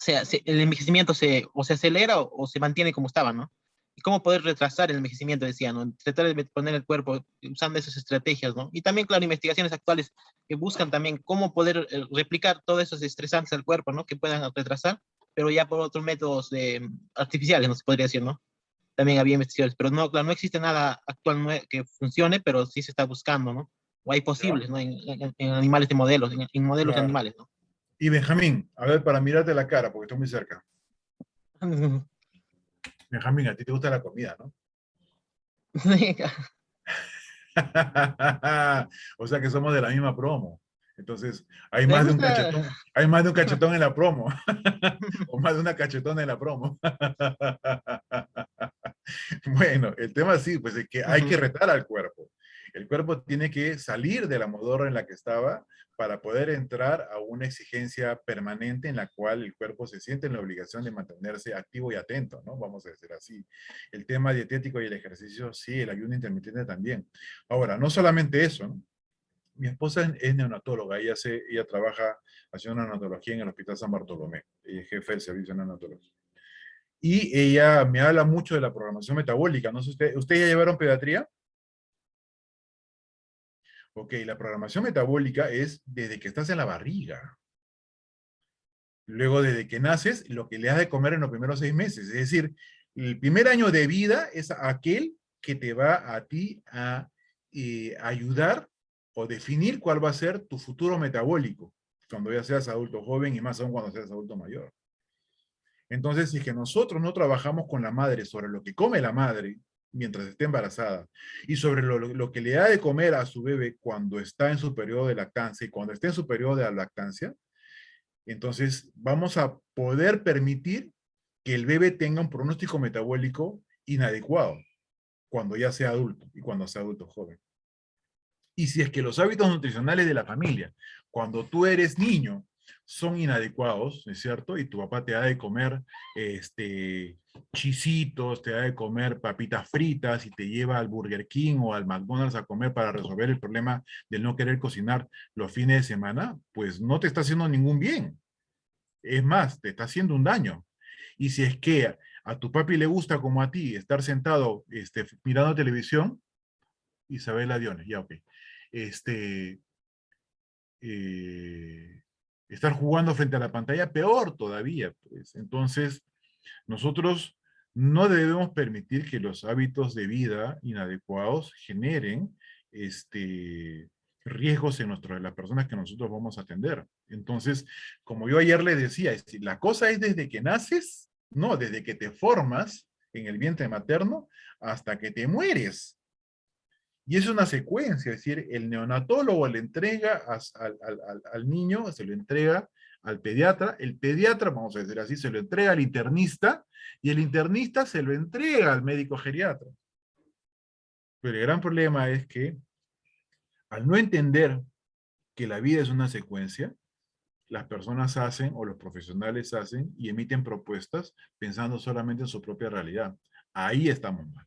sea, el envejecimiento o se acelera o se mantiene como estaba, ¿no? Y cómo poder retrasar el envejecimiento, decía, ¿no? Tratar de poner el cuerpo usando esas estrategias, ¿no? Y también, claro, investigaciones actuales que buscan también cómo poder replicar todos esos estresantes al cuerpo, ¿no? Que puedan retrasar, pero ya por otros métodos artificiales, no se podría decir, ¿no? También había investigaciones, pero no, claro, no existe nada actual que funcione, pero sí se está buscando, ¿no? O hay posibles, ¿no? En animales de modelos, en modelos de Claro. animales, ¿no? Y Benjamín, a ver, para mirarte la cara, porque estoy muy cerca. Benjamín, a ti te gusta la comida, ¿no? O sea que somos de la misma promo. Entonces, hay Me más de un gusta. cachetón, hay más de un cachetón en la promo. O más de una cachetona en la promo. Bueno, el tema sí, pues es que hay que retar al cuerpo. El cuerpo tiene que salir de la modorra en la que estaba para poder entrar a una exigencia permanente en la cual el cuerpo se siente en la obligación de mantenerse activo y atento, ¿no? Vamos a decir así. El tema dietético y el ejercicio, sí, el ayuno intermitente también. Ahora, no solamente eso, ¿no? Mi esposa es neonatóloga, ella trabaja haciendo neonatología en el Hospital San Bartolomé, ella es jefe del servicio de neonatología. Y ella me habla mucho de la programación metabólica. No sé, ¿ustedes ya llevaron pediatría? Ok, la programación metabólica es desde que estás en la barriga. Luego, desde que naces, lo que le has de comer en los primeros 6 meses. Es decir, el primer año de vida es aquel que te va a ti a ayudar o definir cuál va a ser tu futuro metabólico cuando ya seas adulto joven y más aún cuando seas adulto mayor. Entonces, si es que nosotros no trabajamos con la madre sobre lo que come la madre mientras esté embarazada y sobre lo que le da de comer a su bebé cuando está en su periodo de lactancia y cuando esté en su periodo de lactancia, entonces vamos a poder permitir que el bebé tenga un pronóstico metabólico inadecuado cuando ya sea adulto y cuando sea adulto joven. Y si es que los hábitos nutricionales de la familia, cuando tú eres niño, son inadecuados, ¿es cierto? Y tu papá te da de comer chisitos, te da de comer papitas fritas y te lleva al Burger King o al McDonald's a comer para resolver el problema del no querer cocinar los fines de semana, pues no te está haciendo ningún bien. Es más, te está haciendo un daño. Y si es que a tu papi le gusta como a ti estar sentado mirando televisión, Isabel Diones, ya ok. Estar jugando frente a la pantalla, peor todavía, pues. Entonces, nosotros no debemos permitir que los hábitos de vida inadecuados generen riesgos en las personas que nosotros vamos a atender. Entonces, como yo ayer le decía, la cosa es desde que naces, no, desde que te formas en el vientre materno hasta que te mueres. Y es una secuencia, es decir, el neonatólogo le entrega al niño, se lo entrega al pediatra, el pediatra, vamos a decir así, se lo entrega al internista, y el internista se lo entrega al médico geriatra. Pero el gran problema es que, al no entender que la vida es una secuencia, las personas hacen, o los profesionales hacen, y emiten propuestas pensando solamente en su propia realidad. Ahí estamos mal.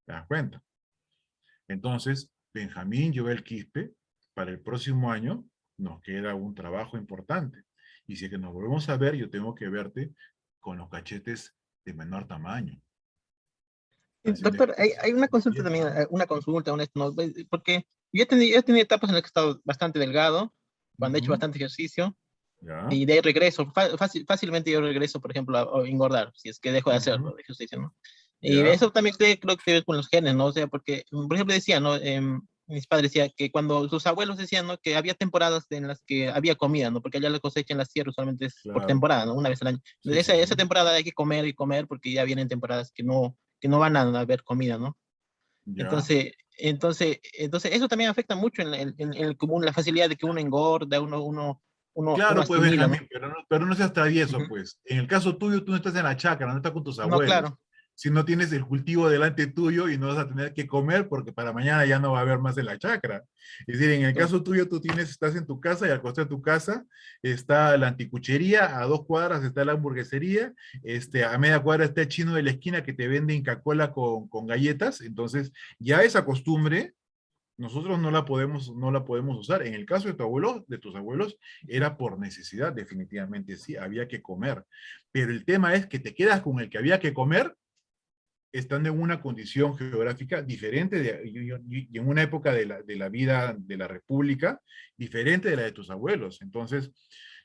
¿Te das cuenta? Entonces, Benjamín Joel Quispe, para el próximo año, nos queda un trabajo importante. Y si es que nos volvemos a ver, yo tengo que verte con los cachetes de menor tamaño. Doctor, hay una consulta también, una consulta, ¿no? Porque yo he tenido etapas en las que he estado bastante delgado, cuando he hecho bastante ejercicio, ¿Ya? y de ahí regreso, fácilmente yo regreso, por ejemplo, a engordar, si es que dejo de hacerlo, de ejercicio, ¿no? Y ¿Ya? eso también creo que tiene que ver con los genes, ¿no? O sea, porque, por ejemplo, decían, ¿no? Mis padres decían que cuando sus abuelos decían, ¿no? Que había temporadas en las que había comida, ¿no? Porque allá la cosecha en la sierra usualmente es por Claro. temporada, ¿no? Una vez al año. Sí, Esa temporada hay que comer y comer porque ya vienen temporadas que no van a haber comida, ¿no? ¿Ya? Entonces eso también afecta mucho en el común, la facilidad de que uno engorda, uno Claro, pues asimila, ¿no? Benjamín, pero no seas travieso, pues. En el caso tuyo, tú no estás en la chacra, no estás con tus No, abuelos. claro. Si no tienes el cultivo delante tuyo y no vas a tener que comer porque para mañana ya no va a haber más en la chacra. Es decir, en el caso tuyo, estás en tu casa y al costado de tu casa está la anticuchería, a 2 cuadras está la hamburguesería, a media cuadra está el chino de la esquina que te vende Inca-Cola con galletas. Entonces, ya esa costumbre nosotros no la podemos usar. En el caso de tu abuelo, de tus abuelos, era por necesidad, definitivamente sí, había que comer. Pero el tema es que te quedas con el que había que comer, estando en una condición geográfica diferente y en una época de la vida de la República, diferente de la de tus abuelos. Entonces,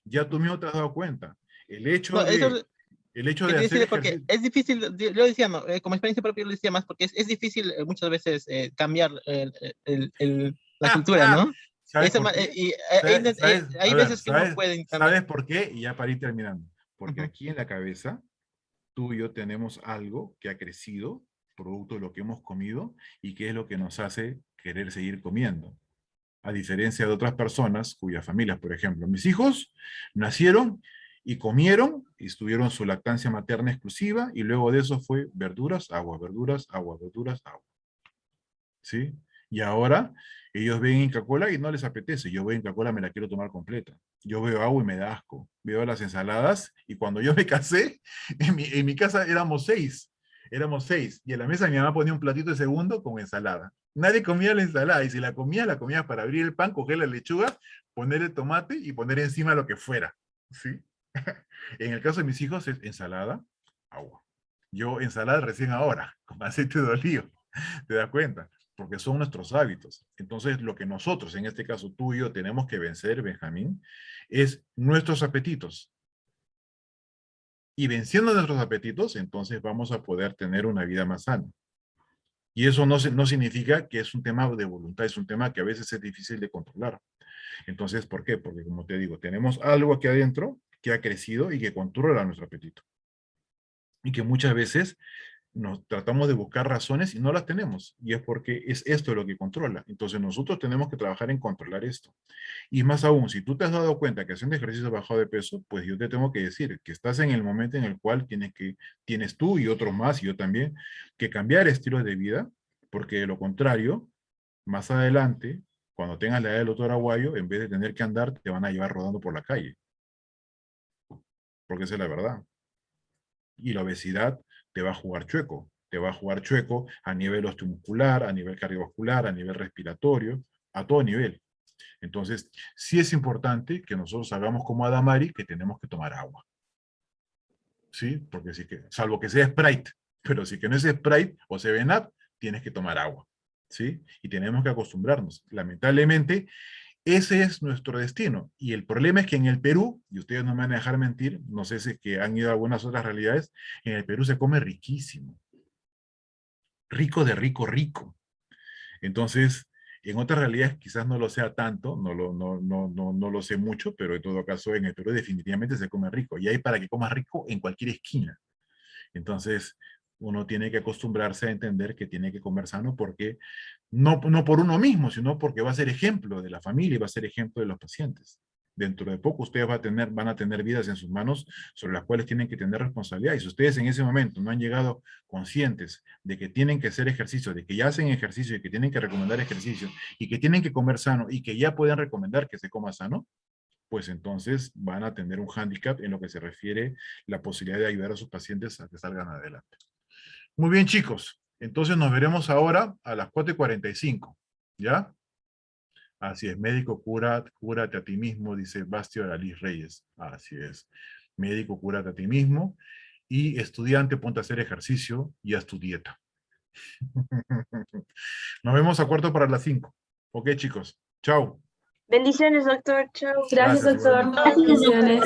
ya tú mismo te has dado cuenta. El hecho de hacer ejercicio... Porque es difícil, yo decía, ¿no? Como experiencia propia lo decía más, porque es difícil muchas veces cambiar la cultura, ¿no? ¿Sabes Eso, por qué? y A hay ver, veces que uno puede cambiar. ¿sabes por qué? Y ya para ir terminando. Porque aquí en la cabeza, tú y yo tenemos algo que ha crecido, producto de lo que hemos comido, y que es lo que nos hace querer seguir comiendo. A diferencia de otras personas, cuyas familias, por ejemplo, mis hijos nacieron y comieron, y tuvieron su lactancia materna exclusiva, y luego de eso fue verduras, agua, verduras, agua, verduras, agua. ¿Sí? Y ahora ellos ven Inca-Cola y no les apetece. Yo veo Inca-Cola, me la quiero tomar completa. Yo veo agua y me da asco. Veo las ensaladas, y cuando yo me casé, en mi casa éramos 6. Éramos 6. Y en la mesa mi mamá ponía un platito de segundo con ensalada. Nadie comía la ensalada, y si la comía para abrir el pan, coger la lechuga, poner el tomate y poner encima lo que fuera. ¿Sí? En el caso de mis hijos es ensalada, agua. Yo ensalada recién ahora, con aceite de oliva. ¿Te das cuenta? Porque son nuestros hábitos. Entonces, lo que nosotros, en este caso tú y yo, tenemos que vencer, Benjamín, es nuestros apetitos. Y venciendo nuestros apetitos, entonces vamos a poder tener una vida más sana. Y eso no significa que es un tema de voluntad, es un tema que a veces es difícil de controlar. Entonces, ¿por qué? Porque, como te digo, tenemos algo aquí adentro que ha crecido y que controla nuestro apetito. Y que muchas veces nos tratamos de buscar razones y no las tenemos, y es porque es esto lo que controla. Entonces nosotros tenemos que trabajar en controlar esto. Y más aún, si tú te has dado cuenta que haciendo ejercicio has bajado de peso, pues yo te tengo que decir que estás en el momento en el cual tienes tú y otros más, y yo también, que cambiar estilos de vida, porque de lo contrario, más adelante, cuando tengas la edad del doctor Aguayo, en vez de tener que andar, te van a llevar rodando por la calle. Porque esa es la verdad. Y la obesidad te va a jugar chueco. Te va a jugar chueco a nivel osteomuscular, a nivel cardiovascular, a nivel respiratorio, a todo nivel. Entonces, sí es importante que nosotros hagamos como Adamari, que tenemos que tomar agua. ¿Sí? Porque salvo que sea Sprite, pero si que no es Sprite o 7-Up, tienes que tomar agua. ¿Sí? Y tenemos que acostumbrarnos. Lamentablemente, ese es nuestro destino. Y el problema es que en el Perú, y ustedes no me van a dejar mentir, no sé si es que han ido a algunas otras realidades, en el Perú se come riquísimo. Rico de rico, rico. Entonces, En otras realidades quizás no lo sea tanto, no lo sé mucho, pero en todo caso en el Perú definitivamente se come rico. Y hay para que comas rico en cualquier esquina. Entonces, uno tiene que acostumbrarse a entender que tiene que comer sano porque no por uno mismo, sino porque va a ser ejemplo de la familia y va a ser ejemplo de los pacientes. Dentro de poco ustedes van a tener vidas en sus manos sobre las cuales tienen que tener responsabilidad. Y si ustedes en ese momento no han llegado conscientes de que tienen que hacer ejercicio, de que ya hacen ejercicio y que tienen que recomendar ejercicio y que tienen que comer sano y que ya pueden recomendar que se coma sano, pues entonces van a tener un hándicap en lo que se refiere la posibilidad de ayudar a sus pacientes a que salgan adelante. Muy bien, chicos. Entonces nos veremos ahora a las 4:45. ¿Ya? Así es. Médico, cúrate a ti mismo, dice Bastio Aralis Reyes. Así es. Médico, cúrate a ti mismo. Y estudiante, ponte a hacer ejercicio y haz tu dieta. Nos vemos a 4:45. Ok, chicos. Chao. Bendiciones, doctor. Chao. Gracias, doctor. igualmente. Bendiciones.